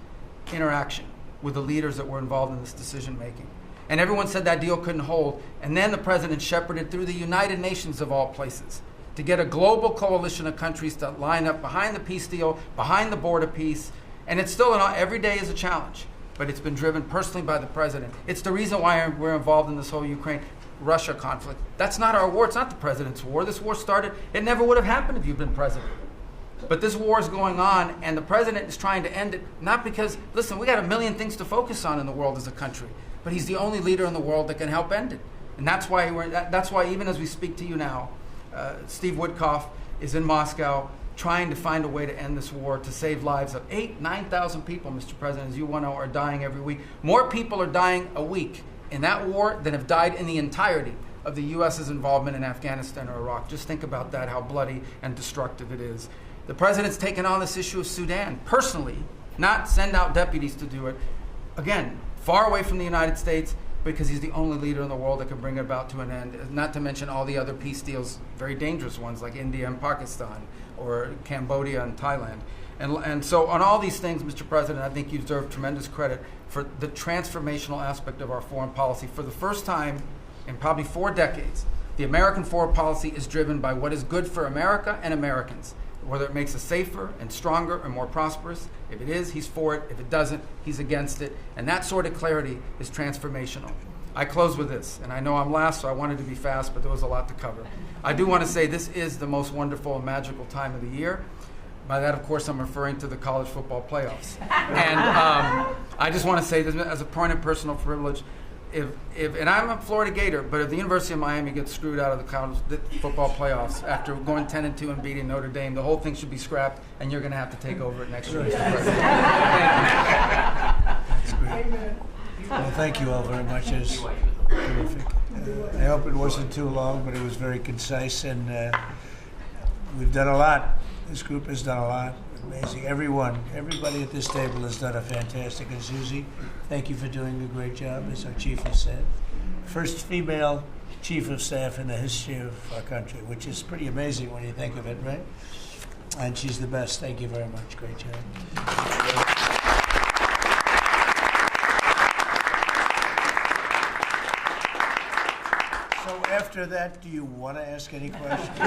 interaction with the leaders that were involved in this decision making. And everyone said that deal couldn't hold. And then the president shepherded through the United Nations of all places to get a global coalition of countries to line up behind the peace deal, behind the border peace. And it's still, every day is a challenge, but it's been driven personally by the president. It's the reason why we're involved in this whole Ukraine-Russia conflict. That's not our war. It's not the president's war. This war started, it never would have happened if you'd been president. But this war is going on, and the president is trying to end it, not because, listen, we got a million things to focus on in the world as a country, but he's the only leader in the world that can help end it. And that's why even as we speak to you now, Steve Witkoff is in Moscow trying to find a way to end this war, to save lives of 9,000 people, Mr. President, as you want to know, are dying every week. More people are dying a week in that war than have died in the entirety of the U.S.'s involvement in Afghanistan or Iraq. Just think about that, how bloody and destructive it is. The president's taken on this issue of Sudan personally, not send out deputies to do it. Again, far away from the United States, because he's the only leader in the world that can bring it about to an end, not to mention all the other peace deals, very dangerous ones like India and Pakistan or Cambodia and Thailand. And so on all these things, Mr. President, I think you deserve tremendous credit for the transformational aspect of our foreign policy. For the first time in probably 4 decades, the American foreign policy is driven by what is good for America and Americans, whether it makes us safer and stronger and more prosperous. If it is, he's for it. If it doesn't, he's against it. And that sort of clarity is transformational. I close with this, and I know I'm last, so I wanted to be fast, but there was a lot to cover. I do want to say this is the most wonderful and magical time of the year. By that, of course, I'm referring to the college football playoffs. And I just want to say this as a point of personal privilege. And I'm a Florida Gator, but if the University of Miami gets screwed out of the college football playoffs after going 10-2 and beating Notre Dame, the whole thing should be scrapped, and you're going to have to take over it next year. That's great. Well, thank you all very much. It was terrific. I hope it wasn't too long, but it was very concise, and we've done a lot. This group has done a lot. Amazing. Everybody at this table has done a fantastic. And Susie, thank you for doing a great job, as our chief has said. First female chief of staff in the history of our country, which is pretty amazing when you think of it, right? And she's the best. Thank you very much. Great job. So after that, do you want to ask any questions?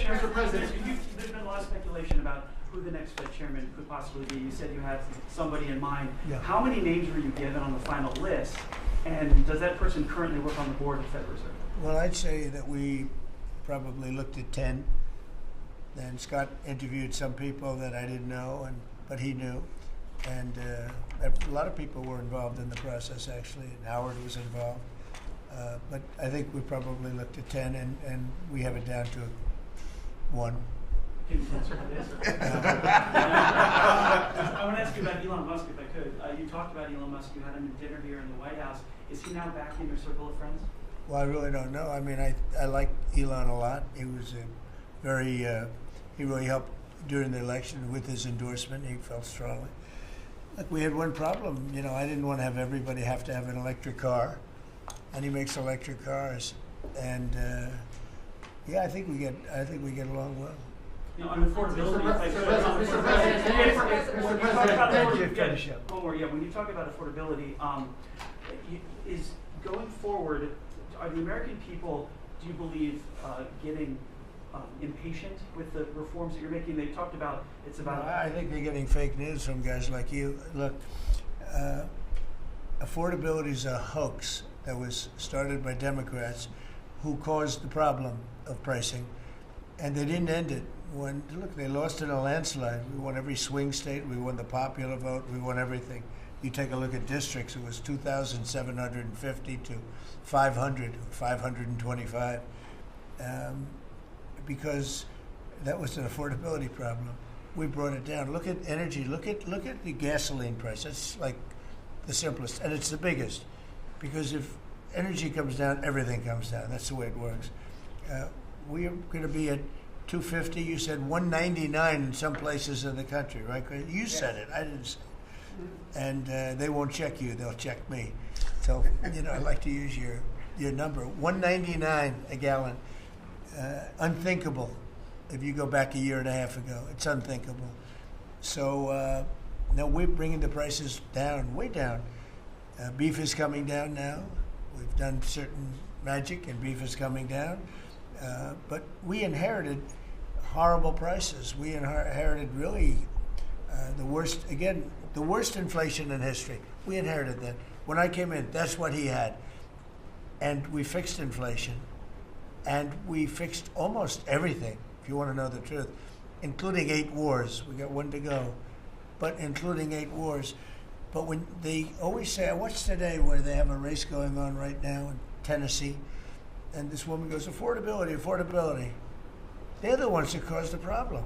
Mr. President, there's been a lot of speculation about who the next Fed chairman could possibly be. You said you had somebody in mind. Yeah. How many names were you given on the final list? And does that person currently work on the board of the Federal Reserve? Well, I'd say that we probably looked at 10. Then Scott interviewed some people that I didn't know, but he knew. And a lot of people were involved in the process, actually. And Howard was involved. But I think we probably looked at 10, and we have it down to 1. Can you answer this? I want to ask you about Elon Musk, if I could. You talked about Elon Musk. You had him at dinner here in the White House. Is he now back in your circle of friends? Well, I really don't know. I mean, I like Elon a lot. He was he really helped during the election with his endorsement. He felt strongly. Look, we had one problem. You know, I didn't want to have everybody have to have an electric car, and he makes electric cars. And yeah, I think we get along well. You know, on affordability, when you talk about affordability, is going forward, are the American people, do you believe, getting impatient with the reforms that you're making? They talked about I think they're getting fake news from guys like you. Look, affordability is a hoax that was started by Democrats who caused the problem of pricing, and they didn't end it. They lost in a landslide. We won every swing state. We won the popular vote. We won everything. You take a look at districts, it was 2,750 to 525, because that was an affordability problem. We brought it down. Look at energy. Look at the gasoline price. That's like the simplest, and it's the biggest, because if energy comes down, everything comes down. That's the way it works. We are going to be at 250. You said 199 in some places in the country, right? You said it. I didn't say it. And they won't check you. They'll check me. So, you know, I like to use your number. 199 a gallon. Unthinkable. If you go back a year and a half ago, it's unthinkable. So, no, we're bringing the prices down, way down. Beef is coming down now. We've done certain magic, and beef is coming down. But we inherited horrible prices. We inherited really the worst inflation in history. We inherited that. When I came in, that's what he had. And we fixed inflation. And we fixed almost everything, if you want to know the truth, including 8 wars. We got 1 to go, but including 8 wars. But when they always say, I watched today where they have a race going on right now in Tennessee, and this woman goes, affordability. They're the ones that caused the problem.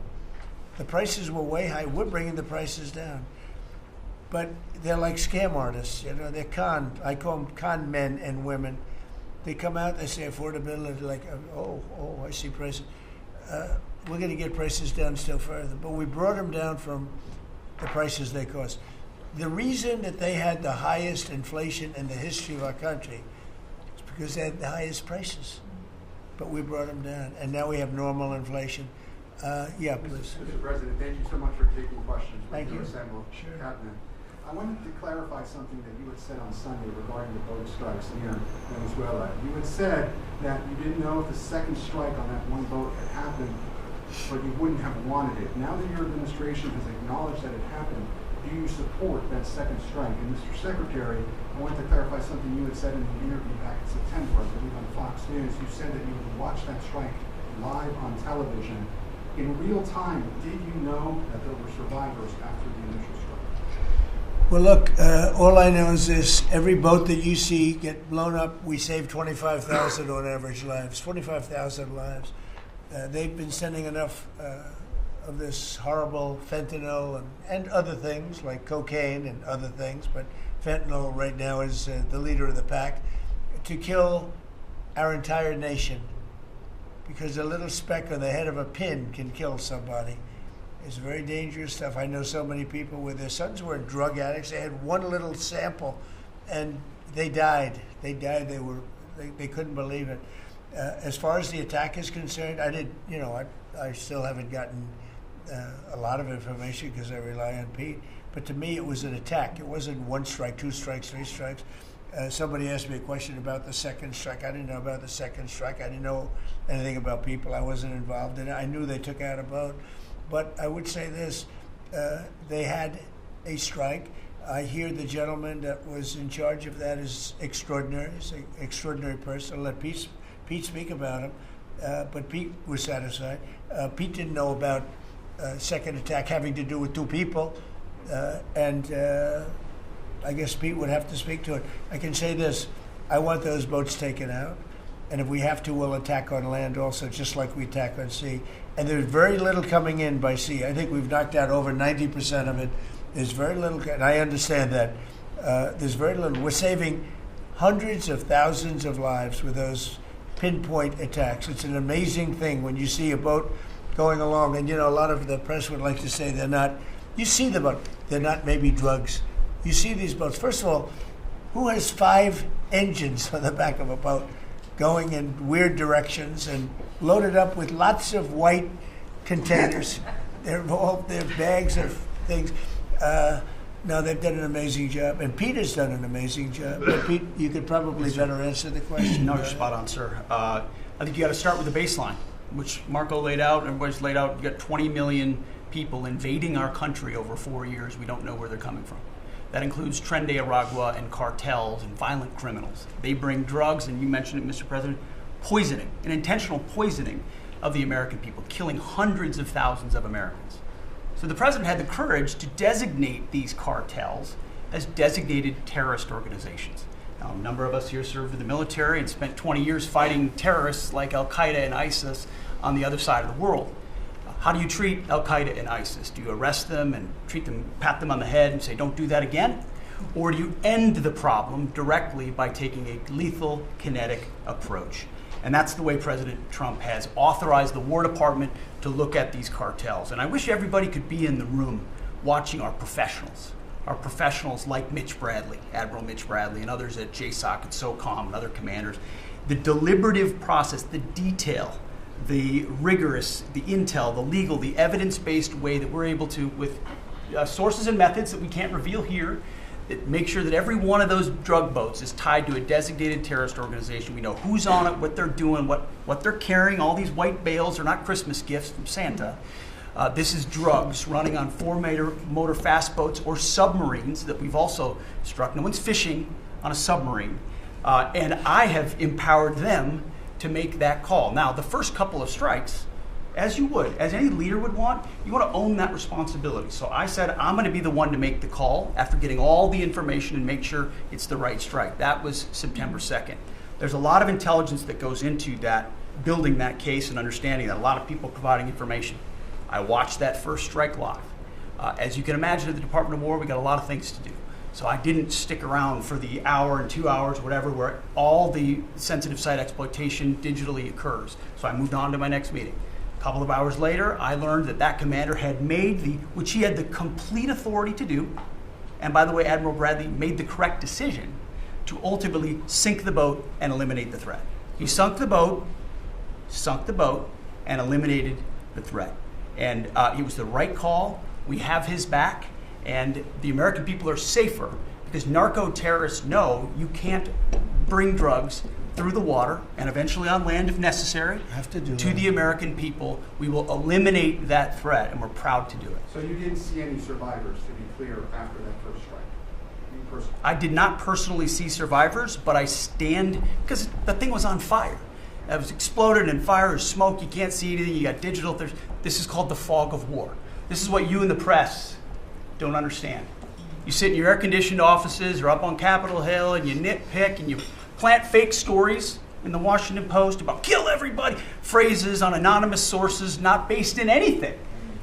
The prices were way high. We're bringing the prices down. But they're like scam artists. You know, they're I call them con men and women. They come out, they say affordability, like, oh, I see prices. We're going to get prices down still further. But we brought them down from the prices they cost. The reason that they had the highest inflation in the history of our country is because they had the highest prices. But we brought them down, and now we have normal inflation. Yeah, please. Mr. President, thank you so much for taking questions. Thank you. Sure. Cabinet. I wanted to clarify something that you had said on Sunday regarding the boat strikes near Venezuela. You had said that you didn't know if the second strike on that one boat had happened, but you wouldn't have wanted it. Now that your administration has acknowledged that it happened, do you support that second strike? And Mr. Secretary, I wanted to clarify something you had said in the interview back in September, I believe on Fox News. You said that you would watch that strike live on television. In real time, did you know that there were survivors after the initial strike? Well, look, all I know is this. Every boat that you see get blown up, we save 25,000 on average lives, 25,000 lives. They've been sending enough of this horrible fentanyl and other things like cocaine and other things, but fentanyl right now is the leader of the pack, to kill our entire nation, because a little speck on the head of a pin can kill somebody. It's very dangerous stuff. I know so many people where their sons were drug addicts. They had one little sample and they died. They couldn't believe it. As far as the attack is concerned, I still haven't gotten a lot of information because I rely on Pete. But to me, it was an attack. It wasn't one strike, two strikes, three strikes. Somebody asked me a question about the second strike. I didn't know about the second strike. I didn't know anything about people. I wasn't involved in it. I knew they took out a boat. But I would say this, they had a strike. I hear the gentleman that was in charge of that is extraordinary. He's an extraordinary person. I'll let Pete speak about him. But Pete was satisfied. Pete didn't know about second attack having to do with two people. I guess Pete would have to speak to it. I can say this, I want those boats taken out. And if we have to, we'll attack on land also, just like we attack on sea. And there's very little coming in by sea. I think we've knocked out over 90% of it. There's very little, and I understand that. There's very little. We're saving hundreds of thousands of lives with those pinpoint attacks. It's an amazing thing when you see a boat going along. And, a lot of the press would like to say they're not. You see the boat. They're not maybe drugs. You see these boats. First of all, who has 5 engines on the back of a boat going in weird directions and loaded up with lots of white containers? They're bags of things. No, they've done an amazing job. And Pete has done an amazing job. But Pete, you could probably better answer the question. No, you're spot on, sir. I think you got to start with the baseline, which Marco laid out, everybody's laid out. You got 20 million people invading our country over 4 years. We don't know where they're coming from. That includes Tren de Aragua and cartels and violent criminals. They bring drugs, and you mentioned it, Mr. President, poisoning, an intentional poisoning of the American people, killing hundreds of thousands of Americans. So the president had the courage to designate these cartels as designated terrorist organizations. Now, a number of us here served in the military and spent 20 years fighting terrorists like Al-Qaeda and ISIS on the other side of the world. How do you treat Al-Qaeda and ISIS? Do you arrest them and pat them on the head and say, don't do that again? Or do you end the problem directly by taking a lethal, kinetic approach? And that's the way President Trump has authorized the War Department to look at these cartels. And I wish everybody could be in the room watching our professionals like Mitch Bradley, Admiral Mitch Bradley, and others at JSOC and SOCOM and other commanders. The deliberative process, the detail, the rigorous, the intel, the legal, the evidence-based way that we're able to, with sources and methods that we can't reveal here, that make sure that every one of those drug boats is tied to a designated terrorist organization. We know who's on it, what they're doing, what they're carrying. All these white bales are not Christmas gifts from Santa. This is drugs running on 4-motor fast boats or submarines that we've also struck. No one's fishing on a submarine. And I have empowered them to make that call. Now, the first couple of strikes, as any leader would want, you want to own that responsibility. So I said, I'm going to be the one to make the call after getting all the information and make sure it's the right strike. That was September 2nd. There's a lot of intelligence that goes into that, building that case and understanding that, a lot of people providing information. I watched that first strike live. As you can imagine, at the Department of War, we got a lot of things to do. So I didn't stick around for the hour and 2 hours, whatever, where all the sensitive site exploitation digitally occurs. So I moved on to my next meeting. A couple of hours later, I learned that commander had made which he had the complete authority to do, and by the way, Admiral Bradley made the correct decision to ultimately sink the boat and eliminate the threat. He sunk the boat, and eliminated the threat. And it was the right call. We have his back, and the American people are safer because narco-terrorists know you can't bring drugs through the water and eventually on land if necessary to the American people. We will eliminate that threat, and we're proud to do it. So you didn't see any survivors, to be clear, after that first strike? You personally? I did not personally see survivors, but I stand, because the thing was on fire. It was exploded and fire or smoke. You can't see anything. You got digital. This is called the fog of war. This is what you in the press don't understand. You sit in your air-conditioned offices or up on Capitol Hill and you nitpick and you plant fake stories in the Washington Post about kill everybody, phrases on anonymous sources not based in anything,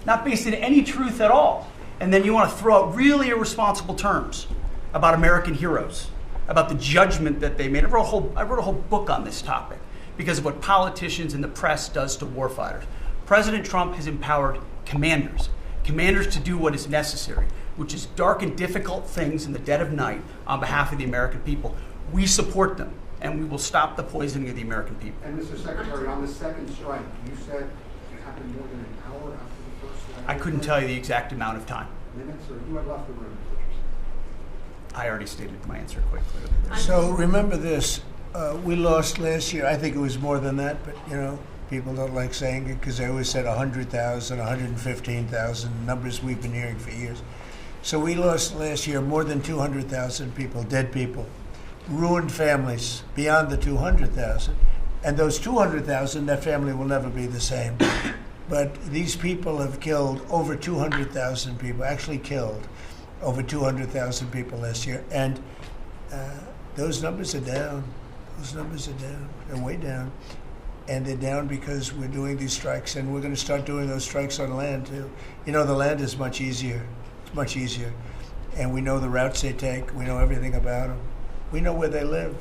not based in any truth at all. And then you want to throw out really irresponsible terms about American heroes, about the judgment that they made. I wrote a whole book on this topic because of what politicians and the press does to warfighters. President Trump has empowered commanders to do what is necessary, which is dark and difficult things in the dead of night on behalf of the American people. We support them, and we will stop the poisoning of the American people. And Mr. Secretary, on the second strike, you said it happened more than an hour after the first strike? I couldn't tell you the exact amount of time. Minutes, or you had left the room? I already stated my answer quite clearly. So remember this, we lost last year, I think it was more than that, but people don't like saying it because they always said 100,000, 115,000, numbers we've been hearing for years. So we lost last year more than 200,000 people, dead people, ruined families beyond the 200,000. And those 200,000, that family will never be the same. But these people have killed over 200,000 people, actually killed over 200,000 people last year. And those numbers are down. Those numbers are down. They're way down. And they're down because we're doing these strikes, and we're going to start doing those strikes on land, too. The land is much easier. It's much easier. And we know the routes they take. We know everything about them. We know where they live.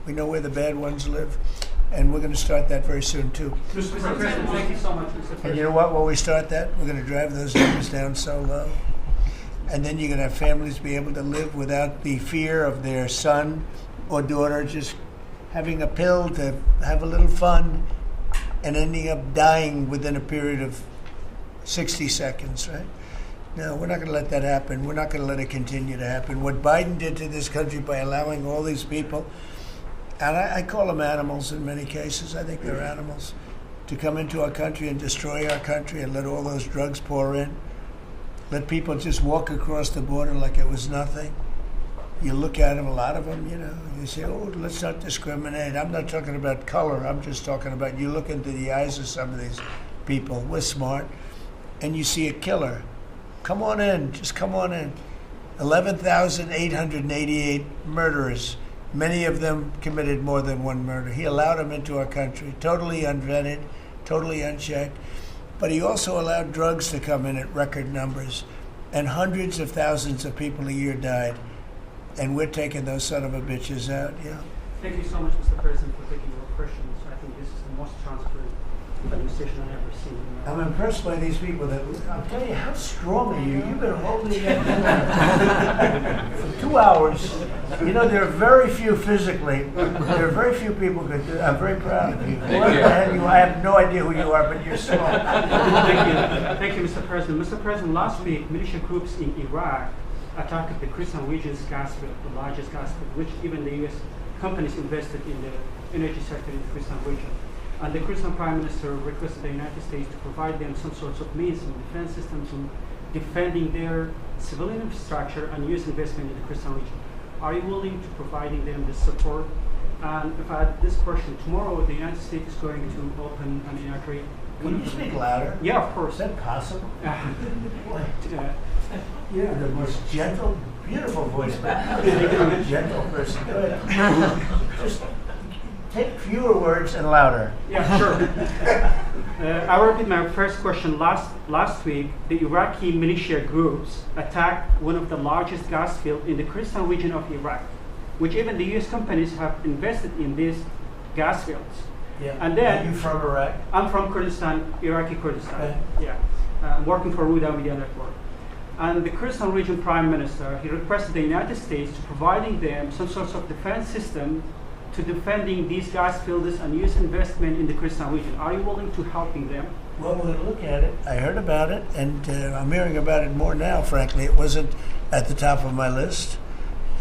We know where the bad ones live. And we're going to start that very soon, too. Mr. President, thank you so much, Mr. President. And you know what? When we start that, we're going to drive those numbers down so low. And then you're going to have families be able to live without the fear of their son or daughter just having a pill to have a little fun and ending up dying within a period of 60 seconds, right? No, we're not going to let that happen. We're not going to let it continue to happen. What Biden did to this country by allowing all these people, and I call them animals in many cases, I think they're animals, to come into our country and destroy our country and let all those drugs pour in. Let people just walk across the border like it was nothing. You look at them, a lot of them, you say, oh, let's not discriminate. I'm not talking about color. I'm just talking about you look into the eyes of some of these people. We're smart. And you see a killer. Come on in. Just come on in. 11,888 murderers. Many of them committed more than one murder. He allowed them into our country, totally unvetted, totally unchecked. But he also allowed drugs to come in at record numbers. And hundreds of thousands of people a year died. And we're taking those son of a bitches out, Thank you so much, Mr. President, for taking your questions. I think this is the most transparent administration I've ever seen. I'm impressed by these people. I'll tell you, how strong are you? You've been holding it for 2 hours. There are very few physically. There are very few people who could do it. I'm very proud of you. I have no idea who you are, but you're strong. Thank you, Mr. President. Mr. President, last week, militia groups in Iraq attacked the Christian region's gas field, the largest gas field, which even the U.S. companies invested in the energy sector in the Christian region. And the Christian Prime Minister requested the United States to provide them some sorts of means and defense systems in defending their civilian infrastructure and U.S. investment in the Christian region. Are you willing to providing them the support? And if I had this question, tomorrow the United States is going to open and inaugurate. Can you speak louder? Yeah, of course. Is that possible? You're the most gentle, beautiful voice. You're a gentle person. Go ahead. Just take fewer words and louder. Yeah, sure. I repeat my first question. Last week, the Iraqi militia groups attacked one of the largest gas fields in the Christian region of Iraq, which even the U.S. companies have invested in these gas fields. Yeah. And then, are you from Iraq? I'm from Kurdistan, Iraqi Kurdistan. Okay. Yeah. I'm working for Ruda Media Network. And the Kurdistan region prime minister, he requested the United States to providing them some sort of defense system to defending these gas fields and U.S. investment in the Kurdistan region. Are you willing to helping them? Well, we'll look at it. I heard about it, and I'm hearing about it more now, frankly. It wasn't at the top of my list.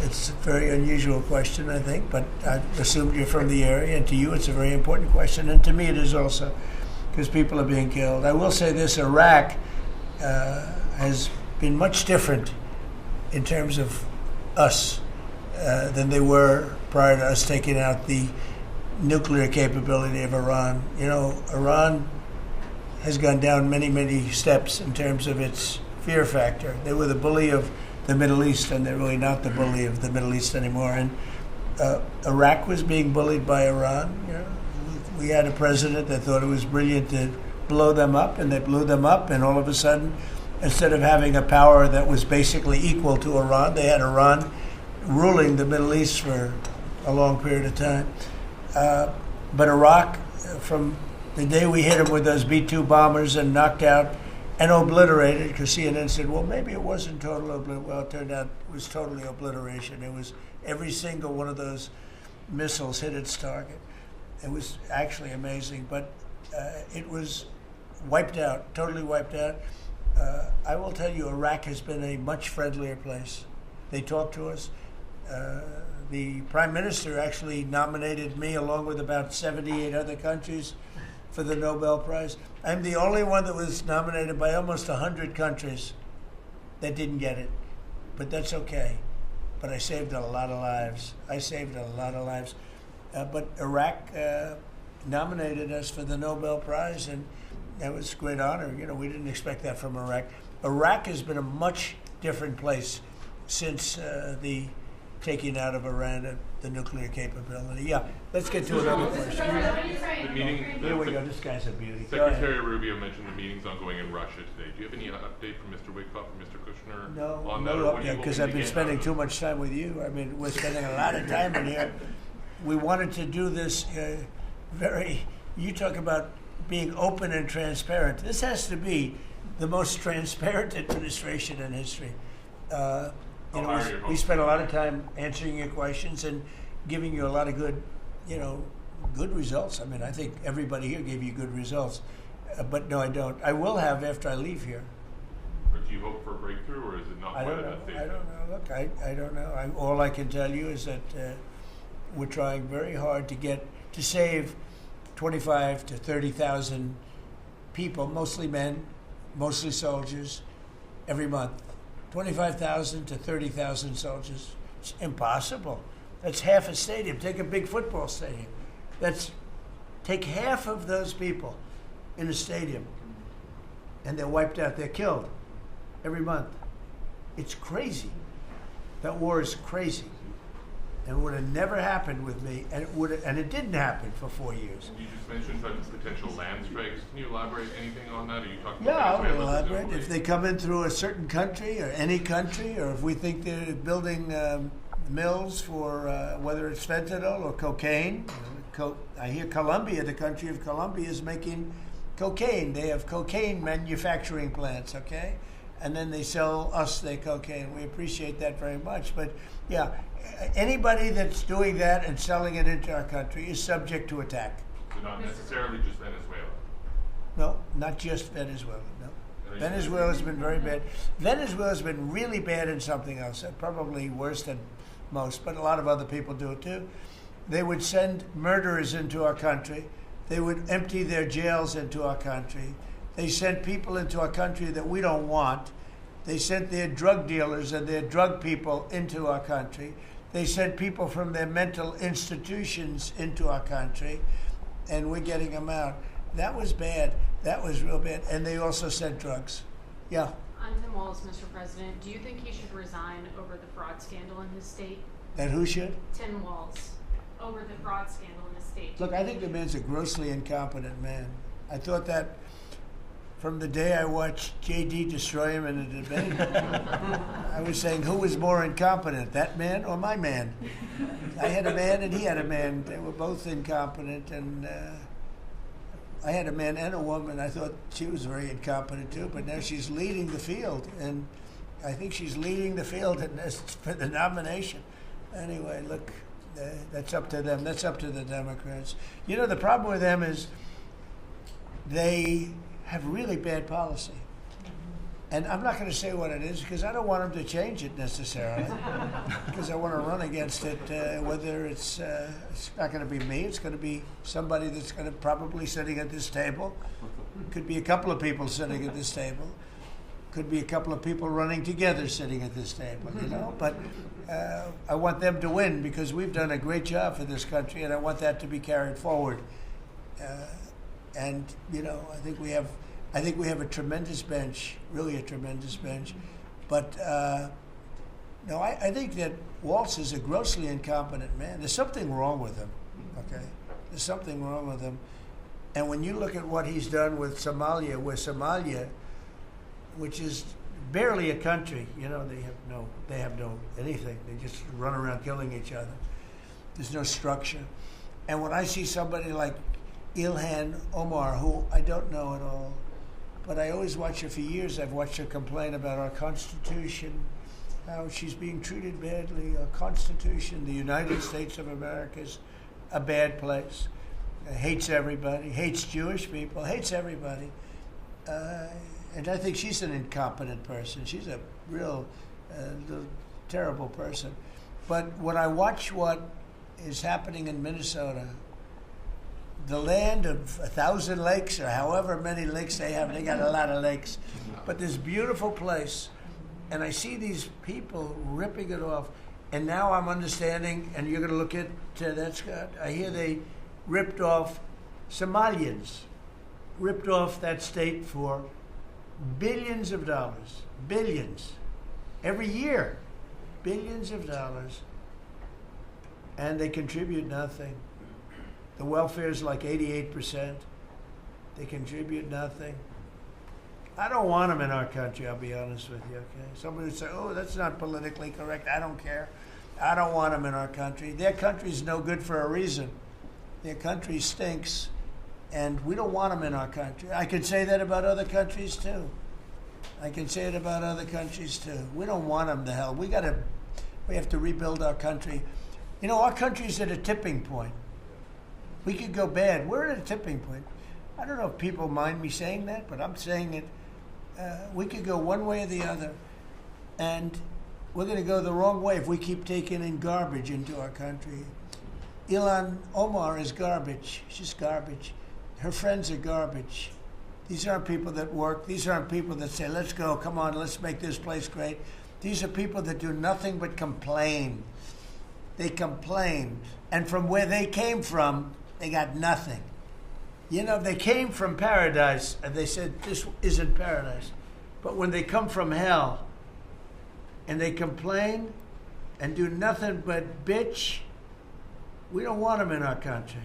It's a very unusual question, I think, but I assumed you're from the area, and to you it's a very important question, and to me it is also, because people are being killed. I will say this, Iraq has been much different in terms of us than they were prior to us taking out the nuclear capability of Iran. You know, Iran has gone down many, many steps in terms of its fear factor. They were the bully of the Middle East, and they're really not the bully of the Middle East anymore. And Iraq was being bullied by Iran. You know, we had a president that thought it was brilliant to blow them up, and they blew them up, and all of a sudden, instead of having a power that was basically equal to Iran, they had Iran ruling the Middle East for a long period of time. But Iraq, from the day we hit them with those B-2 bombers and knocked out and obliterated, because CNN said, well, maybe it wasn't total obliteration. Well, it turned out it was totally obliteration. It was every single one of those missiles hit its target. It was actually amazing, but it was wiped out, totally wiped out. I will tell you, Iraq has been a much friendlier place. They talk to us. The Prime Minister actually nominated me along with about 78 other countries for the Nobel Prize. I'm the only one that was nominated by almost 100 countries that didn't get it. But that's okay. But I saved a lot of lives. But Iraq nominated us for the Nobel Prize, and that was a great honor. You know, we didn't expect that from Iraq. Iraq has been a much different place since the taking out of Iran the nuclear capability. Yeah, let's get to another question. The meeting. Here we go. This guy's a beauty. Secretary Rubio mentioned the meetings ongoing in Russia today. Do you have any update from Mr. Wickoff or Mr. Kushner on that? No update, because I've been spending too much time with you. I mean, we're spending a lot of time in here. We wanted to do this you talk about being open and transparent. This has to be the most transparent administration in history. We spent a lot of time answering your questions and giving you a lot of good results. I mean, I think everybody here gave you good results. But no, I don't. I will have after I leave here. But do you hope for a breakthrough, or is it not quite at that stage? I don't know. Look, I don't know. All I can tell you is that we're trying very hard to save 25 to 30,000 people, mostly men, mostly soldiers, every month. 25,000 to 30,000 soldiers. It's impossible. That's half a stadium. Take a big football stadium. Take half of those people in a stadium, and they're wiped out. They're killed every month. It's crazy. That war is crazy. And it would have never happened with me, and it didn't happen for 4 years. You just mentioned such potential land strikes. Can you elaborate anything on that? Are you talking Yeah, about I'll elaborate. If they come in through a certain country or any country, or if we think they're building mills for whether it's fentanyl or cocaine. I hear Colombia, the country of Colombia, is making cocaine. They have cocaine manufacturing plants, okay? And then they sell us their cocaine. We appreciate that very much. But yeah, anybody that's doing that and selling it into our country is subject to attack. So not necessarily just Venezuela? No, not just Venezuela, no. Venezuela's been very bad. Venezuela's been really bad in something else, probably worse than most, but a lot of other people do it too. They would send murderers into our country. They would empty their jails into our country. They sent people into our country that we don't want. They sent their drug dealers and their drug people into our country. They sent people from their mental institutions into our country, and we're getting them out. That was bad. That was real bad. And they also sent drugs. Yeah. I'm Tim Walz, Mr. President. Do you think he should resign over the fraud scandal in his state? That who should? Tim Walz. Over the fraud scandal in his state. Look, I think the man's a grossly incompetent man. I thought that from the day I watched J.D. destroy him in a debate. I was saying, who was more incompetent, that man or my man? I had a man and he had a man. They were both incompetent, and I had a man and a woman. I thought she was very incompetent too, but now she's leading the field, and I think she's leading the field in this for the nomination. Anyway, look, that's up to them. That's up to the Democrats. You know, the problem with them is they have really bad policy. And I'm not going to say what it is because I don't want them to change it necessarily because I want to run against it, whether it's not going to be me, it's going to be somebody that's going to probably sitting at this table. Could be a couple of people sitting at this table. Could be a couple of people running together sitting at this table, you know. But I want them to win because we've done a great job for this country, and I want that to be carried forward. And you know, I think we have a tremendous bench, really a tremendous bench. But no, I think that Waltz is a grossly incompetent man. There's something wrong with him. Okay, there's something wrong with him. And when you look at what he's done with Somalia, which is barely a country, you know, they have no anything. They just run around killing each other. There's no structure. And when I see somebody like Ilhan Omar, who I don't know at all, but I always watch her for years. I've watched her complain about our Constitution, how she's being treated badly. Our Constitution, the United States of America, is a bad place. Hates everybody, hates Jewish people, hates everybody. And I think she's an incompetent person. She's a real terrible person. But when I watch what is happening in Minnesota, the land of 1,000 lakes or however many lakes they have, they got a lot of lakes, but this beautiful place, and I see these people ripping it off, and now I'm understanding, and you're going to look at that, Scott, I hear they ripped off Somalians, ripped off that state for billions of dollars, billions, every year, billions of dollars, and they contribute nothing. The welfare is like 88%. They contribute nothing. I don't want them in our country, I'll be honest with you, okay? Somebody would say, oh, that's not politically correct. I don't care. I don't want them in our country. Their country's no good for a reason. Their country stinks, and we don't want them in our country. I can say that about other countries, too. I can say it about other countries, too. We don't want them to hell. We have to rebuild our country. You know, our country's at a tipping point. We could go bad. We're at a tipping point. I don't know if people mind me saying that, but I'm saying it. We could go one way or the other, and we're going to go the wrong way if we keep taking in garbage into our country. Ilhan Omar is garbage. She's garbage. Her friends are garbage. These aren't people that work. These aren't people that say, let's go, come on, let's make this place great. These are people that do nothing but complain. They complain. And from where they came from, they got nothing. You know, they came from paradise, and they said, this isn't paradise. But when they come from hell, and they complain, and do nothing but bitch, we don't want them in our country.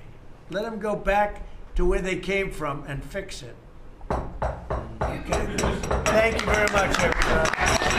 Let them go back to where they came from and fix it. Okay. Thank you very much, everybody.